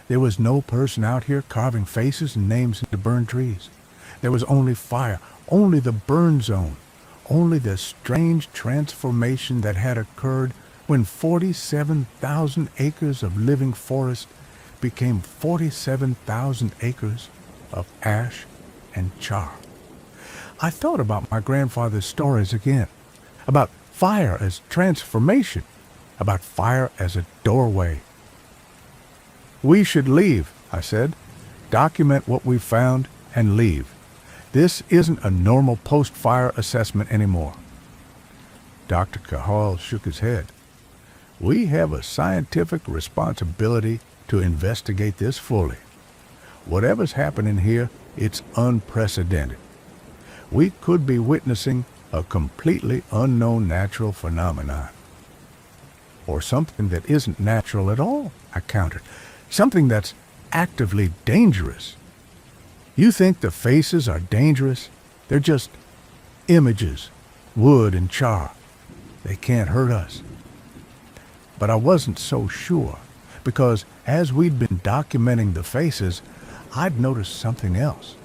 There was no person out here carving faces and names into burned trees. There was only fire, only the burn zone, only the strange transformation that had occurred when 47,000 acres of living forest became 47,000 acres of ash and char. I thought about my grandfather's stories again, about fire as transformation, about fire as a doorway. "We should leave," I said. "Document what we found and leave. This isn't a normal post-fire assessment anymore." Dr. Cahill shook his head. "We have a scientific responsibility to investigate this fully. Whatever's happening here, it's unprecedented. We could be witnessing a completely unknown natural phenomenon. Or something that isn't natural at all," I countered. "Something that's actively dangerous." "You think the faces are dangerous? They're just images, wood and char. They can't hurt us." But I wasn't so sure, because as we'd been documenting the faces, I'd noticed something else.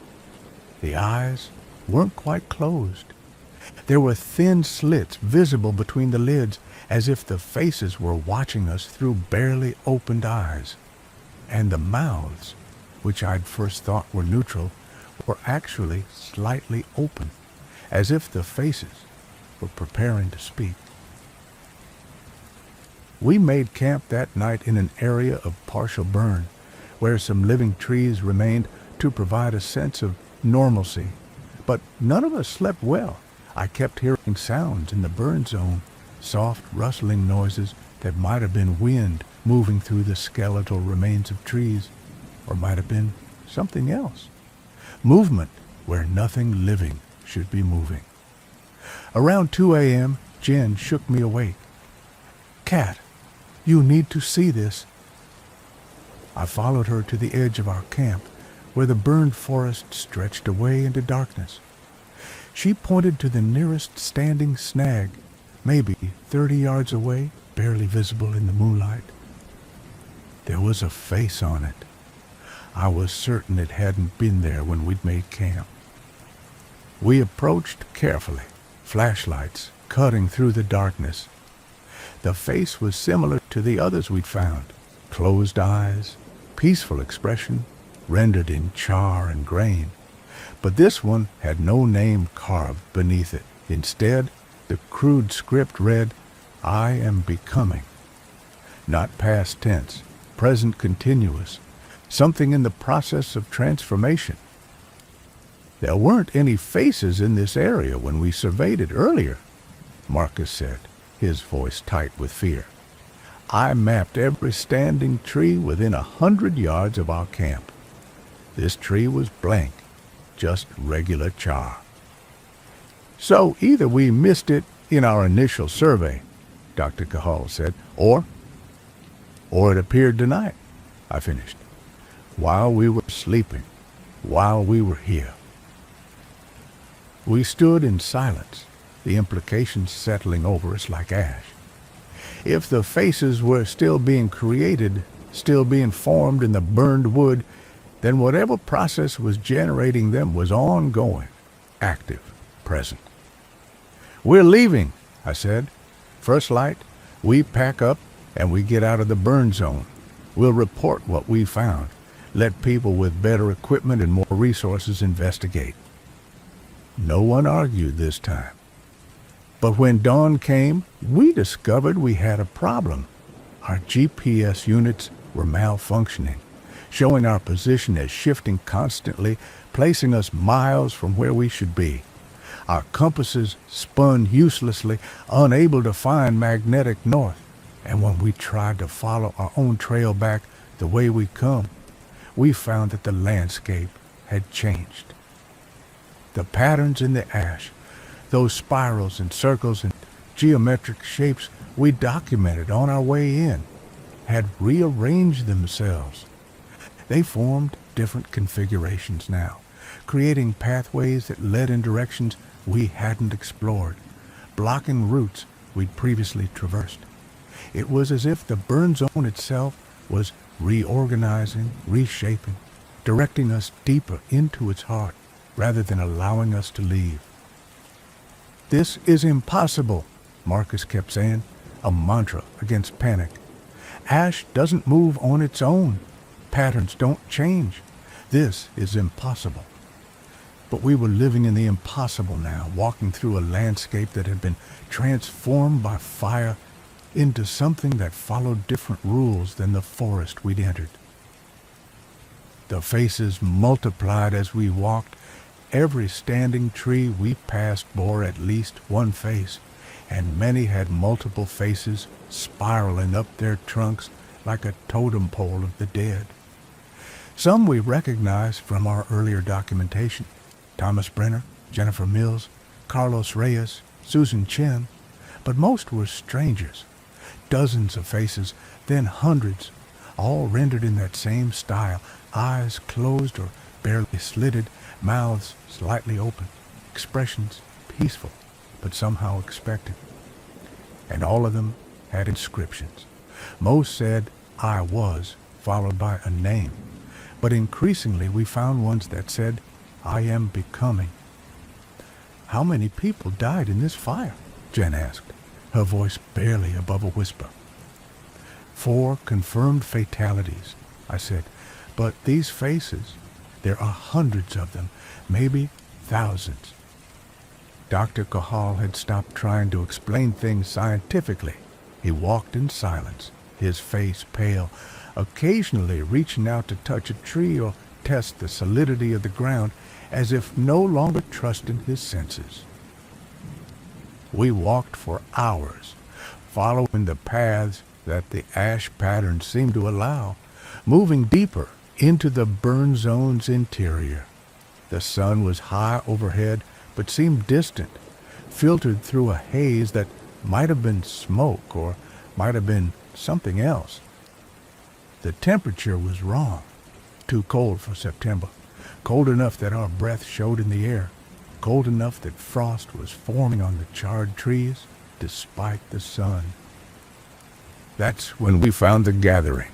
The eyes weren't quite closed. There were thin slits visible between the lids, as if the faces were watching us through barely opened eyes. And the mouths, which I'd first thought were neutral, were actually slightly open, as if the faces were preparing to speak. We made camp that night in an area of partial burn, where some living trees remained to provide a sense of normalcy. But none of us slept well. I kept hearing sounds in the burn zone, soft rustling noises that might have been wind moving through the skeletal remains of trees, or might have been something else. Movement where nothing living should be moving. Around 2 a.m., Jen shook me awake. "Cat, You need to see this." I followed her to the edge of our camp, where the burned forest stretched away into darkness. She pointed to the nearest standing snag, maybe 30 yards away, barely visible in the moonlight. There was a face on it. I was certain it hadn't been there when we'd made camp. We approached carefully, flashlights cutting through the darkness. The face was similar to the others we'd found. Closed eyes, peaceful expression, rendered in char and grain. But this one had no name carved beneath it. Instead, the crude script read, "I am becoming." Not past tense, present continuous, something in the process of transformation. "There weren't any faces in this area when we surveyed it earlier," Marcus said, his voice tight with fear. "I mapped every standing tree within 100 yards of our camp. This tree was blank, just regular char." "So either we missed it in our initial survey," Dr. Cahal said, or it appeared tonight," I finished, "while we were sleeping, while we were here." We stood in silence, the implications settling over us like ash. If the faces were still being created, still being formed in the burned wood, then whatever process was generating them was ongoing, active, present. "We're leaving," I said. "First light, we pack up and we get out of the burn zone. We'll report what we found. Let people with better equipment and more resources investigate." No one argued this time. But when dawn came, we discovered we had a problem. Our GPS units were malfunctioning, showing our position as shifting constantly, placing us miles from where we should be. Our compasses spun uselessly, unable to find magnetic north. And when we tried to follow our own trail back the way we'd come, we found that the landscape had changed. The patterns in the ash, those spirals and circles and geometric shapes we documented on our way in, had rearranged themselves. They formed different configurations now, creating pathways that led in directions we hadn't explored, blocking routes we'd previously traversed. It was as if the burn zone itself was reorganizing, reshaping, directing us deeper into its heart rather than allowing us to leave. "This is impossible," Marcus kept saying, a mantra against panic. "Ash doesn't move on its own. Patterns don't change. This is impossible." But we were living in the impossible now, walking through a landscape that had been transformed by fire into something that followed different rules than the forest we'd entered. The faces multiplied as we walked. Every standing tree we passed bore at least one face, and many had multiple faces spiraling up their trunks like a totem pole of the dead. Some we recognized from our earlier documentation: Thomas Brenner, Jennifer Mills, Carlos Reyes, Susan Chen, but most were strangers. Dozens of faces, then hundreds, all rendered in that same style, eyes closed or barely slitted, mouths slightly open, expressions peaceful but somehow expectant. And all of them had inscriptions. Most said, "I was," followed by a name. But increasingly we found ones that said, "I am becoming." "How many people died in this fire?" Jen asked, her voice barely above a whisper. 4 confirmed fatalities," I said. "But these faces, there are hundreds of them, maybe thousands." Dr. Cahal had stopped trying to explain things scientifically. He walked in silence, his face pale, occasionally reaching out to touch a tree or test the solidity of the ground, as if no longer trusting his senses. We walked for hours, following the paths that the ash pattern seemed to allow, moving deeper into the burn zone's interior. The sun was high overhead, but seemed distant, filtered through a haze that might have been smoke or might have been something else. The temperature was wrong. Too cold for September. Cold enough that our breath showed in the air. Cold enough that frost was forming on the charred trees despite the sun. That's when we found the gathering.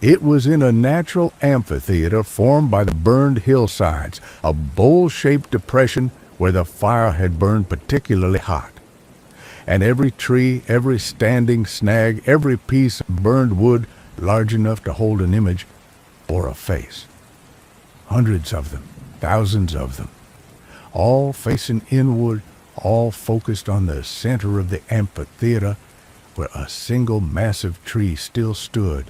It was in a natural amphitheater formed by the burned hillsides, a bowl-shaped depression where the fire had burned particularly hot. And every tree, every standing snag, every piece of burned wood large enough to hold an image bore a face. Hundreds of them, thousands of them, all facing inward, all focused on the center of the amphitheater where a single massive tree still stood.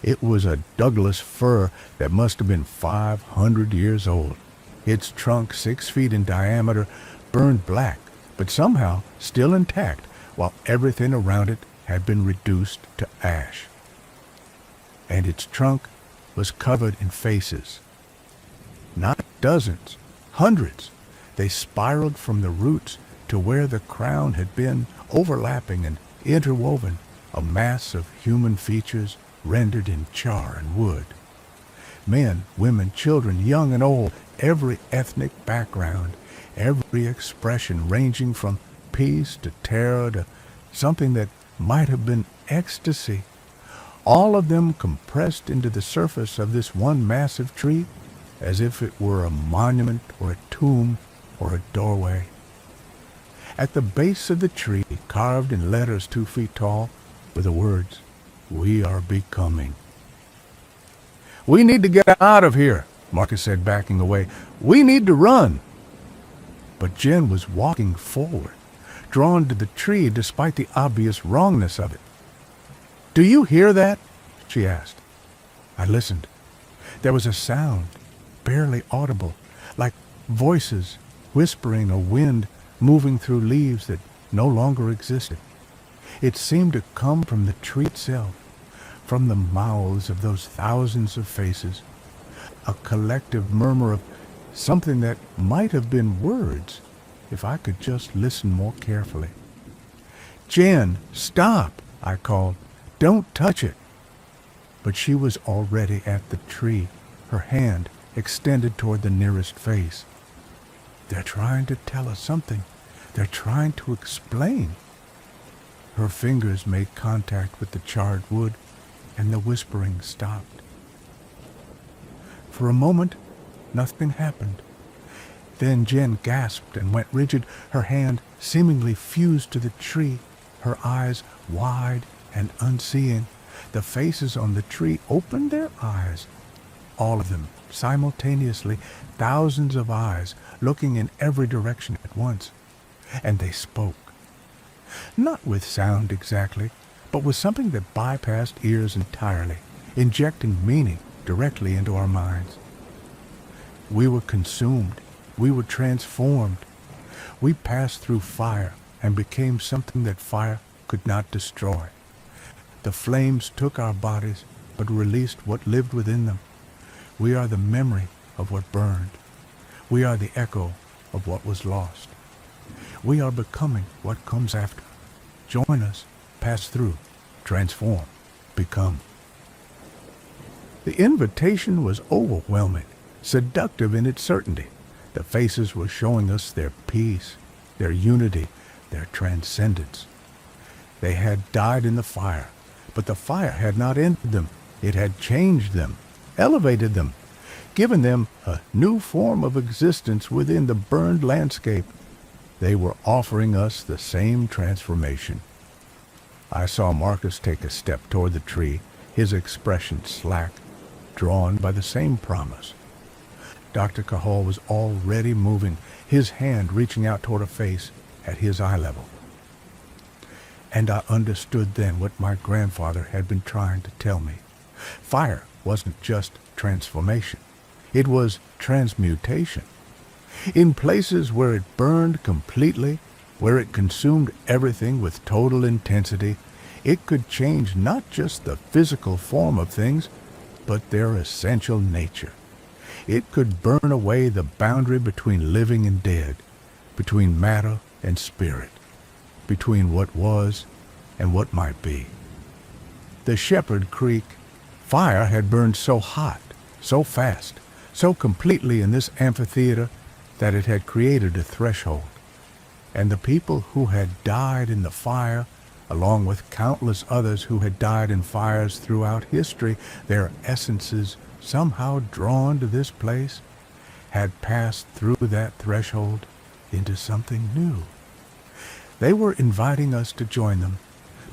It was a Douglas fir that must have been 500 years old. Its trunk 6 feet in diameter, burned black, but somehow still intact, while everything around it had been reduced to ash. And its trunk was covered in faces. Not dozens, hundreds. They spiraled from the roots to where the crown had been, overlapping and interwoven, a mass of human features rendered in char and wood. Men, women, children, young and old, every ethnic background, every expression ranging from peace to terror to something that might have been ecstasy, all of them compressed into the surface of this one massive tree as if it were a monument or a tomb or a doorway. At the base of the tree, carved in letters 2 feet tall, were the words, "We are becoming." "We need to get out of here," Marcus said, backing away. "We need to run." But Jen was walking forward, drawn to the tree despite the obvious wrongness of it. "Do you hear that?" she asked. I listened. There was a sound, barely audible, like voices whispering or wind moving through leaves that no longer existed. It seemed to come from the tree itself, from the mouths of those thousands of faces, a collective murmur of something that might have been words if I could just listen more carefully. "Jen, stop," I called. "Don't touch it." But she was already at the tree, her hand extended toward the nearest face. "They're trying to tell us something. They're trying to explain." Her fingers made contact with the charred wood, and the whispering stopped. For a moment, nothing happened. Then Jen gasped and went rigid, her hand seemingly fused to the tree, her eyes wide and unseeing. The faces on the tree opened their eyes, all of them simultaneously, thousands of eyes looking in every direction at once. And they spoke. Not with sound exactly, but with something that bypassed ears entirely, injecting meaning directly into our minds. We were consumed. We were transformed. We passed through fire and became something that fire could not destroy. The flames took our bodies, but released what lived within them. We are the memory of what burned. We are the echo of what was lost. We are becoming what comes after. Join us, pass through, transform, become. The invitation was overwhelming, seductive in its certainty. The faces were showing us their peace, their unity, their transcendence. They had died in the fire, but the fire had not ended them. It had changed them, elevated them, given them a new form of existence within the burned landscape. They were offering us the same transformation. I saw Marcus take a step toward the tree, his expression slack, drawn by the same promise. Dr. Cahal was already moving, his hand reaching out toward a face at his eye level. And I understood then what my grandfather had been trying to tell me. Fire wasn't just transformation. It was transmutation. In places where it burned completely, where it consumed everything with total intensity, it could change not just the physical form of things, but their essential nature. It could burn away the boundary between living and dead, between matter and spirit, between what was and what might be. The Shepherd Creek fire had burned so hot, so fast, so completely in this amphitheater that it had created a threshold. And the people who had died in the fire, along with countless others who had died in fires throughout history, their essences somehow drawn to this place, had passed through that threshold into something new. They were inviting us to join them,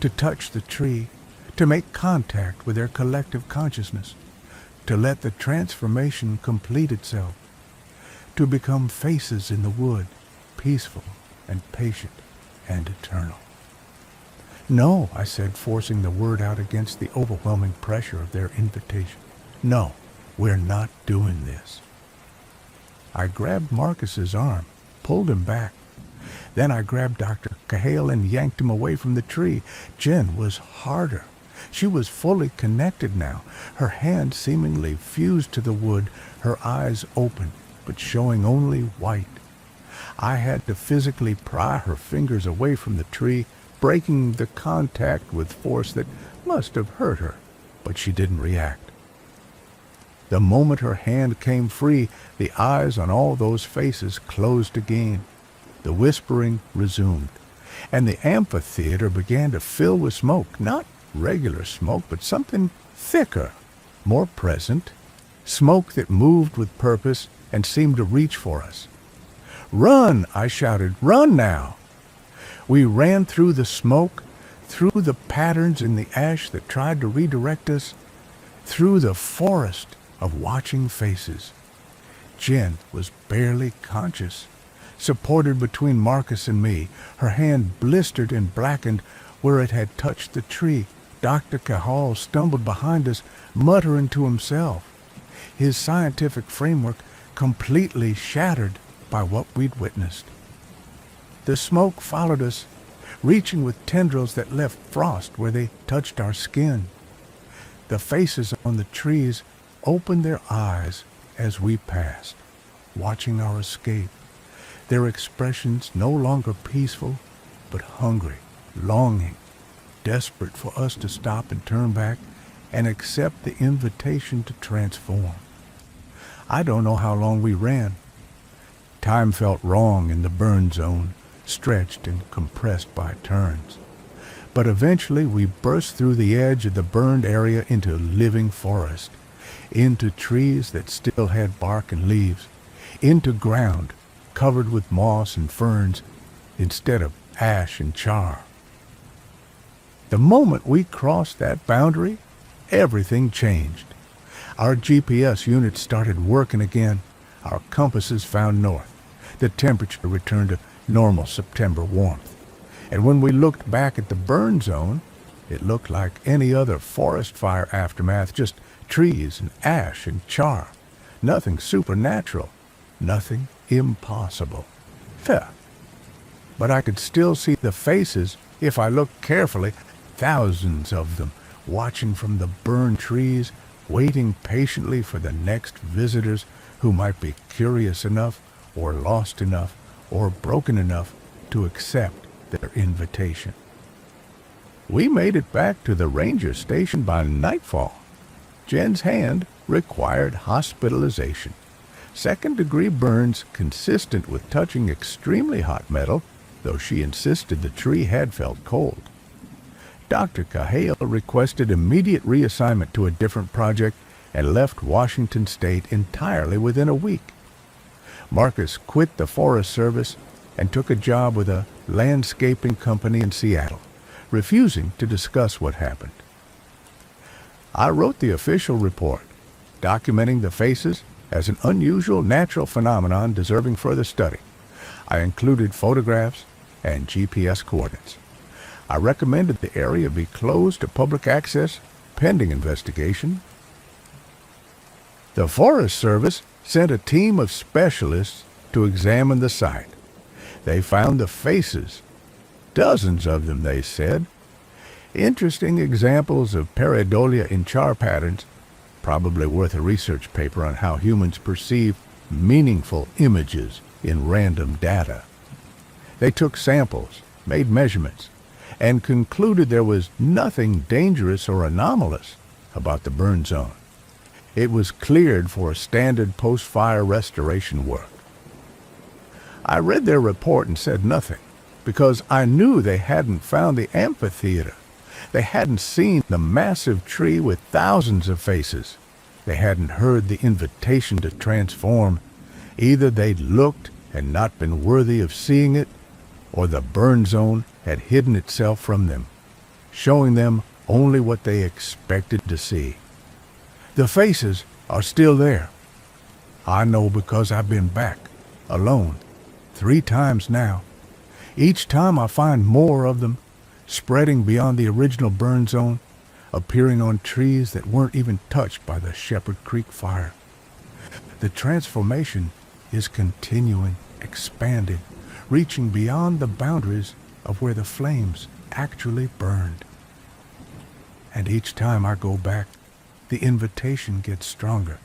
to touch the tree, to make contact with their collective consciousness, to let the transformation complete itself, to become faces in the wood, peaceful and patient and eternal. No, I said, forcing the word out against the overwhelming pressure of their invitation. No, we're not doing this. I grabbed Marcus's arm, pulled him back. Then I grabbed Dr. Cahill and yanked him away from the tree. Jen was harder. She was fully connected now, her hand seemingly fused to the wood, her eyes open, but showing only white. I had to physically pry her fingers away from the tree, breaking the contact with force that must have hurt her, but she didn't react. The moment her hand came free, the eyes on all those faces closed again. The whispering resumed, and the amphitheater began to fill with smoke, not regular smoke, but something thicker, more present, smoke that moved with purpose and seemed to reach for us. "Run!" I shouted. "Run now!" We ran through the smoke, through the patterns in the ash that tried to redirect us, through the forest of watching faces. Jen was barely conscious, supported between Marcus and me, her hand blistered and blackened where it had touched the tree. Dr. Cahill stumbled behind us, muttering to himself, his scientific framework completely shattered by what we'd witnessed. The smoke followed us, reaching with tendrils that left frost where they touched our skin. The faces on the trees opened their eyes as we passed, watching our escape, their expressions no longer peaceful, but hungry, longing, desperate for us to stop and turn back and accept the invitation to transform. I don't know how long we ran. Time felt wrong in the burn zone, stretched and compressed by turns. But eventually we burst through the edge of the burned area into living forest, into trees that still had bark and leaves, into ground covered with moss and ferns instead of ash and char. The moment we crossed that boundary, everything changed. Our GPS units started working again. Our compasses found north. The temperature returned to normal September warmth. And when we looked back at the burn zone, it looked like any other forest fire aftermath, just trees and ash and char. Nothing supernatural, nothing impossible. Fair. But I could still see the faces if I looked carefully, thousands of them, watching from the burned trees, waiting patiently for the next visitors who might be curious enough or lost enough or broken enough to accept their invitation. We made it back to the ranger station by nightfall. Jen's hand required hospitalization. Second-degree burns consistent with touching extremely hot metal, though she insisted the tree had felt cold. Dr. Cahill requested immediate reassignment to a different project and left Washington State entirely within a week. Marcus quit the Forest Service and took a job with a landscaping company in Seattle, refusing to discuss what happened. I wrote the official report, documenting the faces as an unusual natural phenomenon deserving further study. I included photographs and GPS coordinates. I recommended the area be closed to public access pending investigation. The Forest Service sent a team of specialists to examine the site. They found the faces, dozens of them, they said. Interesting examples of pareidolia in char patterns, probably worth a research paper on how humans perceive meaningful images in random data. They took samples, made measurements, and concluded there was nothing dangerous or anomalous about the burn zone. It was cleared for standard post-fire restoration work. I read their report and said nothing, because I knew they hadn't found the amphitheater. They hadn't seen the massive tree with thousands of faces. They hadn't heard the invitation to transform. Either they'd looked and not been worthy of seeing it, or the burn zone had hidden itself from them, showing them only what they expected to see. The faces are still there. I know because I've been back, alone, 3 times now. Each time I find more of them, spreading beyond the original burn zone, appearing on trees that weren't even touched by the Shepherd Creek fire. The transformation is continuing, expanding, reaching beyond the boundaries of where the flames actually burned. And each time I go back, the invitation gets stronger.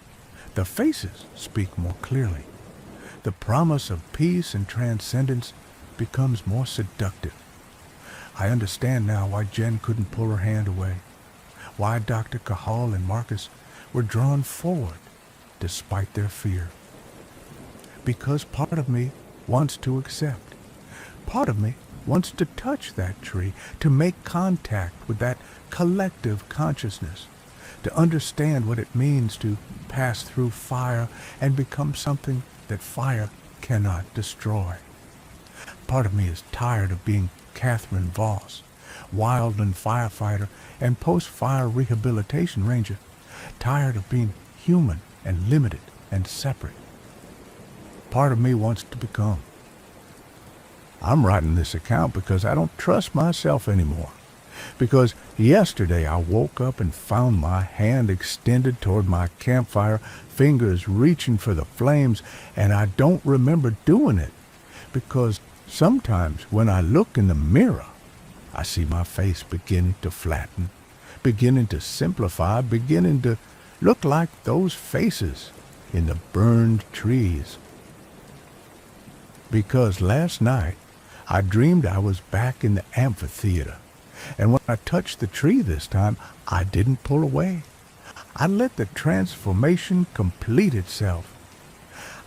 The faces speak more clearly. The promise of peace and transcendence becomes more seductive. I understand now why Jen couldn't pull her hand away, why Dr. Cahal and Marcus were drawn forward despite their fear. Because part of me wants to accept. Part of me wants to touch that tree, to make contact with that collective consciousness, to understand what it means to pass through fire and become something that fire cannot destroy. Part of me is tired of being Catherine Voss, wildland firefighter and post-fire rehabilitation ranger, tired of being human and limited and separate. Part of me wants to become. I'm writing this account because I don't trust myself anymore. Because yesterday I woke up and found my hand extended toward my campfire, fingers reaching for the flames, and I don't remember doing it. Because sometimes when I look in the mirror, I see my face beginning to flatten, beginning to simplify, beginning to look like those faces in the burned trees. Because last night I dreamed I was back in the amphitheater. And when I touched the tree this time, I didn't pull away. I let the transformation complete itself.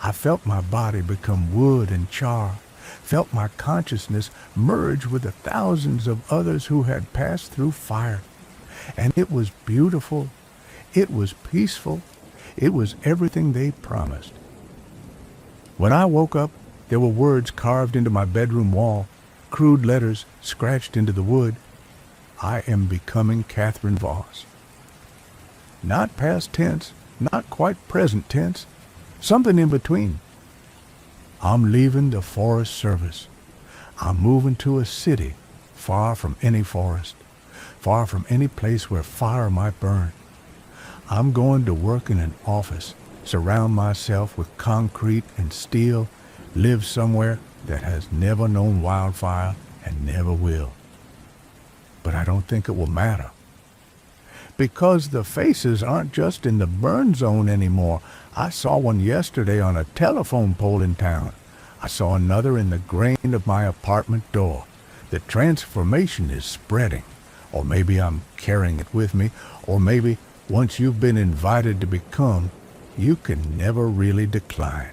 I felt my body become wood and char, felt my consciousness merge with the thousands of others who had passed through fire. And it was beautiful. It was peaceful. It was everything they promised. When I woke up, there were words carved into my bedroom wall, crude letters scratched into the wood. I am becoming Catherine Voss. Not past tense, not quite present tense, something in between. I'm leaving the Forest Service. I'm moving to a city far from any forest, far from any place where fire might burn. I'm going to work in an office, surround myself with concrete and steel, live somewhere that has never known wildfire and never will. But I don't think it will matter. Because the faces aren't just in the burn zone anymore. I saw one yesterday on a telephone pole in town. I saw another in the grain of my apartment door. The transformation is spreading. Or maybe I'm carrying it with me. Or maybe once you've been invited to become, you can never really decline.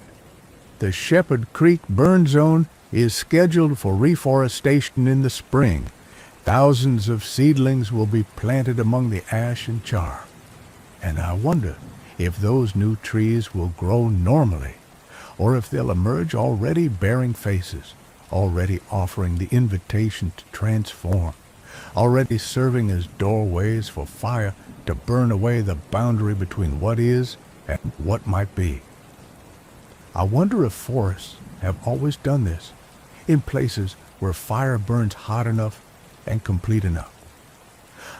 The Shepherd Creek burn zone is scheduled for reforestation in the spring. Thousands of seedlings will be planted among the ash and char. And I wonder if those new trees will grow normally, or if they'll emerge already bearing faces, already offering the invitation to transform, already serving as doorways for fire to burn away the boundary between what is and what might be. I wonder if forests have always done this, in places where fire burns hot enough and complete enough.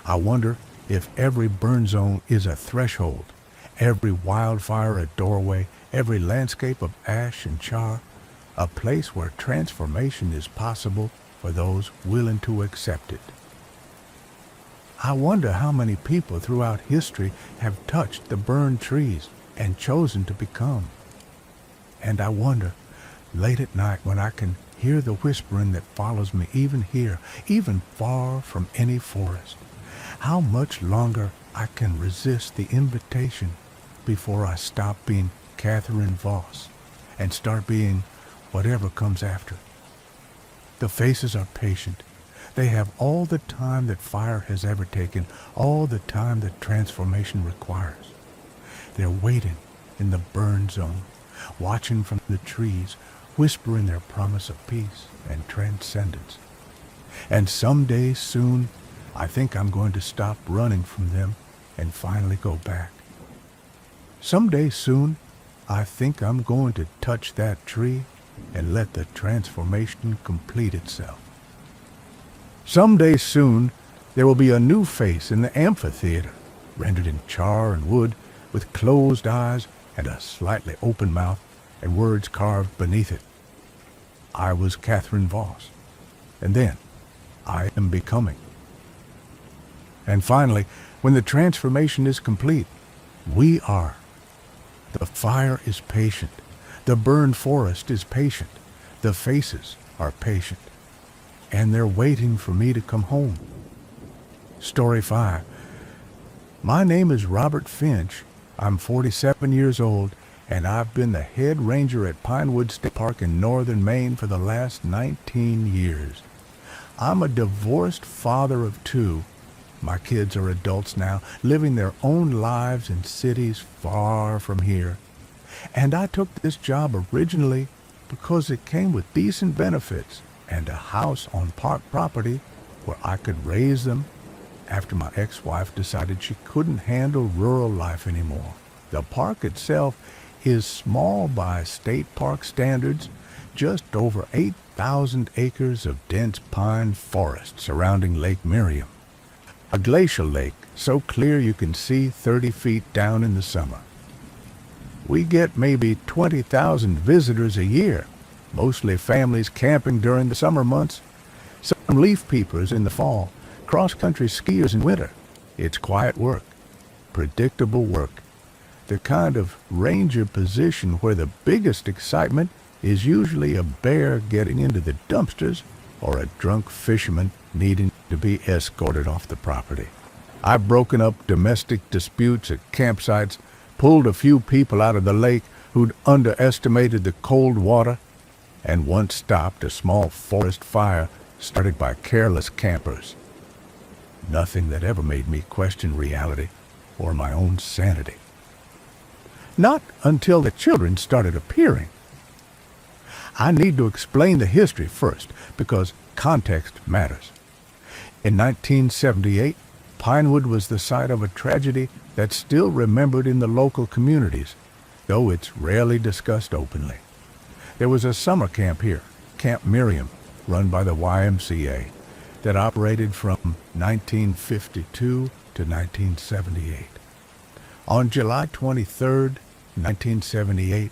I wonder if every burn zone is a threshold, every wildfire a doorway, every landscape of ash and char, a place where transformation is possible for those willing to accept it. I wonder how many people throughout history have touched the burned trees and chosen to become. And I wonder, late at night when I can hear the whispering that follows me even here, even far from any forest. How much longer I can resist the invitation before I stop being Catherine Voss and start being whatever comes after. The faces are patient. They have all the time that fire has ever taken, all the time that transformation requires. They're waiting in the burn zone, watching from the trees, whispering their promise of peace and transcendence. And someday soon, I think I'm going to stop running from them and finally go back. Someday soon, I think I'm going to touch that tree and let the transformation complete itself. Someday soon, there will be a new face in the amphitheater, rendered in char and wood, with closed eyes and a slightly open mouth, and words carved beneath it. I was Catherine Voss, and then I am becoming. And finally, when the transformation is complete, we are. The fire is patient. The burned forest is patient. The faces are patient. And they're waiting for me to come home. Story 5. My name is Robert Finch. I'm 47 years old, and I've been the head ranger at Pinewood State Park in northern Maine for the last 19 years. I'm a divorced father of 2. My kids are adults now, living their own lives in cities far from here. And I took this job originally because it came with decent benefits and a house on park property where I could raise them after my ex-wife decided she couldn't handle rural life anymore. The park itself is small by state park standards, just over 8,000 acres of dense pine forest surrounding Lake Miriam. A glacial lake so clear you can see 30 feet down in the summer. We get maybe 20,000 visitors a year, mostly families camping during the summer months, some leaf peepers in the fall, cross-country skiers in winter. It's quiet work, predictable work, the kind of ranger position where the biggest excitement is usually a bear getting into the dumpsters or a drunk fisherman needing to be escorted off the property. I've broken up domestic disputes at campsites, pulled a few people out of the lake who'd underestimated the cold water, and once stopped a small forest fire started by careless campers. Nothing that ever made me question reality or my own sanity. Not until the children started appearing. I need to explain the history first, because context matters. In 1978, Pinewood was the site of a tragedy that's still remembered in the local communities, though it's rarely discussed openly. There was a summer camp here, Camp Miriam, run by the YMCA, that operated from 1952 to 1978. On July 23, 1978,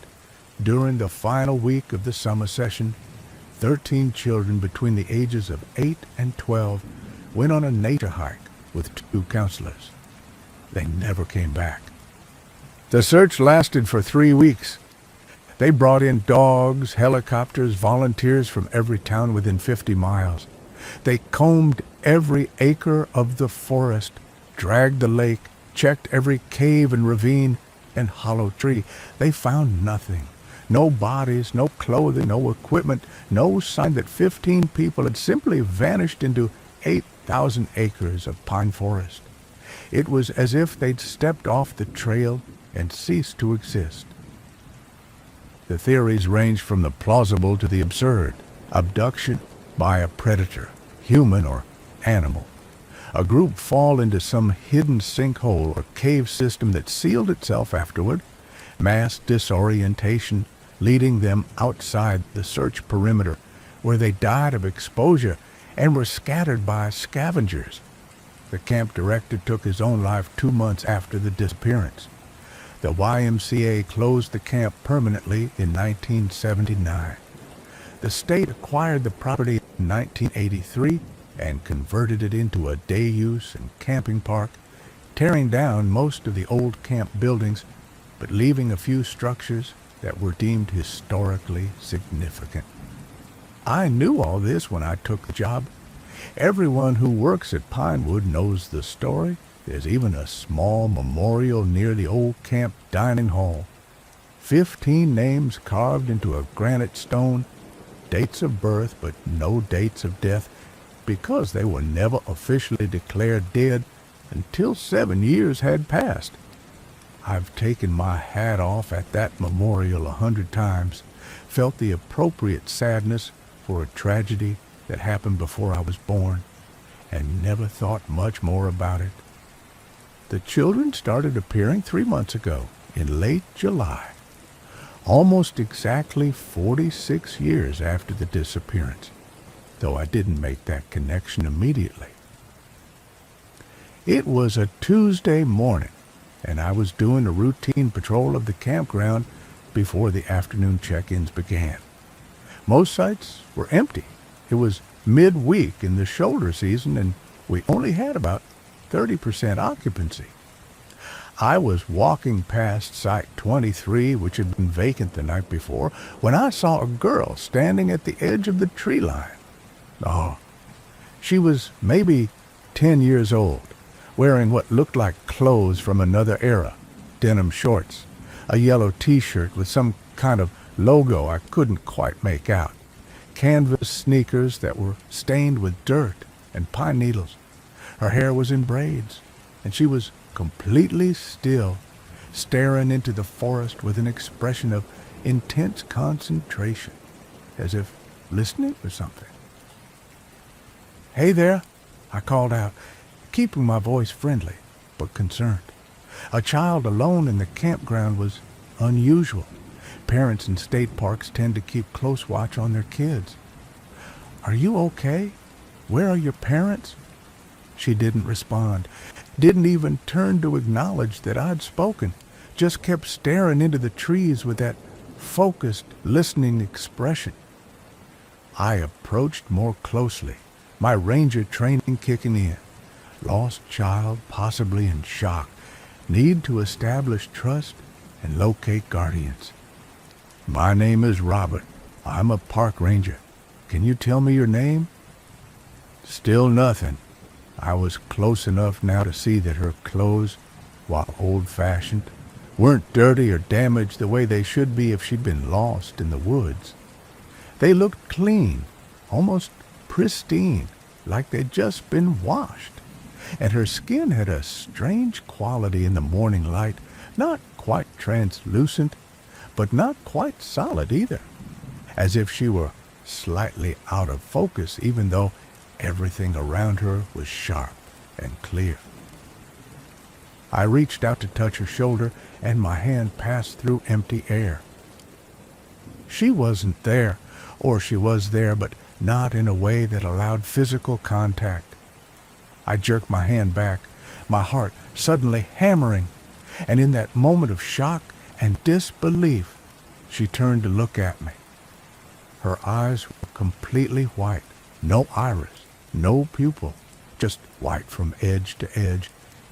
during the final week of the summer session, 13 children between the ages of 8 and 12 went on a nature hike with 2 counselors. They never came back. The search lasted for 3 weeks. They brought in dogs, helicopters, volunteers from every town within 50 miles. They combed every acre of the forest, dragged the lake, checked every cave and ravine and hollow tree. They found nothing. No bodies, no clothing, no equipment, no sign that 15 people had simply vanished into 8,000 acres of pine forest. It was as if they'd stepped off the trail and ceased to exist. The theories range from the plausible to the absurd. Abduction by a predator, human or animal. A group fall into some hidden sinkhole or cave system that sealed itself afterward. Mass disorientation, leading them outside the search perimeter, where they died of exposure and were scattered by scavengers. The camp director took his own life 2 months after the disappearance. The YMCA closed the camp permanently in 1979. The state acquired the property in 1983 and converted it into a day use and camping park, tearing down most of the old camp buildings, but leaving a few structures that were deemed historically significant. I knew all this when I took the job. Everyone who works at Pinewood knows the story. There's even a small memorial near the old camp dining hall. 15 names carved into a granite stone, dates of birth but no dates of death, because they were never officially declared dead until 7 years had passed. I've taken my hat off at that memorial 100 times, felt the appropriate sadness for a tragedy that happened before I was born, and never thought much more about it. The children started appearing 3 months ago, in late July, almost exactly 46 years after the disappearance, though I didn't make that connection immediately. It was a Tuesday morning, and I was doing a routine patrol of the campground before the afternoon check-ins began. Most sites were empty. It was midweek in the shoulder season, and we only had about 30% occupancy. I was walking past Site 23, which had been vacant the night before, when I saw a girl standing at the edge of the tree line. Oh, she was maybe 10 years old, wearing what looked like clothes from another era, denim shorts, a yellow t-shirt with some kind of logo I couldn't quite make out, canvas sneakers that were stained with dirt and pine needles. Her hair was in braids, and she was completely still, staring into the forest with an expression of intense concentration, as if listening for something. "Hey there," I called out, keeping my voice friendly but concerned. A child alone in the campground was unusual. Parents in state parks tend to keep close watch on their kids. "Are you okay? Where are your parents?" She didn't respond, didn't even turn to acknowledge that I'd spoken, just kept staring into the trees with that focused, listening expression. I approached more closely, my ranger training kicking in. Lost child, possibly in shock, need to establish trust and locate guardians. "My name is Robert. I'm a park ranger. Can you tell me your name?" Still nothing. I was close enough now to see that her clothes, while old-fashioned, weren't dirty or damaged the way they should be if she'd been lost in the woods. They looked clean, almost pristine, like they'd just been washed. And her skin had a strange quality in the morning light, not quite translucent, but not quite solid either, as if she were slightly out of focus, even though everything around her was sharp and clear. I reached out to touch her shoulder, and my hand passed through empty air. She wasn't there, or she was there, but not in a way that allowed physical contact. I jerked my hand back, my heart suddenly hammering, and in that moment of shock and disbelief, she turned to look at me. Her eyes were completely white, no iris, no pupil, just white from edge to edge,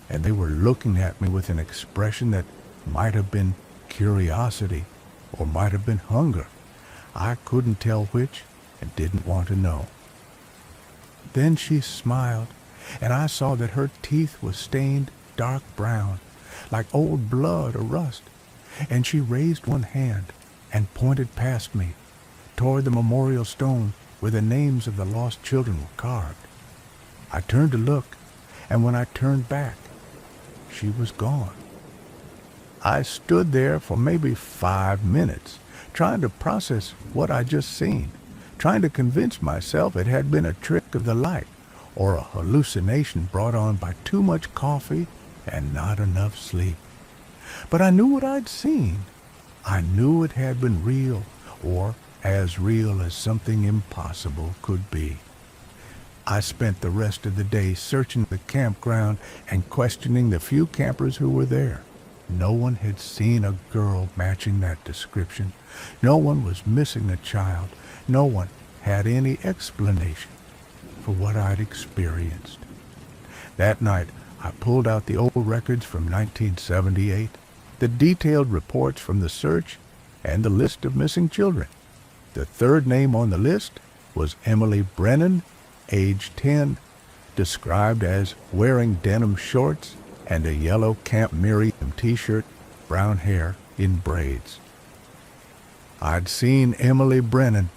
and they were looking at me with an expression that might have been curiosity or might have been hunger. I couldn't tell which and didn't want to know. Then she smiled, and I saw that her teeth were stained dark brown, like old blood or rust, and she raised one hand and pointed past me, toward the memorial stone where the names of the lost children were carved. I turned to look, and when I turned back, she was gone. I stood there for maybe 5 minutes, trying to process what I'd just seen, trying to convince myself it had been a trick of the light, or a hallucination brought on by too much coffee and not enough sleep. But I knew what I'd seen. I knew it had been real, or as real as something impossible could be. I spent the rest of the day searching the campground and questioning the few campers who were there. No one had seen a girl matching that description. No one was missing a child. No one had any explanation for what I'd experienced. That night, I pulled out the old records from 1978, the detailed reports from the search, and the list of missing children. The third name on the list was Emily Brennan, age 10, described as wearing denim shorts and a yellow Camp Miriam t-shirt, brown hair in braids. I'd seen Emily Brennan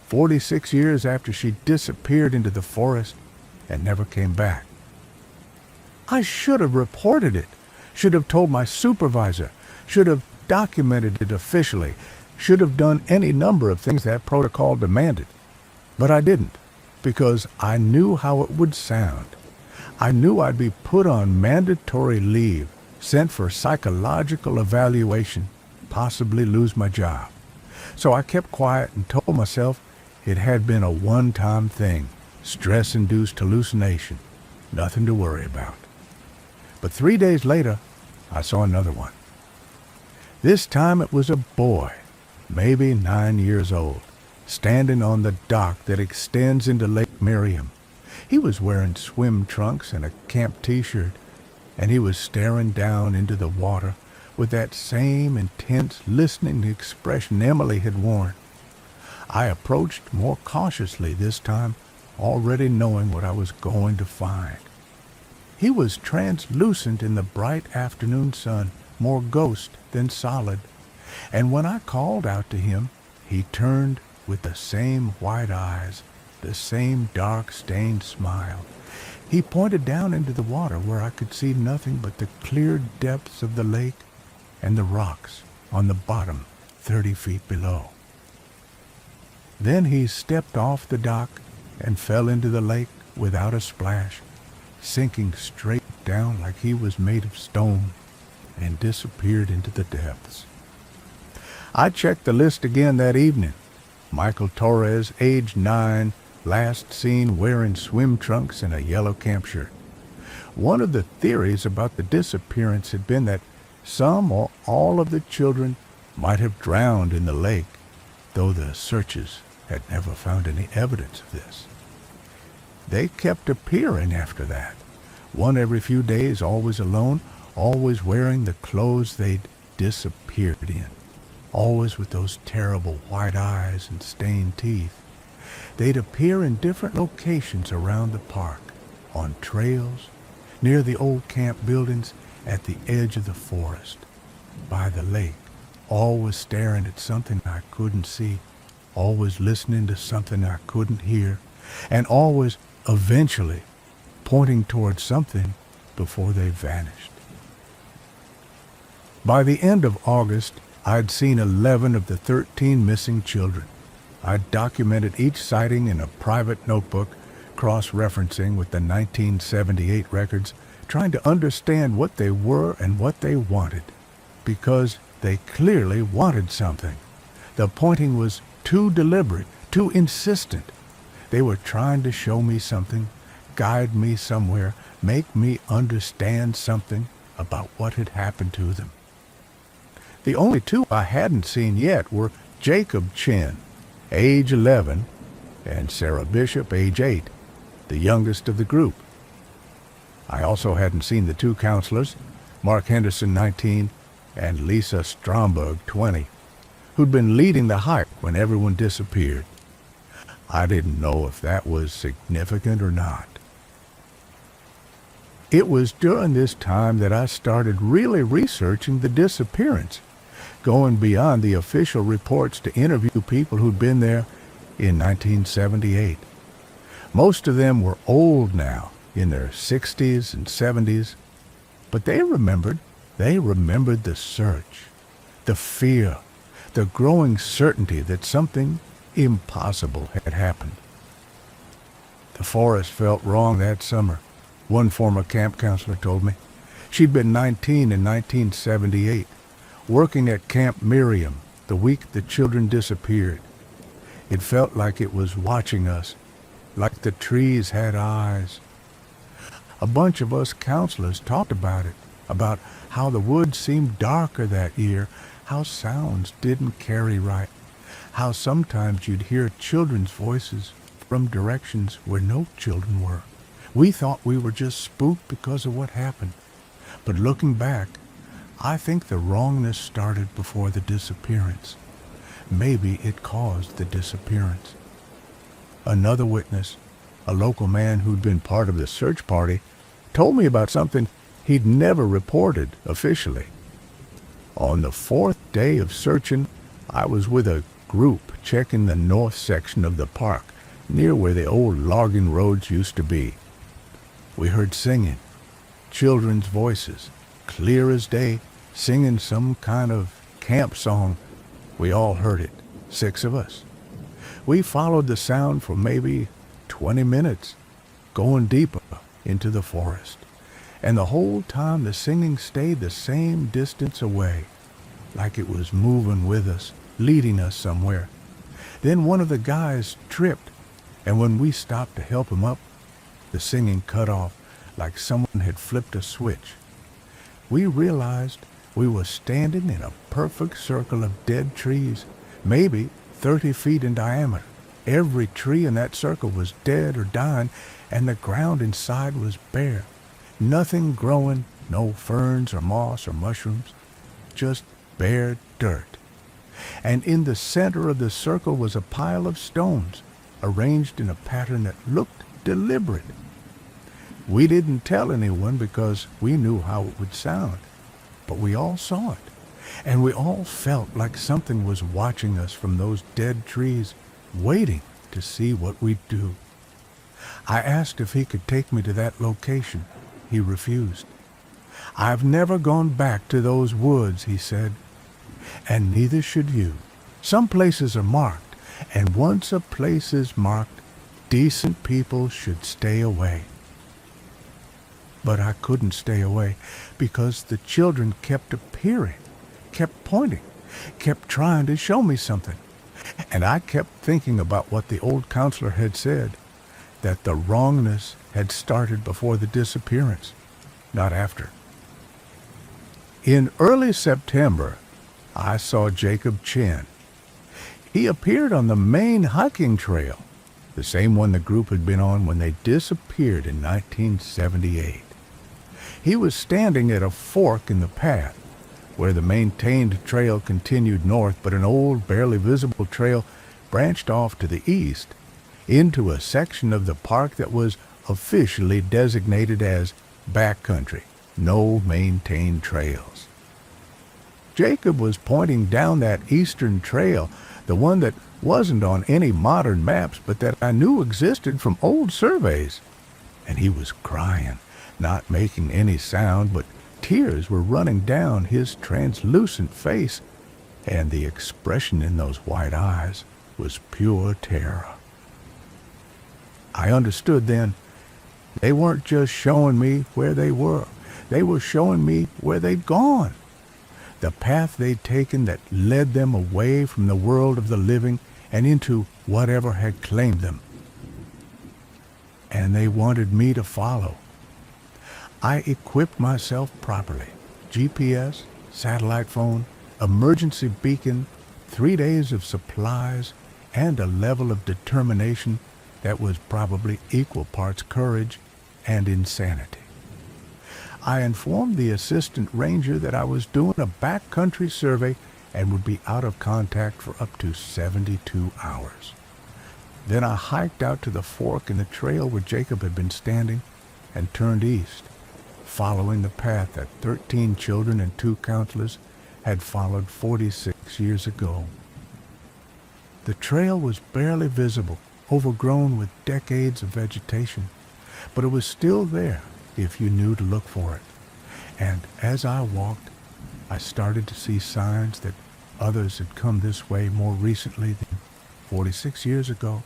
46 years after she disappeared into the forest and never came back. I should have reported it, should have told my supervisor, should have documented it officially, should have done any number of things that protocol demanded. But I didn't, because I knew how it would sound. I knew I'd be put on mandatory leave, sent for psychological evaluation, possibly lose my job. So I kept quiet and told myself it had been a one-time thing, stress-induced hallucination, nothing to worry about. But 3 days later, I saw another one. This time it was a boy, maybe 9 years old, standing on the dock that extends into Lake Miriam. He was wearing swim trunks and a camp t-shirt, and he was staring down into the water with that same intense, listening expression Emily had worn. I approached more cautiously this time, already knowing what I was going to find. He was translucent in the bright afternoon sun, more ghost than solid, and when I called out to him, he turned with the same white eyes, the same dark-stained smile. He pointed down into the water where I could see nothing but the clear depths of the lake and the rocks on the bottom 30 feet below. Then he stepped off the dock and fell into the lake without a splash, sinking straight down like he was made of stone, and disappeared into the depths. I checked the list again that evening. Michael Torres, age 9, last seen wearing swim trunks and a yellow camp shirt. One of the theories about the disappearance had been that some or all of the children might have drowned in the lake, though the searches had never found any evidence of this. They kept appearing after that, one every few days, always alone, always wearing the clothes they'd disappeared in, always with those terrible white eyes and stained teeth. They'd appear in different locations around the park, on trails, near the old camp buildings, at the edge of the forest, by the lake, always staring at something I couldn't see, always listening to something I couldn't hear, and always, eventually, pointing towards something before they vanished. By the end of August, I'd seen 11 of the 13 missing children. I'd documented each sighting in a private notebook, cross-referencing with the 1978 records, trying to understand what they were and what they wanted, because they clearly wanted something. The pointing was too deliberate, too insistent. They were trying to show me something, guide me somewhere, make me understand something about what had happened to them. The only two I hadn't seen yet were Jacob Chin, age 11, and Sarah Bishop, age 8, the youngest of the group. I also hadn't seen the two counselors, Mark Henderson, 19, and Lisa Stromberg, 20, who'd been leading the hike when everyone disappeared. I didn't know if that was significant or not. It was during this time that I started really researching the disappearance, going beyond the official reports to interview people who'd been there in 1978. Most of them were old now, in their 60s and 70s, but they remembered the search, the fear, the growing certainty that something impossible had happened. The forest felt wrong that summer, one former camp counselor told me. She'd been 19 in 1978, working at Camp Miriam the week the children disappeared. It felt like it was watching us, like the trees had eyes. A bunch of us counselors talked about it, about how the woods seemed darker that year, how sounds didn't carry right, how sometimes you'd hear children's voices from directions where no children were. We thought we were just spooked because of what happened. But looking back, I think the wrongness started before the disappearance. Maybe it caused the disappearance. Another witness, a local man who'd been part of the search party, told me about something he'd never reported officially. On the fourth day of searching, I was with a group checking the north section of the park, near where the old logging roads used to be. We heard singing, children's voices, clear as day, singing some kind of camp song. We all heard it, 6 of us. We followed the sound for maybe 20 minutes, going deeper into the forest. And the whole time the singing stayed the same distance away, like it was moving with us, leading us somewhere. Then one of the guys tripped, and when we stopped to help him up, the singing cut off like someone had flipped a switch. We realized we were standing in a perfect circle of dead trees, maybe 30 feet in diameter. Every tree in that circle was dead or dying, and the ground inside was bare. Nothing growing, no ferns or moss or mushrooms, just bare dirt. And in the center of the circle was a pile of stones, arranged in a pattern that looked deliberate. We didn't tell anyone because we knew how it would sound, but we all saw it, and we all felt like something was watching us from those dead trees, waiting to see what we'd do. I asked if he could take me to that location. He refused. "I've never gone back to those woods," he said, "and neither should you. Some places are marked, and once a place is marked, decent people should stay away." But I couldn't stay away because the children kept appearing, kept pointing, kept trying to show me something. And I kept thinking about what the old counselor had said, that the wrongness had started before the disappearance, not after. In early September, I saw Jacob Chen. He appeared on the main hiking trail, the same one the group had been on when they disappeared in 1978. He was standing at a fork in the path, where the maintained trail continued north, but an old, barely visible trail branched off to the east into a section of the park that was officially designated as backcountry, no maintained trails. Jacob was pointing down that eastern trail, the one that wasn't on any modern maps, but that I knew existed from old surveys. And he was crying, not making any sound, but tears were running down his translucent face, and the expression in those white eyes was pure terror. I understood then. They weren't just showing me where they were. They were showing me where they'd gone. The path they'd taken that led them away from the world of the living and into whatever had claimed them. And they wanted me to follow. I equipped myself properly. GPS, satellite phone, emergency beacon, 3 days of supplies, and a level of determination that was probably equal parts courage and insanity. I informed the assistant ranger that I was doing a backcountry survey and would be out of contact for up to 72 hours. Then I hiked out to the fork in the trail where Jacob had been standing and turned east, following the path that 13 children and 2 counselors had followed 46 years ago. The trail was barely visible, overgrown with decades of vegetation, but it was still there if you knew to look for it. And as I walked, I started to see signs that others had come this way more recently than 46 years ago.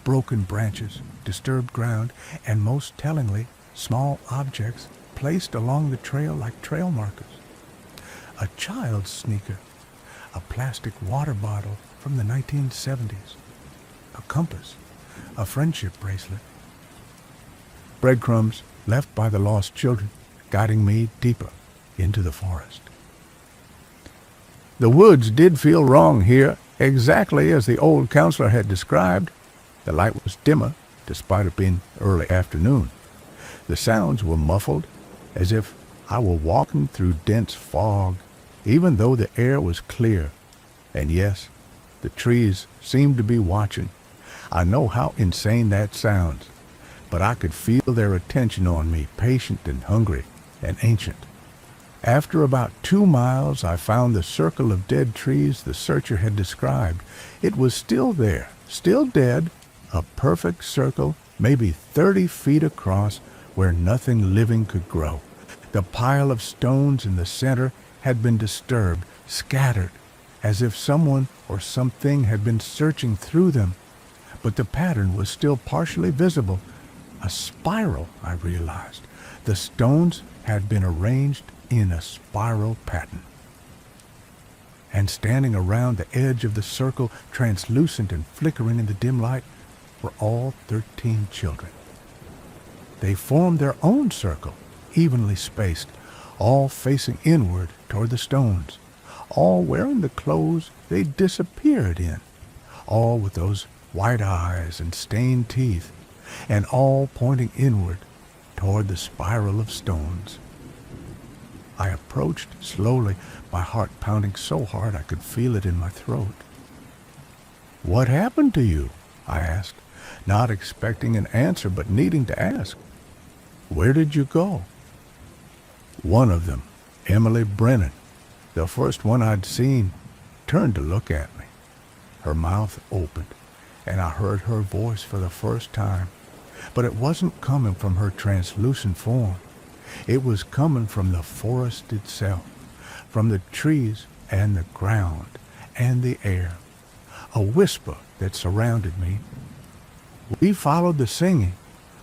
Broken branches, disturbed ground, and most tellingly, small objects placed along the trail like trail markers. A child's sneaker, a plastic water bottle from the 1970s, a compass, a friendship bracelet. Breadcrumbs left by the lost children, guiding me deeper into the forest. The woods did feel wrong here, exactly as the old counselor had described. The light was dimmer, despite it being early afternoon. The sounds were muffled, as if I were walking through dense fog, even though the air was clear. And yes, the trees seemed to be watching. I know how insane that sounds, but I could feel their attention on me, patient and hungry and ancient. After about 2 miles, I found the circle of dead trees the searcher had described. It was still there, still dead, a perfect circle, maybe 30 feet across, where nothing living could grow. The pile of stones in the center had been disturbed, scattered, as if someone or something had been searching through them. But the pattern was still partially visible. A spiral, I realized. The stones had been arranged in a spiral pattern. And standing around the edge of the circle, translucent and flickering in the dim light, were all 13 children. They formed their own circle, evenly spaced, all facing inward toward the stones, all wearing the clothes they disappeared in, all with those white eyes and stained teeth, and all pointing inward toward the spiral of stones. I approached slowly, my heart pounding so hard I could feel it in my throat. "What happened to you?" I asked, not expecting an answer but needing to ask. "Where did you go?" One of them, Emily Brennan, the first one I'd seen, turned to look at me. Her mouth opened, and I heard her voice for the first time. But it wasn't coming from her translucent form. It was coming from the forest itself, from the trees and the ground and the air. A whisper that surrounded me. We followed the singing.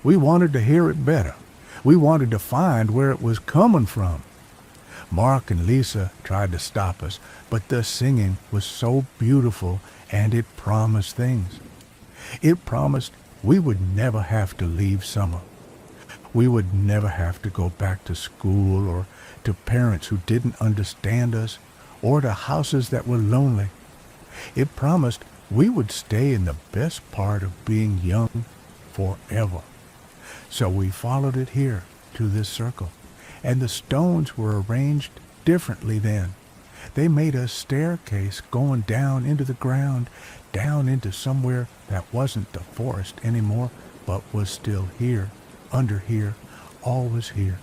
We wanted to hear it better. We wanted to find where it was coming from. Mark and Lisa tried to stop us, but the singing was so beautiful and it promised things. It promised we would never have to leave summer. We would never have to go back to school or to parents who didn't understand us or to houses that were lonely. It promised we would stay in the best part of being young forever. So we followed it here to this circle, and the stones were arranged differently then. They made a staircase going down into the ground, down into somewhere that wasn't the forest anymore, but was still here, under here, always here.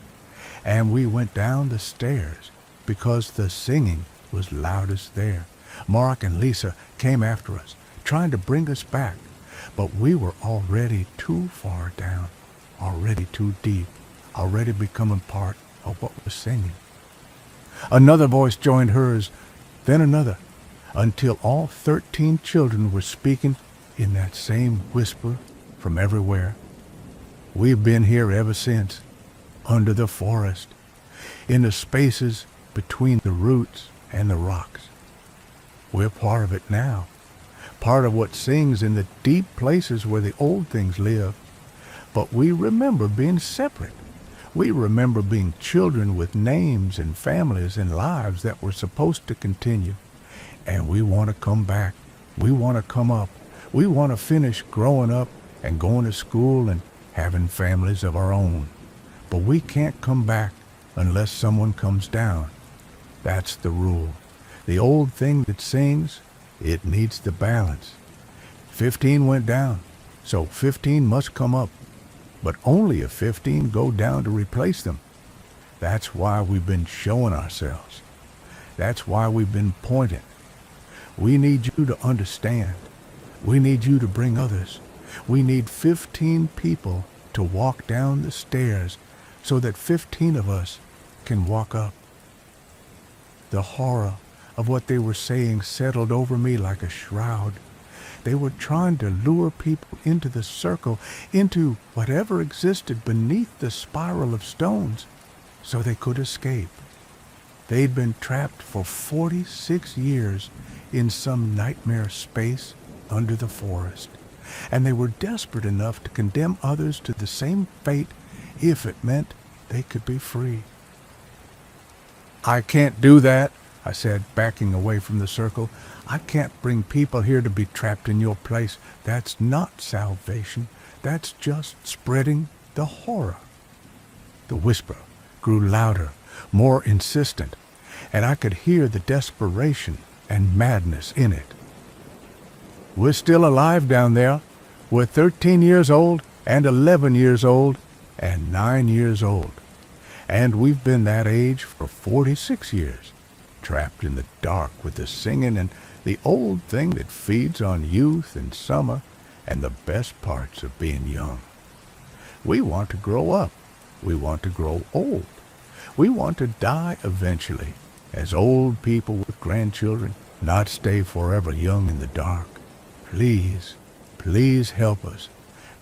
And we went down the stairs because the singing was loudest there. Mark and Lisa came after us, trying to bring us back, but we were already too far down, already too deep, already becoming part of what was singing. Another voice joined hers, then another, until all 13 children were speaking in that same whisper from everywhere. We've been here ever since, under the forest, in the spaces between the roots and the rocks. We're part of it now, part of what sings in the deep places where the old things live. But we remember being separate. We remember being children with names and families and lives that were supposed to continue. And we want to come back. We want to come up. We want to finish growing up and going to school and having families of our own. But we can't come back unless someone comes down. That's the rule. The old thing that sings, it needs the balance. 15 went down, so 15 must come up. But only if 15 go down to replace them. That's why we've been showing ourselves. That's why we've been pointing. We need you to understand. We need you to bring others. We need 15 people to walk down the stairs so that 15 of us can walk up. The horror of what they were saying settled over me like a shroud. They were trying to lure people into the circle, into whatever existed beneath the spiral of stones, so they could escape. They'd been trapped for 46 years in some nightmare space under the forest, and they were desperate enough to condemn others to the same fate if it meant they could be free. "I can't do that," I said, backing away from the circle. "I can't bring people here to be trapped in your place. That's not salvation. That's just spreading the horror." The whisper grew louder, more insistent, and I could hear the desperation and madness in it. "We're still alive down there. We're 13 years old and 11 years old and 9 years old. And we've been that age for 46 years, trapped in the dark with the singing and the old thing that feeds on youth and summer and the best parts of being young. We want to grow up. We want to grow old. We want to die eventually, as old people with grandchildren, not stay forever young in the dark. Please, please help us.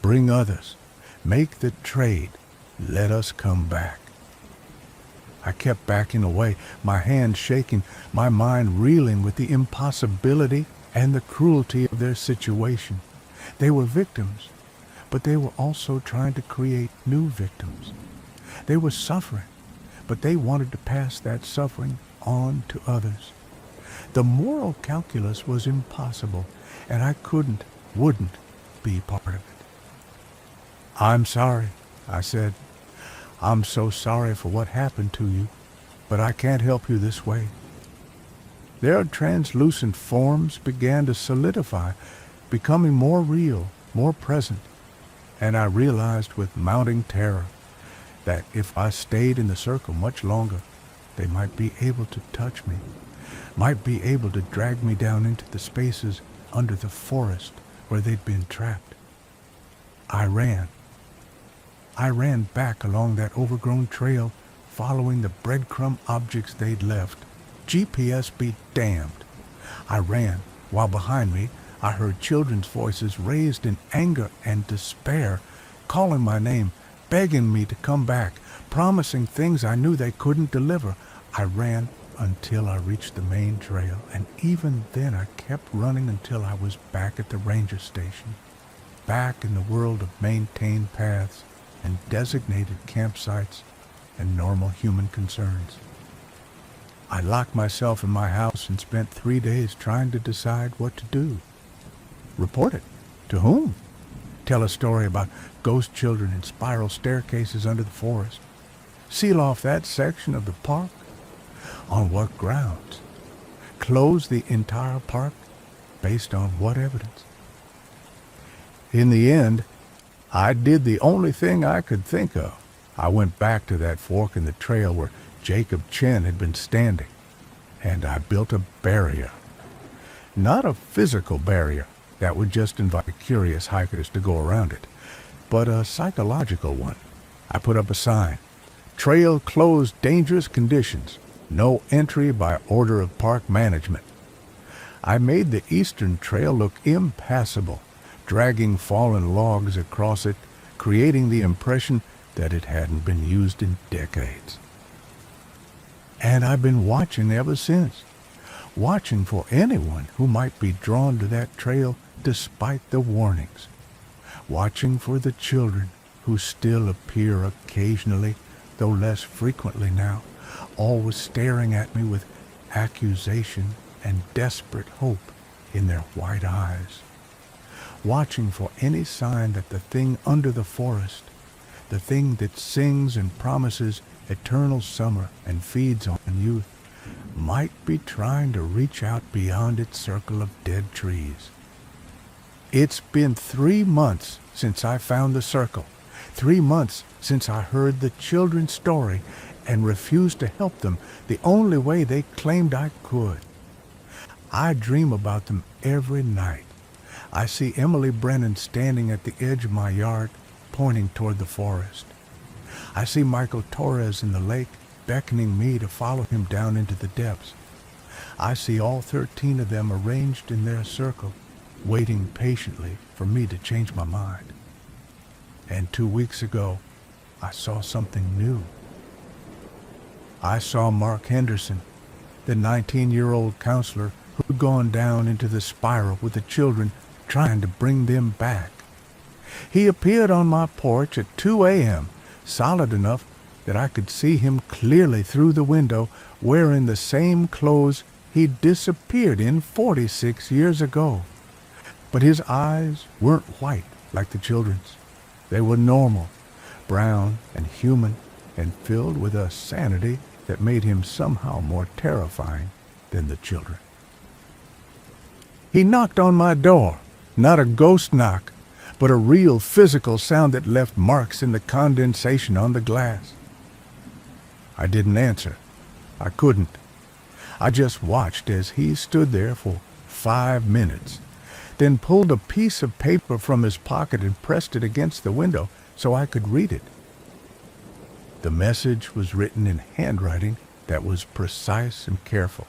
Bring others. Make the trade. Let us come back. I kept backing away, my hands shaking, my mind reeling with the impossibility and the cruelty of their situation. They were victims, but they were also trying to create new victims. They were suffering, but they wanted to pass that suffering on to others. The moral calculus was impossible, and I wouldn't be part of it. I'm sorry, I said. I'm so sorry for what happened to you, but I can't help you this way. Their translucent forms began to solidify, becoming more real, more present, and I realized with mounting terror that if I stayed in the circle much longer, they might be able to touch me, might be able to drag me down into the spaces under the forest where they'd been trapped. I ran back along that overgrown trail, following the breadcrumb objects they'd left. GPS be damned. I ran, while behind me I heard children's voices raised in anger and despair, calling my name, begging me to come back, promising things I knew they couldn't deliver. I ran until I reached the main trail, and even then I kept running until I was back at the ranger station, back in the world of maintained paths and designated campsites and normal human concerns. I locked myself in my house and spent 3 days trying to decide what to do. Report it? To whom? Tell a story about ghost children in spiral staircases under the forest? Seal off that section of the park? On what grounds? Close the entire park? Based on what evidence? In the end, I did the only thing I could think of. I went back to that fork in the trail where Jacob Chen had been standing, and I built a barrier. Not a physical barrier that would just invite curious hikers to go around it, but a psychological one. I put up a sign, "Trail closed, dangerous conditions. No entry by order of park management." I made the eastern trail look impassable, dragging fallen logs across it, creating the impression that it hadn't been used in decades. And I've been watching ever since, watching for anyone who might be drawn to that trail despite the warnings, watching for the children who still appear occasionally, though less frequently now, always staring at me with accusation and desperate hope in their white eyes, watching for any sign that the thing under the forest, the thing that sings and promises eternal summer and feeds on youth, might be trying to reach out beyond its circle of dead trees. It's been 3 months since I found the circle, 3 months since I heard the children's story and refused to help them the only way they claimed I could. I dream about them every night. I see Emily Brennan standing at the edge of my yard, pointing toward the forest. I see Michael Torres in the lake, beckoning me to follow him down into the depths. I see all 13 of them arranged in their circle, waiting patiently for me to change my mind. And 2 weeks ago, I saw something new. I saw Mark Henderson, the 19-year-old counselor who'd gone down into the spiral with the children, trying to bring them back. He appeared on my porch at 2 a.m., solid enough that I could see him clearly through the window, wearing the same clothes he'd disappeared in 46 years ago. But his eyes weren't white like the children's. They were normal, brown and human, and filled with a sanity that made him somehow more terrifying than the children. He knocked on my door, not a ghost knock, but a real physical sound that left marks in the condensation on the glass. I didn't answer. I couldn't. I just watched as he stood there for 5 minutes, then pulled a piece of paper from his pocket and pressed it against the window so I could read it. The message was written in handwriting that was precise and careful.